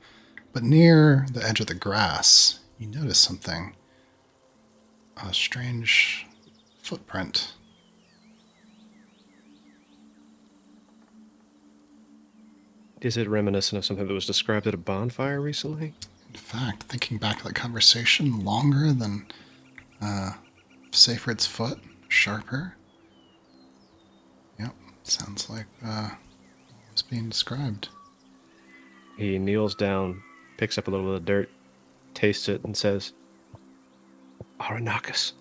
But near the edge of the grass, you notice something. A strange footprint. Is it reminiscent of something that was described at a bonfire recently? In fact, thinking back to that conversation, longer than Seyfried's foot, sharper. Yep, sounds like what was being described. He kneels down, picks up a little bit of dirt, tastes it, and says, Aranakis.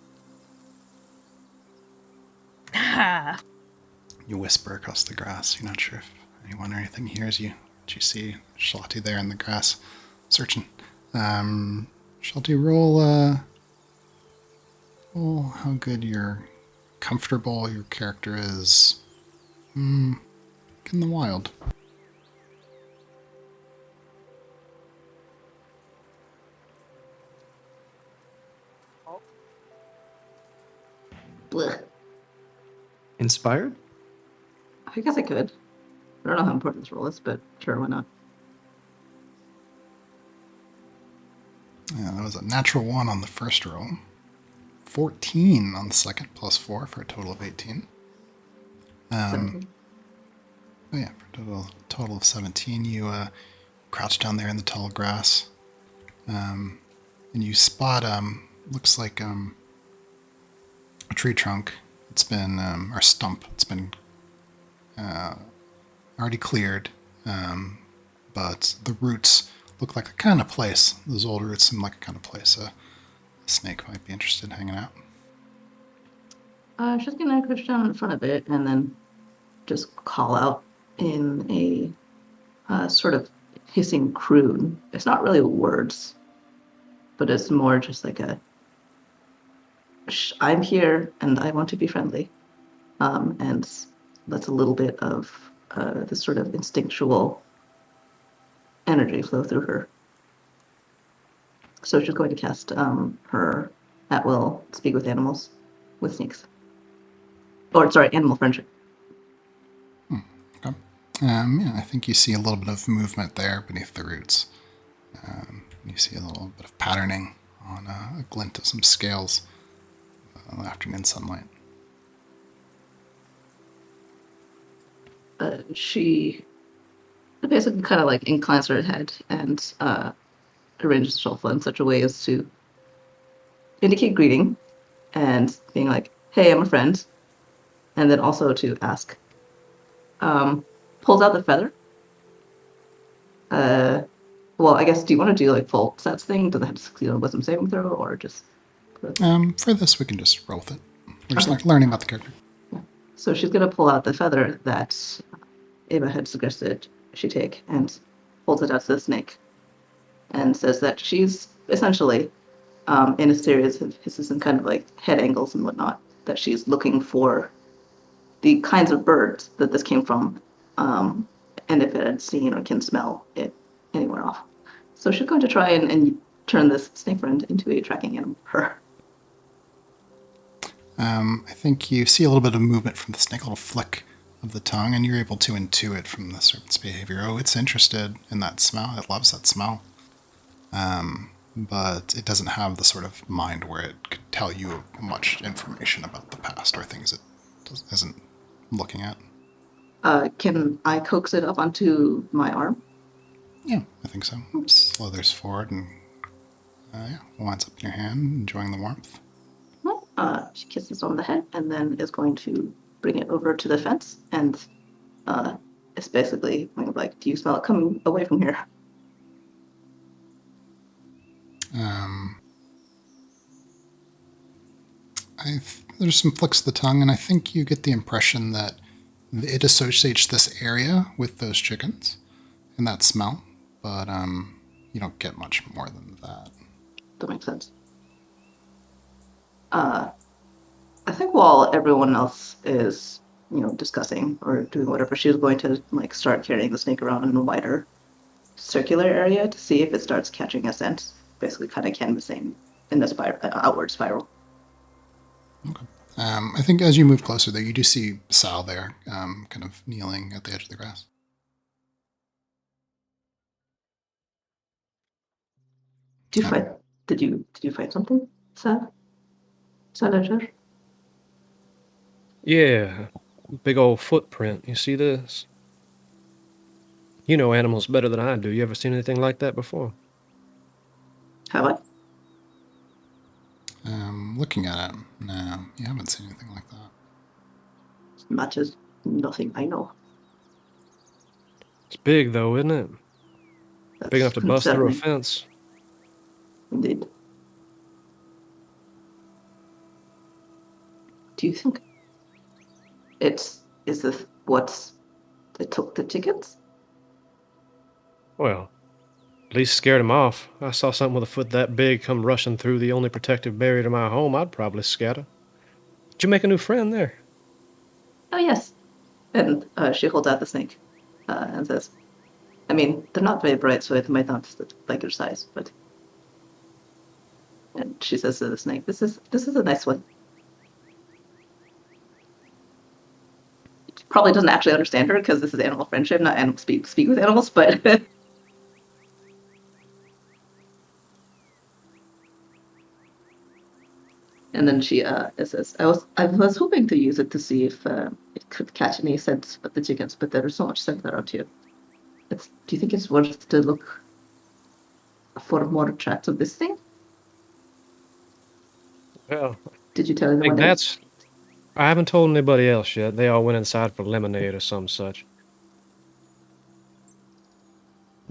You whisper across the grass. You're not sure if anyone or anything hears you. But you see Shalti there in the grass, searching. Shalti, roll how good you're comfortable your character is in the wild. Blech. Inspired? I guess I could. I don't know how important this roll is, but sure, why not? Yeah, that was a natural 1 on the first roll. 14 on the second, plus 4 for a total of 18. 17. Oh yeah, for a total of 17. You crouch down there in the tall grass, and you spot looks like a tree trunk. It's been or stump. It's been already cleared, but the roots look like the kind of place. Those old roots seem like a kind of place a snake might be interested in hanging out. She's gonna push down in front of it and then just call out in a sort of hissing croon. It's not really words, but it's more just like I'm here and I want to be friendly. And that's a little bit of this sort of instinctual energy flow through her. So she's going to cast her at will speak with animals, with snakes. Or sorry, animal friendship. Okay. Yeah, I think you see a little bit of movement there beneath the roots. You see a little bit of patterning on a glint of some scales in the afternoon sunlight. She basically kind of like inclines her head and arranges the shuffle in such a way as to indicate greeting and being like, hey, I'm a friend. And then also to ask. Pulls out the feather. Well, I guess, do you want to do like full sets thing? Does it have to succeed on a wisdom saving throw or just... For this, we can just roll with it. We're just learning about the character. Yeah. So she's going to pull out the feather that Ava had suggested she take and holds it out to the snake and says that she's essentially in a series of hisses and kind of like head angles and whatnot, that she's looking for the kinds of birds that this came from, and if it had seen or can smell it anywhere off. So she's going to try and turn this snake friend into a tracking animal for her. I think you see a little bit of movement from the snake, a little flick of the tongue, and you're able to intuit from the serpent's behavior. Oh, it's interested in that smell. It loves that smell. But it doesn't have the sort of mind where it could tell you much information about the past or things it isn't looking at. Can I coax it up onto my arm? Yeah, I think so. Slithers forward and winds up in your hand, enjoying the warmth. Well, She kisses on the head and then is going to bring it over to the fence and it's basically like, do you smell it coming away from here? There's some flicks of the tongue, and I think you get the impression that it associates this area with those chickens and that smell, but you don't get much more than that. That makes sense. I think while everyone else is, discussing or doing whatever, she's going to like start carrying the snake around in a wider circular area to see if it starts catching a scent, basically kind of canvassing in the outward spiral. Okay. I think as you move closer, though, you do see Sal there, kind of kneeling at the edge of the grass. Did you find something, Sal? Salazar? Yeah, big old footprint. You see this? You know animals better than I do. You ever seen anything like that before? Have I? Looking at it, no, you haven't seen anything like that. Matches nothing I know. It's big, though, isn't it? That's Big enough to bust through a concerning. fence. Indeed. Do you think is this what they took the chickens? Well, at least scared him off. I saw something with a foot that big come rushing through the only protective barrier to my home. I'd probably scatter. Did you make a new friend there? Oh yes. And she holds out the snake and says, I mean, they're not very bright, so it might not like your size, but. And she says to the snake, "This is a nice one." Probably doesn't actually understand her because this is animal friendship, not animal speak with animals, but. And then she says, I was hoping to use it to see if it could catch any scent of the chickens, but there's so much scent around here. Do you think it's worth to look for more tracks of this thing? Well, Did you tell I think anyone else? I haven't told anybody else yet. They all went inside for lemonade or some such.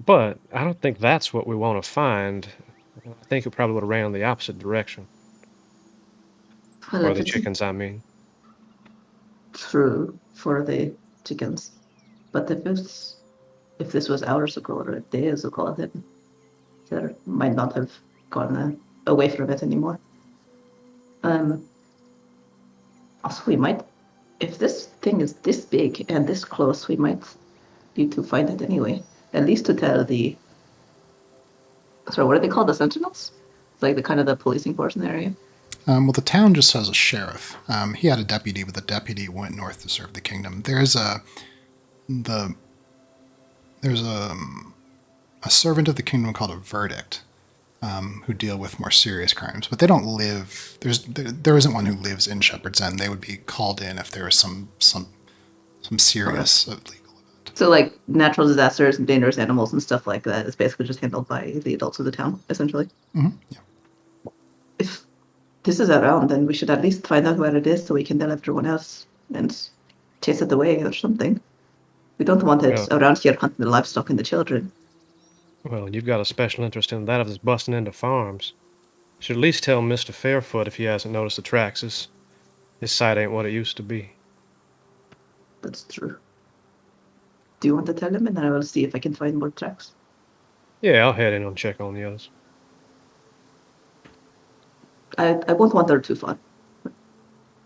But I don't think that's what we want to find. I think it probably would have ran in the opposite direction. Well, Or if the it's chickens, I mean. true for the chickens, but if this was hours ago or days ago, then there might not have gone away from it anymore. Also, we might, if this thing is this big and this close, we might need to find it anyway. At least to tell what are they called? The sentinels? Like the kind of the policing force in the area? Well, the town just has a sheriff. He had a deputy, but the deputy went north to serve the kingdom. There's a servant of the kingdom called a verdict, who deal with more serious crimes, but they don't live. There isn't one who lives in Shepherd's End. They would be called in if there was some serious legal event. So like natural disasters and dangerous animals and stuff like that is basically just handled by the adults of the town, essentially. Mm-hmm. Yeah. If this is around, then we should at least find out where it is so we can tell everyone else and chase it away or something. We don't want it around here hunting the livestock and the children. Well, you've got a special interest in that if it's busting into farms. You should at least tell Mr. Fairfoot if he hasn't noticed the tracks. His sight ain't what it used to be. That's true. Do you want to tell him, and then I will see if I can find more tracks? Yeah, I'll head in and check on the others. I won't wander too far.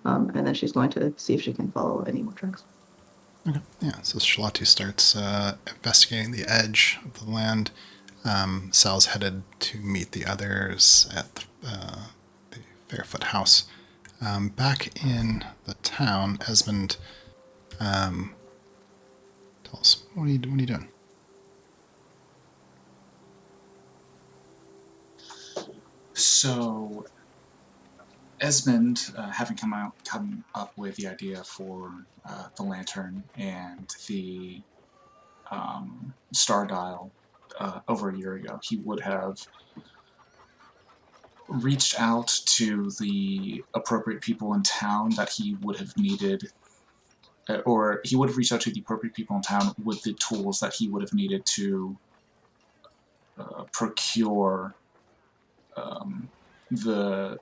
And then she's going to see if she can follow any more tracks. Okay. Yeah. So Shalati starts investigating the edge of the land. Sal's headed to meet the others at the Fairfoot house. Back in the town, Esmond, tell us, what are you doing? So, Esmond, having come up with the idea for the lantern and the star dial over a year ago, he would have reached out to the appropriate people in town that he would have needed, or he would have reached out to the appropriate people in town with the tools that he would have needed to procure the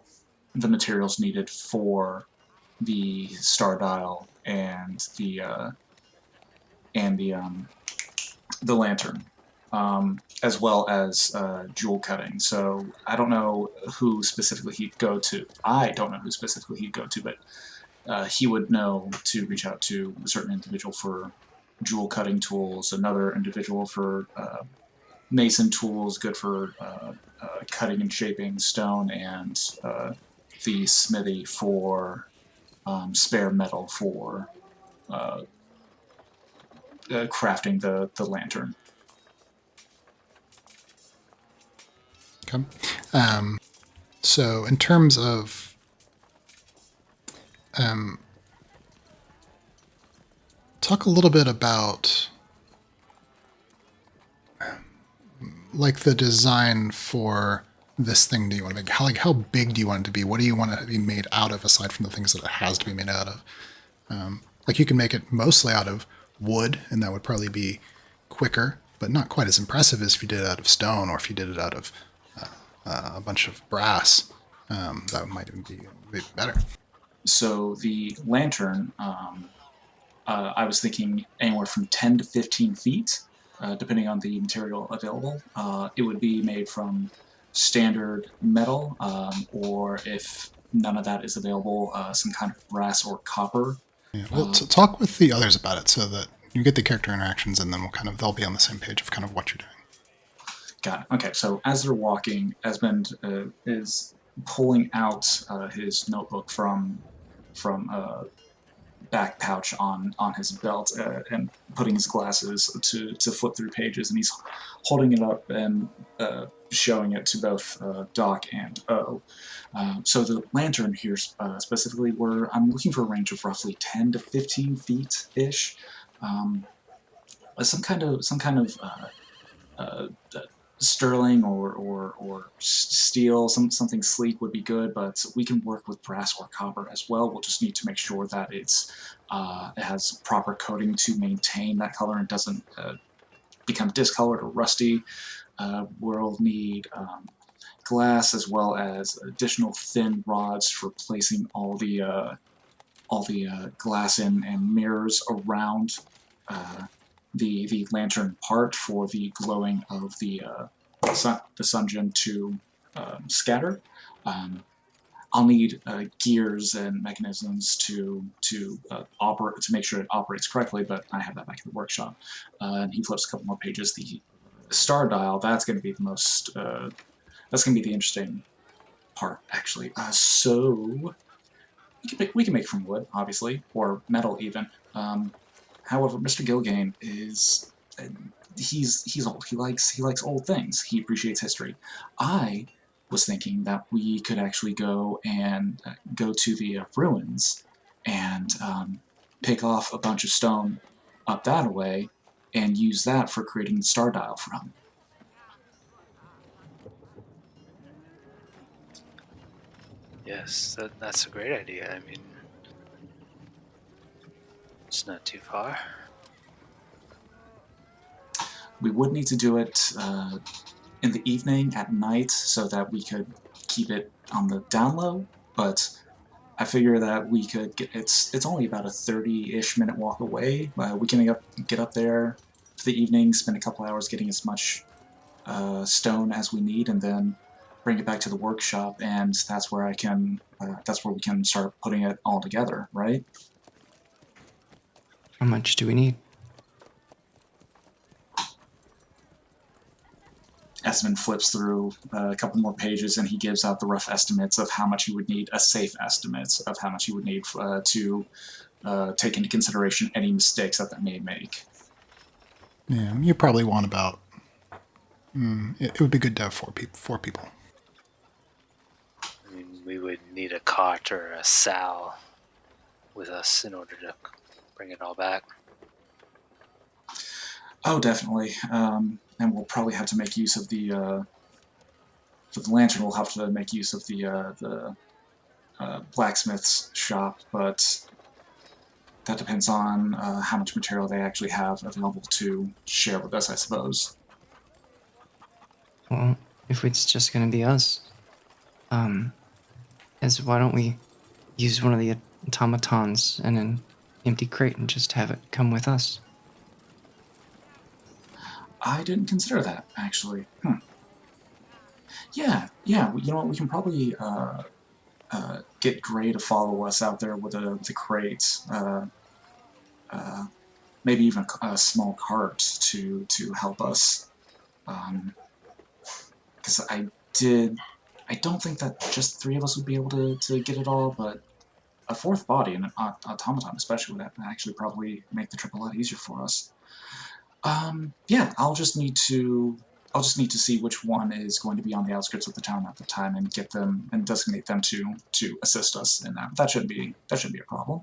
materials needed for the star dial and the lantern, as well as jewel cutting. So I don't know who specifically he'd go to. I don't know who specifically he'd go to, but he would know to reach out to a certain individual for jewel cutting tools, another individual for mason tools, good for cutting and shaping stone, and the smithy for spare metal for crafting the lantern. Okay. So in terms of talk a little bit about like the design for this thing. Do you want to make how big do you want it to be? What do you want it to be made out of aside from the things that it has to be made out of? Like you can make it mostly out of wood, and that would probably be quicker, but not quite as impressive as if you did it out of stone or if you did it out of a bunch of brass. That might even be better. So the lantern, I was thinking anywhere from 10 to 15 feet, depending on the material available. It would be made from standard metal, or if none of that is available, some kind of brass or copper. Yeah. Well, talk with the others about it so that you get the character interactions, and then they'll be on the same page of kind of what you're doing. Got it. Okay, so as they're walking, Esmond is pulling out his notebook from back pouch on his belt and putting his glasses to flip through pages, and he's holding it up and showing it to both Doc and O. So the lantern here specifically, I'm looking for a range of roughly 10 to 15 feet ish. Some kind of sterling or steel, something sleek would be good, but we can work with brass or copper as well. We'll just need to make sure that it has proper coating to maintain that color and doesn't become discolored or rusty. We'll need glass as well as additional thin rods for placing all the glass and mirrors around the lantern part for the glowing of the sun gem to scatter. I'll need gears and mechanisms to operate, to make sure it operates correctly, but I have that back in the workshop. And he flips a couple more pages. The star dial, that's going to be the most that's going to be the interesting part, actually. So we can make it from wood, obviously, or metal even. However, Mr. Gilgane is he's old. He likes old things. He appreciates history. I was thinking that we could actually go to the ruins and pick off a bunch of stone up that way and use that for creating the star dial from. Yes, that's a great idea. I mean, it's not too far. We would need to do it in the evening, at night, so that we could keep it on the down low, but I figure that we could get, it's only about a 30-ish minute walk away. We can get up there for the evening, spend a couple hours getting as much stone as we need, and then bring it back to the workshop, and that's where we can start putting it all together, right? How much do we need? Esmond flips through a couple more pages, and he gives out the rough estimates of how much you would need, a safe estimate of how much you would need to take into consideration any mistakes that may make. Yeah, you probably want about. It would be good to have four people. I mean, we would need a cart or a sow with us in order to bring it all back. Oh, definitely. And we'll probably have to make use of the for the lantern, we'll have to make use of the blacksmith's shop, but that depends on how much material they actually have available to share with us, I suppose. Well, if it's just gonna be us, why don't we use one of the automatons and an empty crate and just have it come with us? I didn't consider that, actually. Yeah, you know what, we can probably get Gray to follow us out there with the crate. Maybe even a small cart to help us. Because I don't think that just 3 of us would be able to get it all, but a 4th body, and an automaton especially, would actually probably make the trip a lot easier for us. Yeah, I'll just need to see which one is going to be on the outskirts of the town at the time and get them and designate them to assist us in that. That shouldn't be a problem.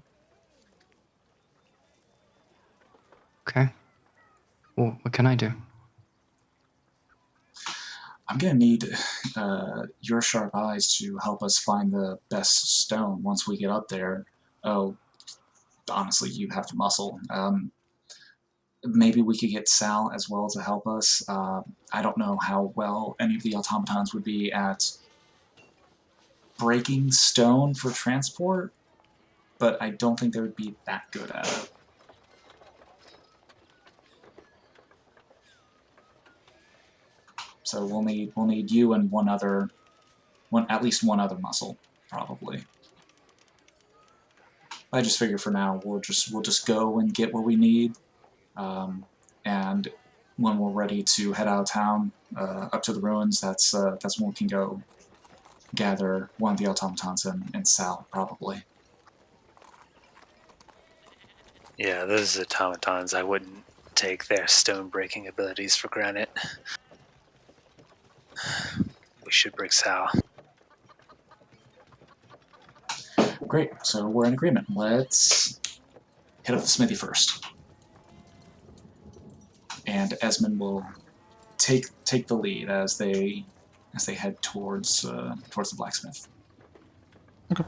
Okay. Well, what can I do? I'm gonna need your sharp eyes to help us find the best stone once we get up there. Oh, honestly, you have the muscle. Maybe we could get Sal as well to help us. I don't know how well any of the automatons would be at breaking stone for transport, but I don't think they would be that good at it. So we'll need you and at least one other muscle, probably. I just figure for now we'll just go and get what we need, and when we're ready to head out of town up to the ruins, that's when we can go gather one of the automatons and Sal, probably. Yeah, those automatons, I wouldn't take their stone-breaking abilities for granted. We should break Sal. Great, so we're in agreement. Let's head up the smithy first. And Esmond will take the lead as they head towards the blacksmith. Okay.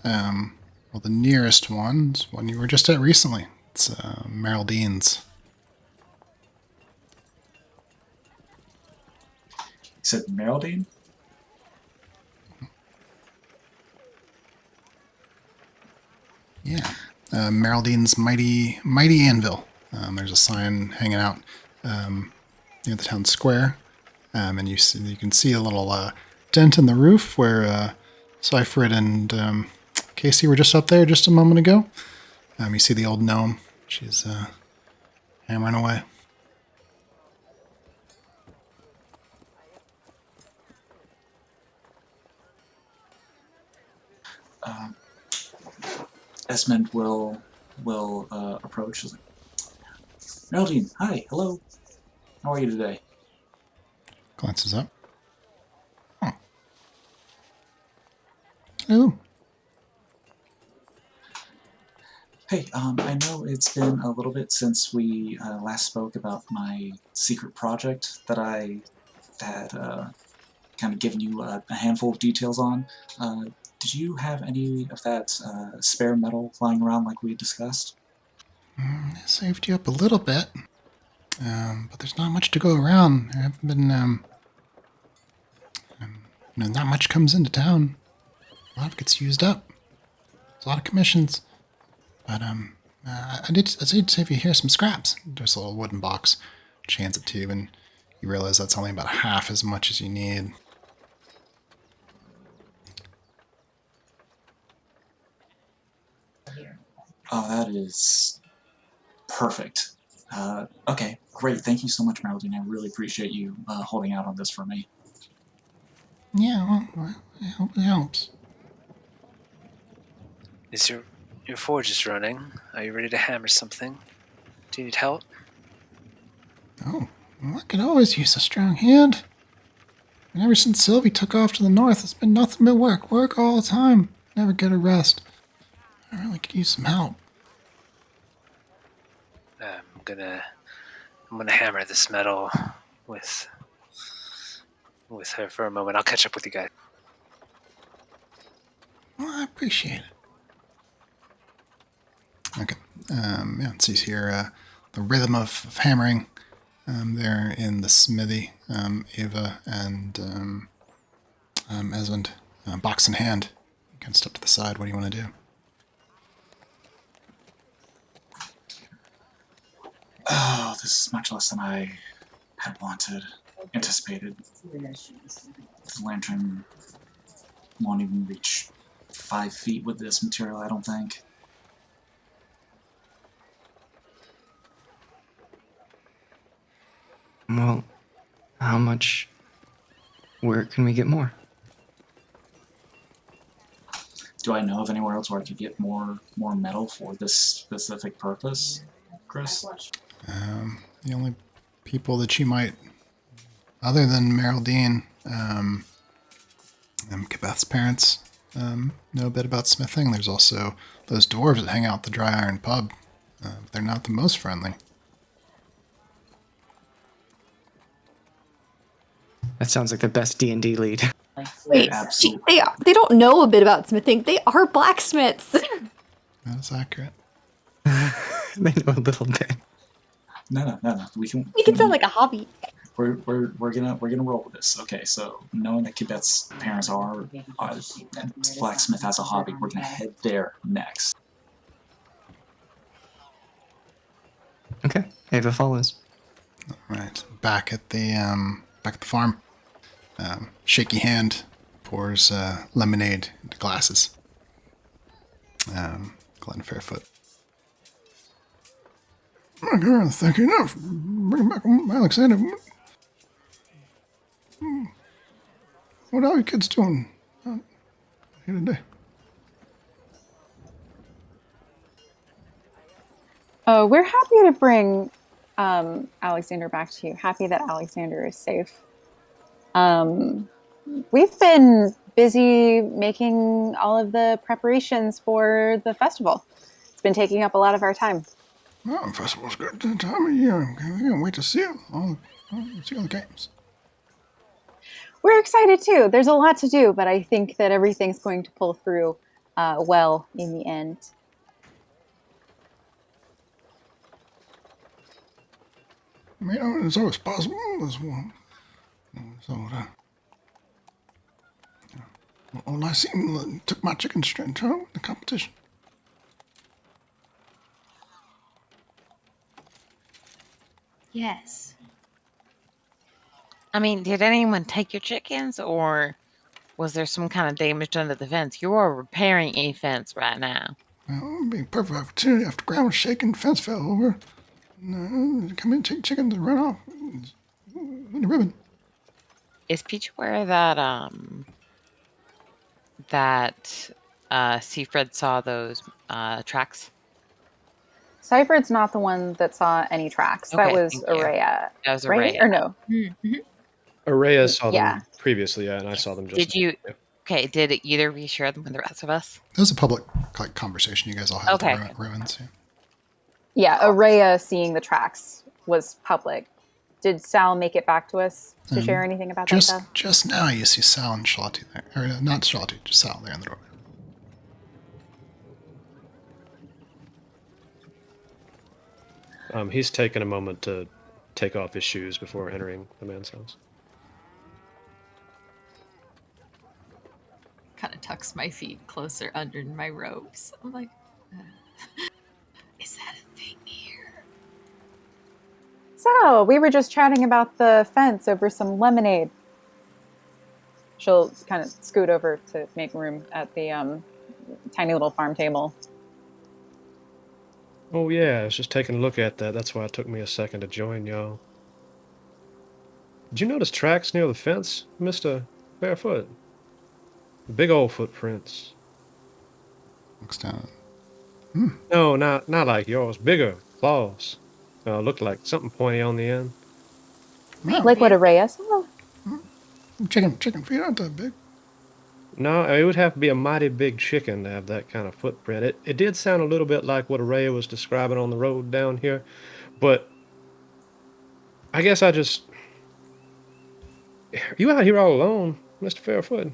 Well, the nearest one's one you were just at recently. It's Meryldean's. You said Meryldean? Yeah. Meryldean's Mighty Anvil. There's a sign hanging out near the town square. And you can see a little dent in the roof where Cypherid and Casey were just up there just a moment ago. You see the old gnome. She's hammering away. Esmond will approach. Meryldean, hi, hello. How are you today? Glances up. Oh. Hello. Hey, I know it's been a little bit since we last spoke about my secret project that I had kind of given you a handful of details on. Did you have any of that spare metal lying around like we discussed? It saved you up a little bit. But there's not much to go around. There haven't been, not much comes into town. A lot gets used up. There's a lot of commissions. But, I did save you here some scraps. There's a little wooden box. She hands it to you, and you realize that's only about half as much as you need. Oh, that is perfect. Okay, great. Thank you so much, Meryldean. I really appreciate you holding out on this for me. Yeah, well, I hope it helps. Is your forge is running? Are you ready to hammer something? Do you need help? Oh, well, I could always use a strong hand. And ever since Sylvie took off to the north, it's been nothing but work. Work all the time. Never get a rest. I really could use some help. I'm gonna hammer this metal with with her for a moment. I'll catch up with you guys. Well, I appreciate it. Okay. Yeah, it sees here the rhythm of hammering there in the smithy. Ava and Esmond, box in hand, kind of step to the side. What do you want to do? Oh, this is much less than I had anticipated. The lantern won't even reach 5 feet with this material, I don't think. Well, how much? Where can we get more? Do I know of anywhere else where I could get more metal for this specific purpose, Chris? The only people that you might, other than Meryl Dean, Kebeth's parents, know a bit about smithing. There's also those dwarves that hang out at the Dry Iron Pub. They're not the most friendly. That sounds like the best D&D lead. Wait, Absolutely. they don't know a bit about smithing. They are blacksmiths. That is accurate. They know a little bit. No. We can sound like a hobby. We're gonna roll with this. Okay, so knowing that Kibet's parents are blacksmith as a hobby, we're gonna head there next. Okay, Ava follows. Right, back at the farm. Shaky hand pours lemonade into glasses. Glenn Fairfoot. Oh, God, thank you enough. Bring back Alexander. What are you kids doing here today? We're happy to bring Alexander back to you. Happy that Alexander is safe. We've been busy making all of the preparations for the festival. It's been taking up a lot of our time. Oh, festival's good time of year. I can't wait to see all the games. We're excited too. There's a lot to do, but I think that everything's going to pull through well in the end. I mean, it's always possible as well. So, well, I seen took my chicken string in the competition. Yes. I mean, did anyone take your chickens, or was there some kind of damage done to the fence? You are repairing a fence right now. Well, it'd be a perfect opportunity after ground was shaking, fence fell over. Come in, take chickens and run off with the ribbon. Is Peach aware that Seafred saw those tracks? Seifred's not the one that saw any tracks. Okay, that was thank you. Araya. That was right? Araya. Or no? Mm-hmm. Araya saw Yeah. them previously, and I saw them just Did you? now. Okay, did either of you share them with the rest of us? That was a public conversation you guys all had Okay. at the ruins. Yeah. Yeah, Araya seeing the tracks was public. Did Sal make it back to us to share anything about that stuff? Just now you see Sal and Charlotte there. Or not Charlotte, just Sal there in the doorway. He's taken a moment to take off his shoes before entering the man's house. Kind of tucks my feet closer under my robes. I'm like, is that a thing here? So, we were just chatting about the fence over some lemonade. She'll kind of scoot over to make room at the tiny little farm table. Oh yeah, I was just taking a look at that. That's why it took me a second to join y'all. Did you notice tracks near the fence, Mr. Barefoot? Big old footprints. Looks down. No, not like yours. Bigger claws. Looked like something pointy on the end. No, Like what Araya saw? chicken feet aren't that big. No, it would have to be a mighty big chicken to have that kind of footprint. It did sound a little bit like what Araya was describing on the road down here, but I guess I just You out here all alone, Mr. Fairfoot?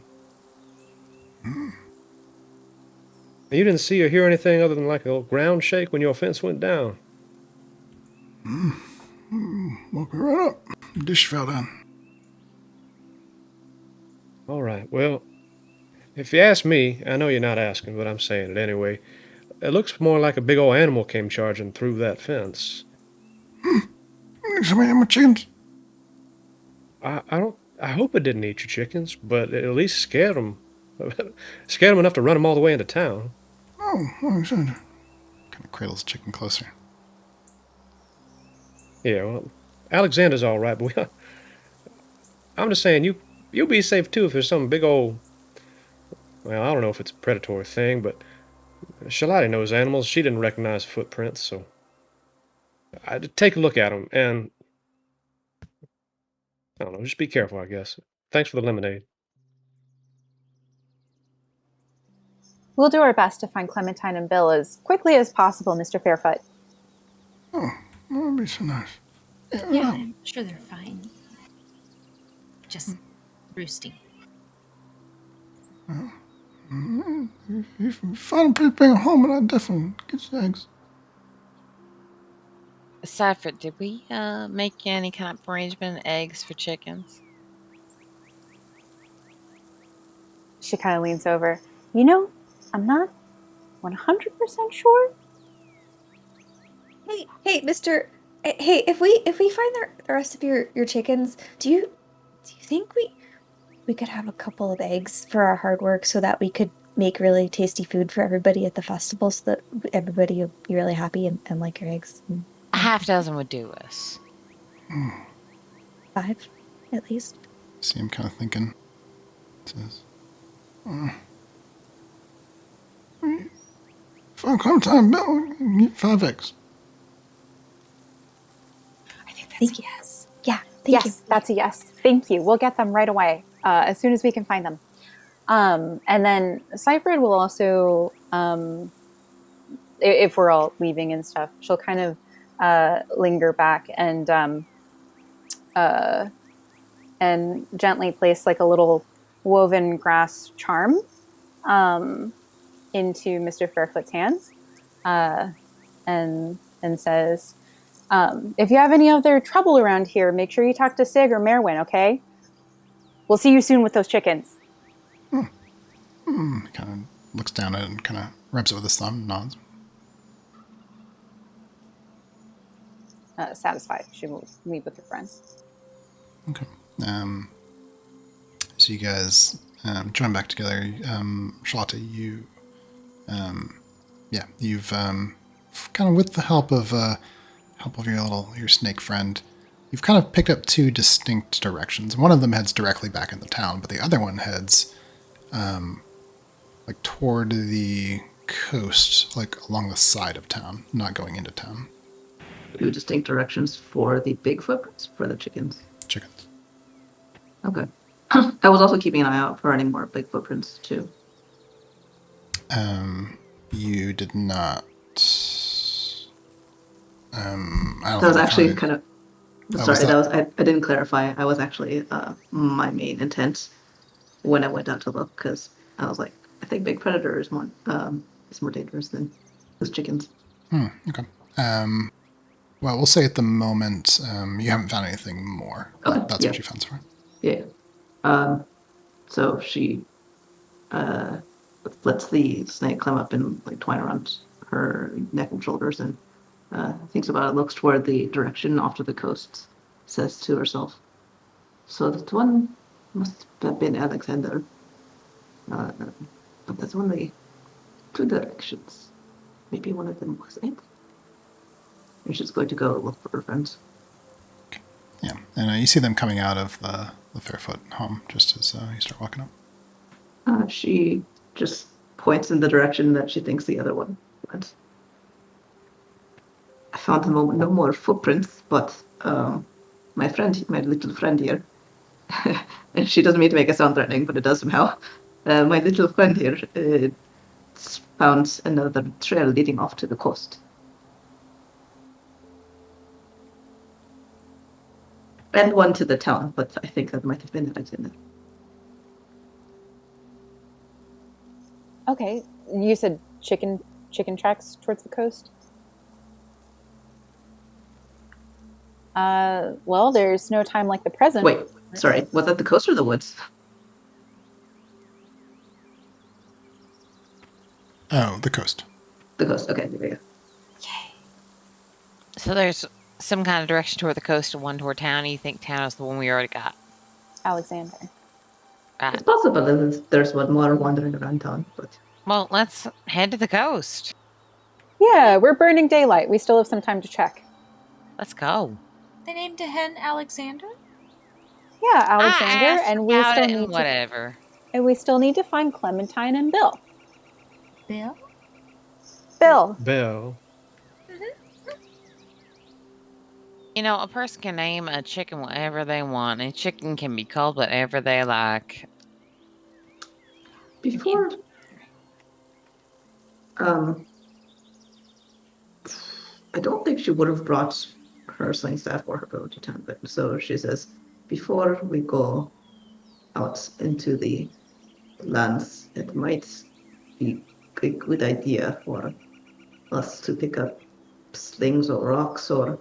You didn't see or hear anything other than like a ground shake when your fence went down? Woke me right up. Dish fell down. All right, well, if you ask me, I know you're not asking, but I'm saying it anyway. It looks more like a big old animal came charging through that fence. Somebody had my chickens. I hope it didn't eat your chickens, but it at least scared them. Scared them enough to run them all the way into town. Oh, son. Kind of cradles chicken closer. Yeah, well, Alexander's all right, but I'm just saying, you'll be safe too if there's some big old. Well, I don't know if it's a predatory thing, but Shalati knows animals. She didn't recognize footprints, so I'd take a look at them, and I don't know, just be careful, I guess. Thanks for the lemonade. We'll do our best to find Clementine and Bill as quickly as possible, Mr. Fairfoot. Oh, that'd be so nice. Yeah, I'm sure they're fine. Just roosting. If you find them, please bring them home, and I'll definitely get you eggs. Cypher, did we make any kind of arrangement, eggs for chickens? She kind of leans over. You know, I'm not 100% sure. Hey, Mister. Hey, if we find the rest of your chickens, do you think we could have a couple of eggs for our hard work so that we could make really tasty food for everybody at the festival, so that everybody will be really happy and like your eggs? A half dozen would do us. 5, at least. See him kind of thinking. Says, if I come time, Bill, you get 5 eggs. I think that's Thank a yes. Yeah, thank you. Yes, that's a yes. Thank you. We'll get them right away, as soon as we can find them. And then Cypher will also, if we're all leaving and stuff, she'll kind of linger back and gently place like a little woven grass charm into Mr. Fairfoot's hands, and says, if you have any other trouble around here, make sure you talk to Sig or Merwin, okay? We'll see you soon with those chickens. He kind of looks down at it and kind of rubs it with his thumb and nods. Satisfied, she will leave with her friends. Okay. So you guys join back together. Charlotte, you've kind of, with the help of your snake friend, you've kind of picked up 2 distinct directions. One of them heads directly back into town, but the other one heads like toward the coast, like along the side of town, not going into town. 2 distinct directions for the big footprints, for the chickens. Chickens. Okay. I was also keeping an eye out for any more big footprints too. You did not. I don't That was think actually found it. kind of. Oh, Sorry, was that was. I didn't clarify. I was actually my main intent when I went out to look, because I was like, I think big predator is more dangerous than those chickens. Okay. Well, we'll say at the moment you haven't found anything more. Okay, That's yeah. what you found so far. Yeah. So she lets the snake climb up and like twine around her neck and shoulders, and thinks about it, looks toward the direction off to the coast, says to herself, so that one must have been Alexander. But there's only 2 directions. Maybe one of them was it. And she's going to go look for her friends. Yeah, and you see them coming out of the Fairfoot home just as you start walking up. She just points in the direction that she thinks the other one went. I found no more footprints, but my little friend here, and she doesn't mean to make it sound threatening, but it does somehow. My little friend here found another trail leading off to the coast. And one to the town, but I think that might have been Alexander. Okay, you said chicken tracks towards the coast. Well, there's no time like the present. Wait, sorry, was that the coast or the woods? Oh, the coast. The coast, okay, there we go. So there's some kind of direction toward the coast and one toward town. You think town is the one we already got? Alexander. Right. It's possible that there's one more wandering around town, but... Well, let's head to the coast. Yeah, we're burning daylight. We still have some time to check. Let's go. They named a hen Alexander? Yeah, Alexander, and we still need whatever. And we still need to find Clementine and Bill. Bill? Bill. Bill. You know, a person can name a chicken whatever they want, and chicken can be called whatever they like. Before... I don't think she would have brought her sling staff or her bow to town, but so she says, before we go out into the lands, it might be a good idea for us to pick up slings or rocks or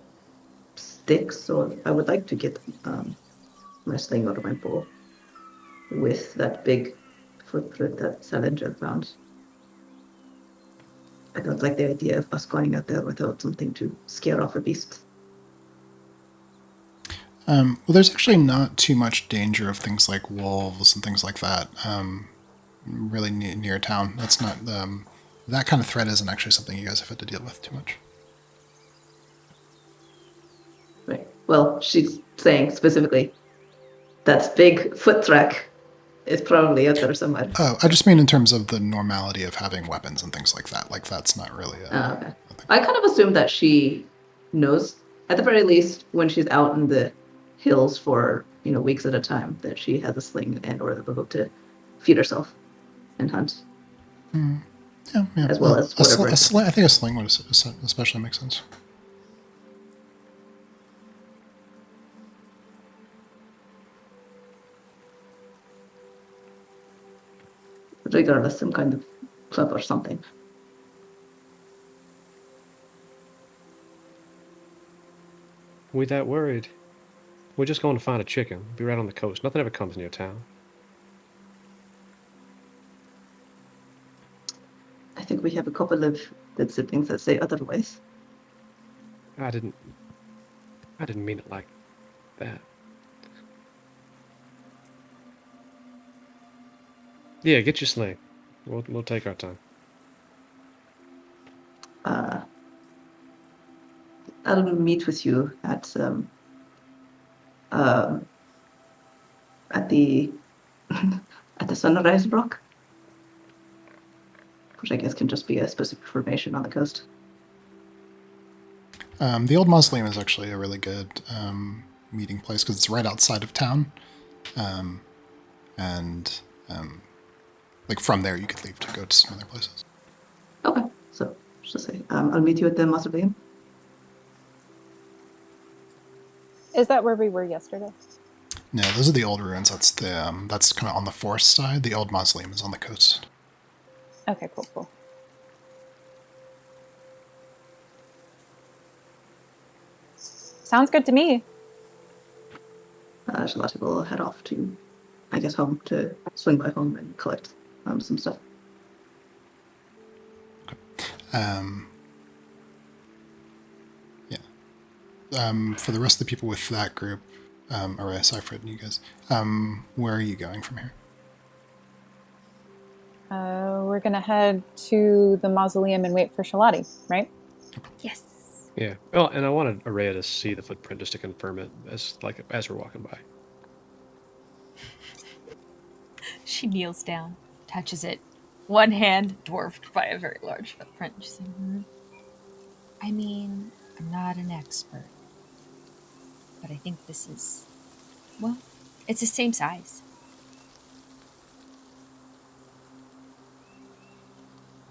sticks, or I would like to get my sling or my bow with that big footprint that Salinger found. I don't like the idea of us going out there without something to scare off a beast. Well, there's actually not too much danger of things like wolves and things like that. Really near town. That's not that kind of threat isn't actually something you guys have had to deal with too much. Right. Well, she's saying specifically that big foot track is probably out there somewhere. Oh, I just mean in terms of the normality of having weapons and things like that. Like that's not really Okay. I kind of assume that she knows, at the very least, when she's out in the hills for weeks at a time, that she has a sling and or the bow to feed herself and hunt. Yeah. As well as whatever. I think a sling would especially make sense. Regardless, some kind of club or something. We that worried? We're just going to find a chicken. Be right on the coast. Nothing ever comes near town. I think we have a couple of good siblings that say otherwise. I didn't mean it like that. Yeah, get your sling. We'll take our time. I'll meet with you at the at the Sunrise Rock, which I guess can just be a specific formation on the coast. The old mausoleum is actually a really good meeting place because it's right outside of town, and like from there you could leave to go to some other places. Okay, so just say I'll meet you at the mausoleum. Is that where we were yesterday? No, those are the old ruins. That's the that's kind of on the forest side. The old mausoleum is on the coast. Okay, cool. Sounds good to me. Charlotte will head off to, I guess, home to swing by home and collect some stuff. For the rest of the people with that group, or aside from you guys, where are you going from here? We're gonna head to the mausoleum and wait for Shalati, right? Yes. Yeah. Well, and I wanted Araya to see the footprint just to confirm it as we're walking by. She kneels down, touches it. One hand dwarfed by a very large footprint. She's like, I mean, I'm not an expert, but I think this is, well, it's the same size.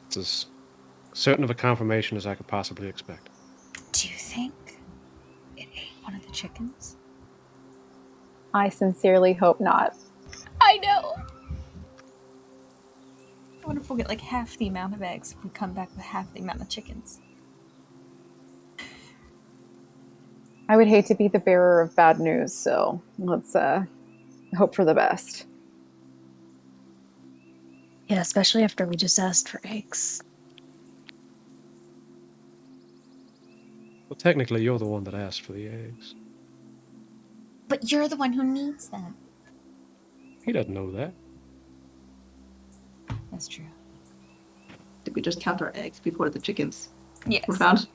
It's as certain of a confirmation as I could possibly expect. Do you think it ate one of the chickens? I sincerely hope not. I know. I wonder if we'll get like half the amount of eggs if we come back with half the amount of chickens. I would hate to be the bearer of bad news, so let's hope for the best. Yeah, especially after we just asked for eggs. Well, technically, you're the one that asked for the eggs. But you're the one who needs them. He doesn't know that. That's true. Did we just count our eggs before the chickens Yes. were found?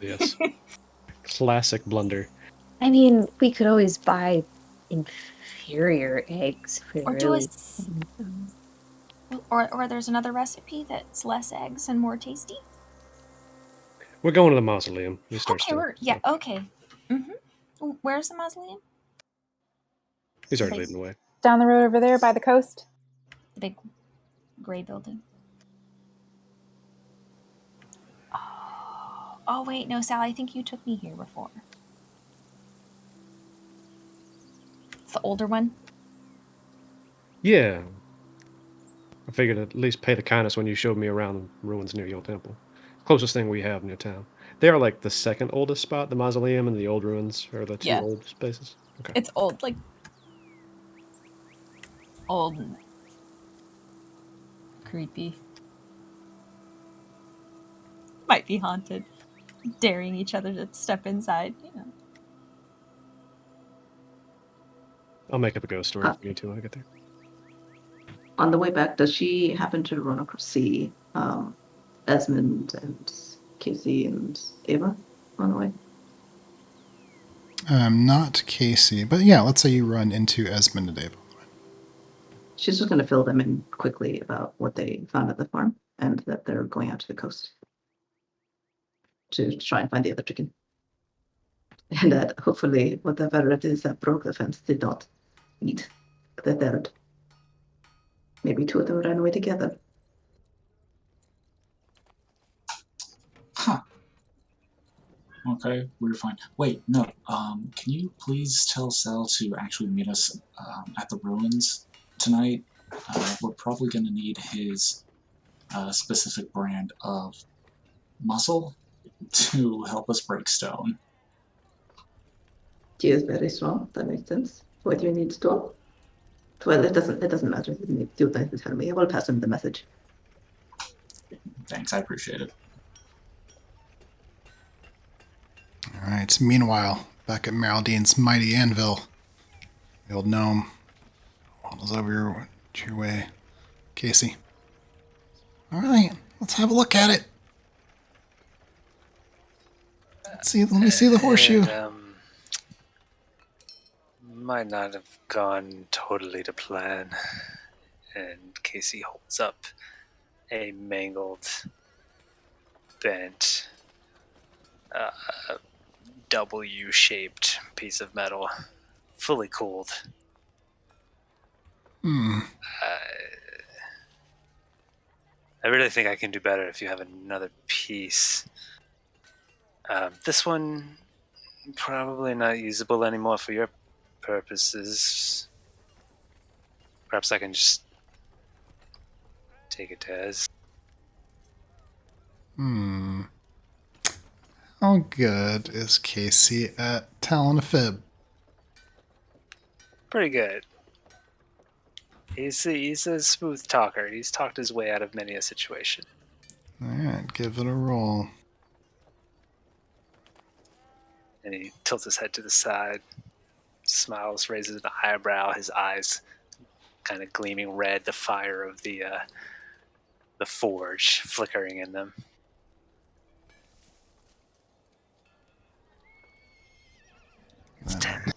Yes. Classic blunder. I mean, we could always buy inferior eggs if we Or do really. or there's another recipe that's less eggs and more tasty. We're going to the mausoleum. You start Okay, still. okay. Where's the mausoleum? He's already leading the way. Down the road over there by the coast. The big gray building. Oh wait, no, Sal, I think you took me here before. It's the older one. Yeah. I figured at least pay the kindness when you showed me around the ruins near your temple. Closest thing we have near town. They are like the second oldest spot. The mausoleum and the old ruins are the two Yeah. old spaces. Okay. It's old, like old and creepy. Might be haunted. Daring each other to step inside, you know. I'll make up a ghost story if you need to when I get there. On the way back, does she happen to run across see Esmond and Casey and Ava on the way? Not Casey, but yeah, let's say you run into Esmond and Ava. She's just going to fill them in quickly about what they found at the farm and that they're going out to the coast to try and find the other chicken. And that hopefully whatever it is that broke the fence did not eat the third. Maybe two of them ran away together. Huh. Okay, we're fine. Wait, no. Can you please tell Sal to actually meet us at the ruins tonight? We're probably going to need his specific brand of muscle to help us break stone. She is very strong. That makes sense. Why do you need stone? Well, it doesn't matter. You don't have to tell me. I will pass him the message. Thanks, I appreciate it. All right. Meanwhile, back at Meraldine's mighty anvil, the old gnome waddles over your way. Casey. All right, let's have a look at it. Let me see the horseshoe. It, might not have gone totally to plan. And Casey holds up a mangled, bent, W-shaped piece of metal, fully cooled. I really think I can do better if you have another piece. This one, probably not usable anymore for your purposes. Perhaps I can just take it as. How good is Casey at telling a fib? Pretty good. He's a smooth talker. He's talked his way out of many a situation. All right, give it a roll. And he tilts his head to the side, smiles, raises an eyebrow, his eyes kind of gleaming red, the fire of the forge flickering in them. It's 10.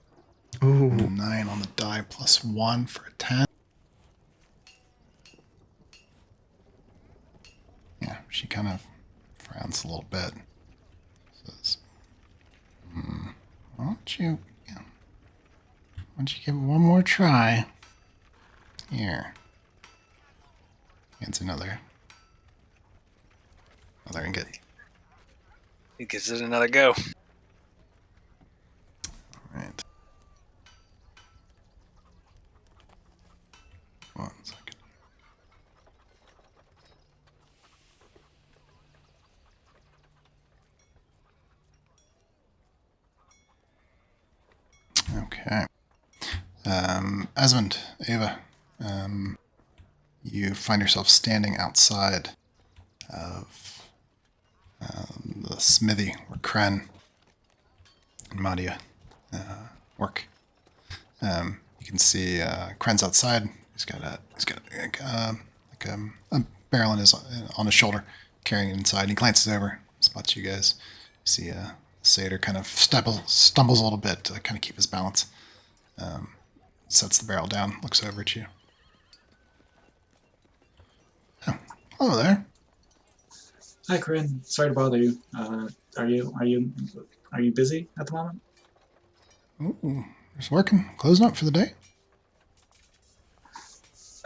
Ooh. 9 on the die plus 1 for a 10. Yeah, she kind of frowns a little bit. Says, why don't you give it one more try? Here. It's another ingot. He gives it another go. Right. Esmond, Ava, you find yourself standing outside of the smithy where Kren and Madia work. You can see Kren's outside. He's got a barrel on his shoulder, carrying it inside. And he glances over, spots you guys. You see Satyr kind of stumbles a little bit to kind of keep his balance. Sets the barrel down, looks over at you. Oh, hello there. Hi, Corinne. Sorry to bother you. Are you busy at the moment? Ooh, just working, closing up for the day.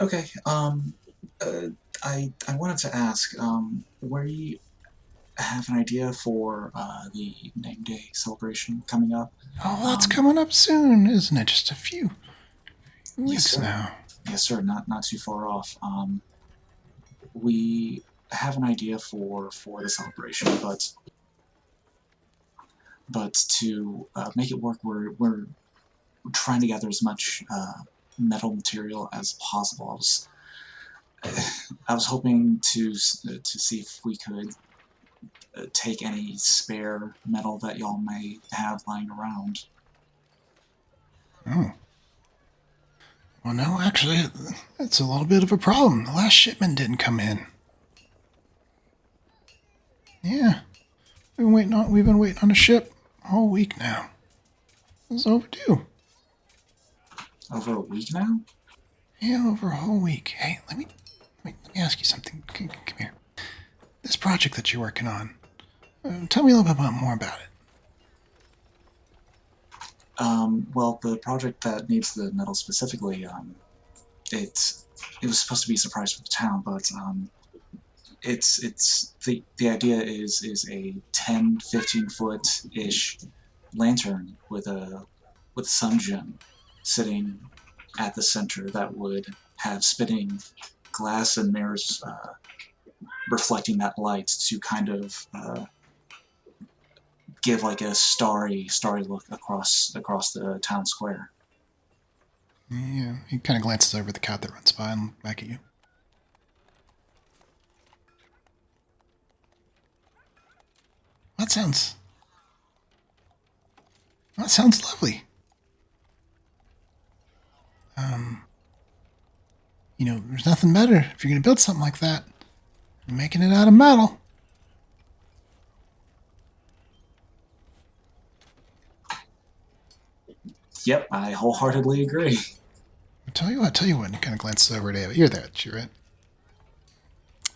Okay. I wanted to ask, where you have an idea for the name day celebration coming up? Oh, that's coming up soon, isn't it? Just a few weeks sir. now. Yes, sir. Not too far off. We have an idea for the celebration, but to make it work, we're trying to gather as much metal material as possible. I was hoping to see if we could take any spare metal that y'all may have lying around. Oh. Well, no, actually, it's a little bit of a problem. The last shipment didn't come in. Yeah. We've been waiting on a ship all week now. It's overdue. Over a week now? Yeah, over a whole week. Hey, let me ask you something. Come here. This project that you're working on, tell me a little bit more about it. Well, the project that needs the metal specifically, it was supposed to be a surprise for the town, but it's the idea is a 10-15 foot ish lantern with a sun gem sitting at the center that would have spinning glass and mirrors reflecting that light to kind of give like a starry look across the town square. Yeah, he kind of glances over at the cat that runs by and back at you. That sounds lovely. There's nothing better if you're going to build something like that than making it out of metal. Yep, I wholeheartedly agree. Tell you what, and he kind of glances over at Ava. You're there, right?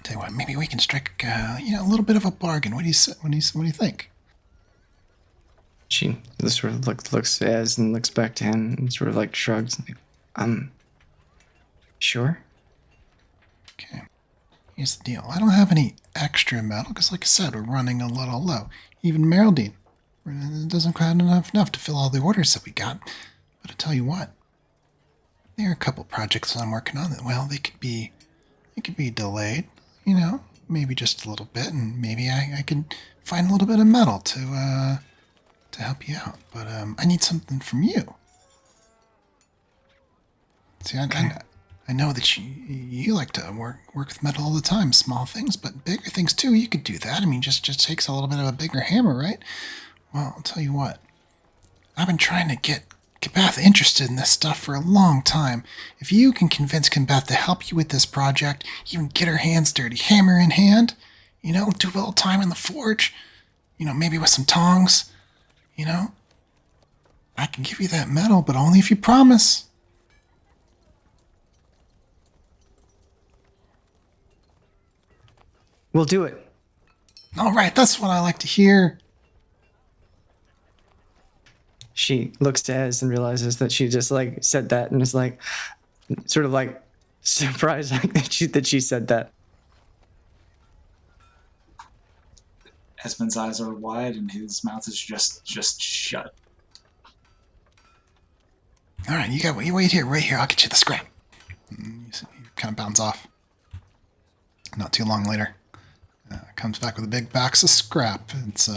Tell you what, maybe we can strike, a little bit of a bargain. What do you think? She sort of looks at Ez and looks back to him and sort of like shrugs. Sure. Okay. Here's the deal. I don't have any extra metal because, like I said, we're running a little low. Even Meraldine, it doesn't quite enough to fill all the orders that we got. But I tell you what, there are a couple projects that I'm working on that, well, they could be delayed. Maybe just a little bit, and maybe I could find a little bit of metal to help you out. But I need something from you. See, I know that you like to work with metal all the time, small things, but bigger things too. You could do that. I mean, just takes a little bit of a bigger hammer, right? Well, I'll tell you what. I've been trying to get Beth interested in this stuff for a long time. If you can convince Beth to help you with this project, even get her hands dirty, hammer in hand, do a little time in the forge, maybe with some tongs, I can give you that metal, but only if you promise. We'll do it. All right, that's what I like to hear. She looks to Ez and realizes that she just said that and is sort of surprised that she said that. Esmond's eyes are wide and his mouth is just shut. All right, you wait here, right here. I'll get you the scrap. You kind of bounds off. Not too long later, comes back with a big box of scrap. It's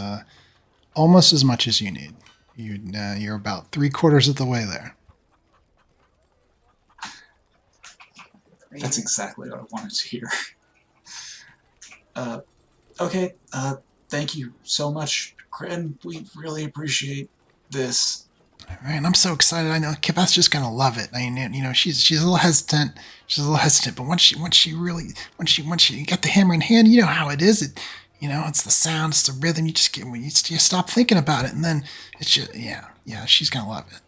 almost as much as you need. You're about 3/4 of the way there. That's exactly what I wanted to hear. Okay, thank you so much, Crin. We really appreciate this. All right, I'm so excited. I know Beth's just gonna love it. I mean, she's a little hesitant. She's a little hesitant, but once she got the hammer in hand, you know how it is. It's the sound, it's the rhythm. You stop thinking about it, and then it's just yeah. She's gonna love it.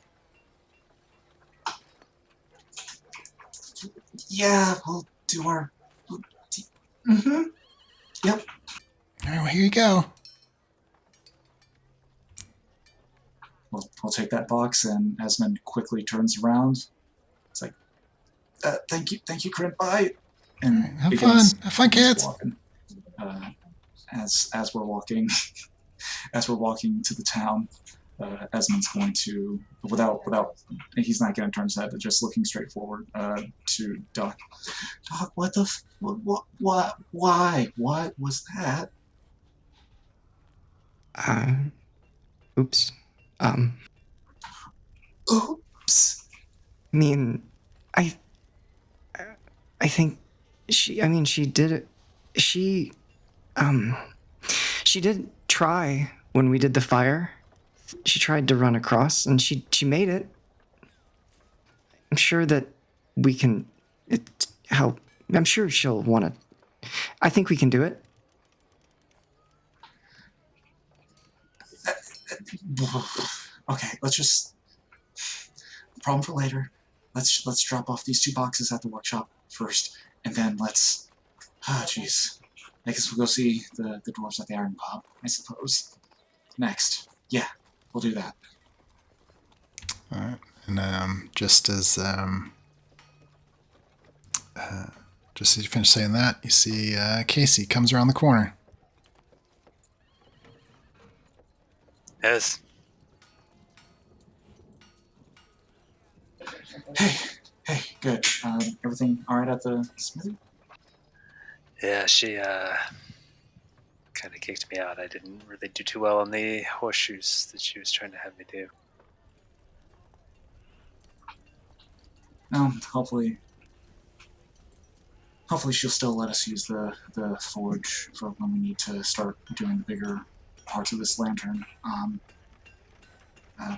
Yeah, we'll do our. Mm-hmm. Yep. All right, well here you go. We'll take that box, and Esmond quickly turns around. It's like, thank you, Crin. Bye. And All right, have fun, kids. Walking. As we're walking, as we're walking to the town, Esmond's going to, without, he's not going to turn his head, but just looking straight forward to Doc. Doc, what the, why, what was that? Oops. Oops. I mean, I think she did it. She did try when we did the fire. She tried to run across, and she made it. I'm sure that we can help. I'm sure she'll want to. I think we can do it. Okay, let's just. Problem for later. Let's drop off these 2 boxes at the workshop first, and then let's. Jeez. I guess we'll go see the dwarves at the Iron Pub, I suppose. Next. Yeah, we'll do that. All right, and just as you finish saying that, you see Casey comes around the corner. Yes. Hey, good. Everything all right at the smithy? Yeah, she kind of kicked me out. I didn't really do too well on the horseshoes that she was trying to have me do. Hopefully she'll still let us use the forge for when we need to start doing the bigger parts of this lantern.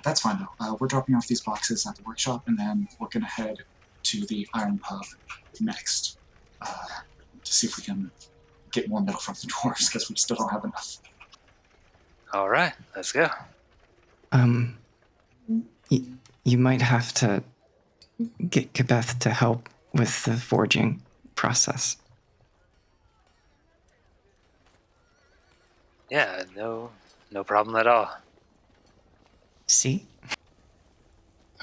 That's fine though. We're dropping off these boxes at the workshop, and then we're gonna head to the Iron Pub next to see if we can get more metal from the dwarves, because we still don't have enough. All right, let's go. You might have to get Kabeth to help with the forging process. Yeah, no problem at all. See?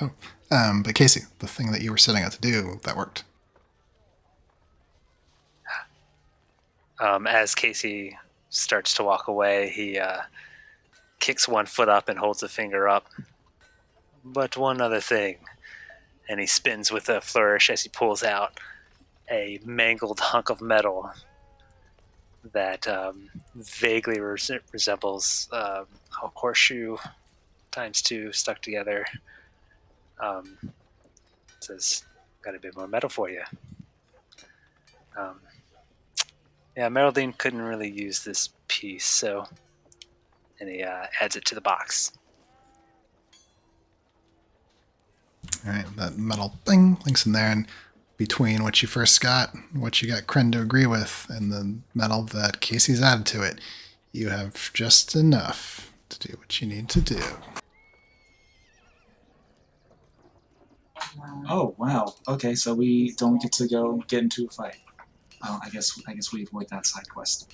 Oh, but Casey, the thing that you were setting out to do, that worked. As Casey starts to walk away, he kicks one foot up and holds a finger up. But one other thing. And he spins with a flourish as he pulls out a mangled hunk of metal that vaguely resembles a horseshoe times 2 stuck together. Says, got a bit more metal for you. Yeah, Meraldine couldn't really use this piece, and he adds it to the box. All right, that metal thing links in there, and between what you first got, what you got Kren to agree with, and the metal that Casey's added to it, you have just enough to do what you need to do. Oh wow. Okay, so we don't get to go get into a fight. Oh, I guess we avoid that side quest.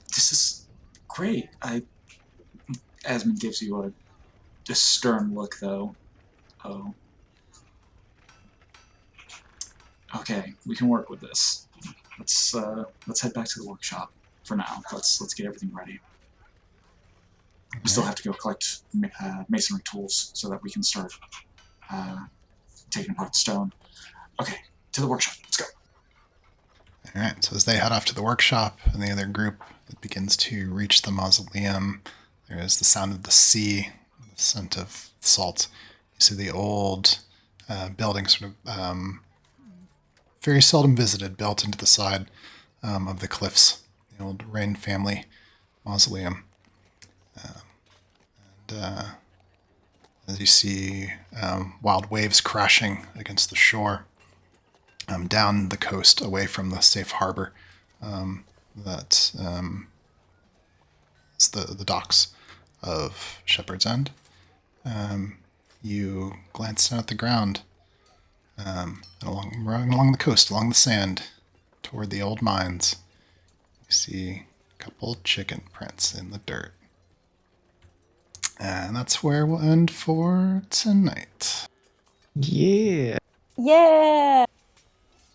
This is great. Asmund gives you a stern look, though. Oh. Okay, we can work with this. Let's head back to the workshop for now. Let's get everything ready. We still have to go collect masonry tools so that we can start taking apart the stone. Okay, to the workshop. Let's go. All right, so as they head off to the workshop and the other group begins to reach the mausoleum, there is the sound of the sea, the scent of salt. You see the old building sort of very seldom visited, built into the side of the cliffs. The old Rain family mausoleum. As you see wild waves crashing against the shore, down the coast, away from the safe harbor that is the docks of Shepherd's End. You glance down at the ground, and along the coast, along the sand, toward the old mines. You see a couple chicken prints in the dirt. And that's where we'll end for tonight. Yeah. Yeah.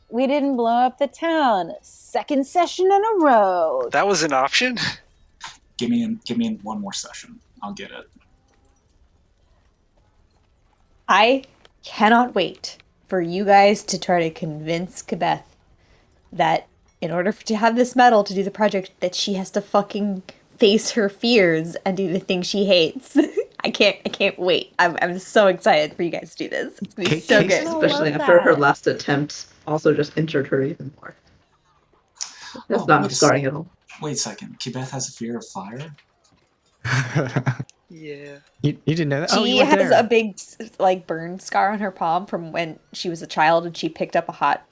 We didn't blow up the town. Second session in a row. That was an option. Give me in one more session. I'll get it. I cannot wait for you guys to try to convince Kebeth that in order to have this medal to do the project, that she has to fucking face her fears and do the thing she hates. I can't wait. I'm so excited for you guys to do this. It's gonna be so Casey- good. Especially love after her that. last attempt also just injured her even more. That's Oh, not wait a scarring at all. Wait a second. Kibeth has a fear of fire? Yeah. You didn't know that? Oh, you She weren't has there. a big like burn scar on her palm from when she was a child and she picked up a hot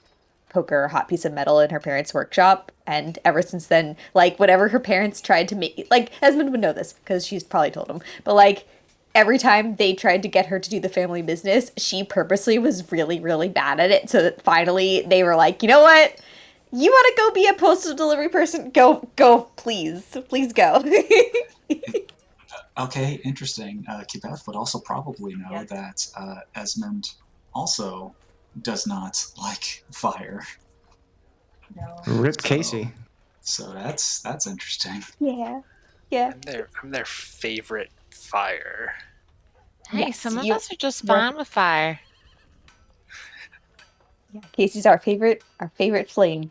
piece of metal in her parents' workshop, and ever since then, like whatever her parents tried to make, like Esmond would know this because she's probably told him, but like every time they tried to get her to do the family business, she purposely was really, really bad at it, so that finally they were like, you know what? You want to go be a postal delivery person? Go, please go. Okay, interesting. Kibeth would also probably know that Esmond also does not like fire. Rip So- Casey. So that's interesting. Yeah. I'm their favorite fire. Hey, Yes, some of you- us are just you're- fine with fire. Yeah, Casey's our favorite flame.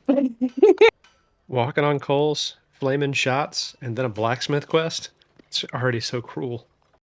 Walking on coals, flaming shots, and then a blacksmith quest. It's already so cruel.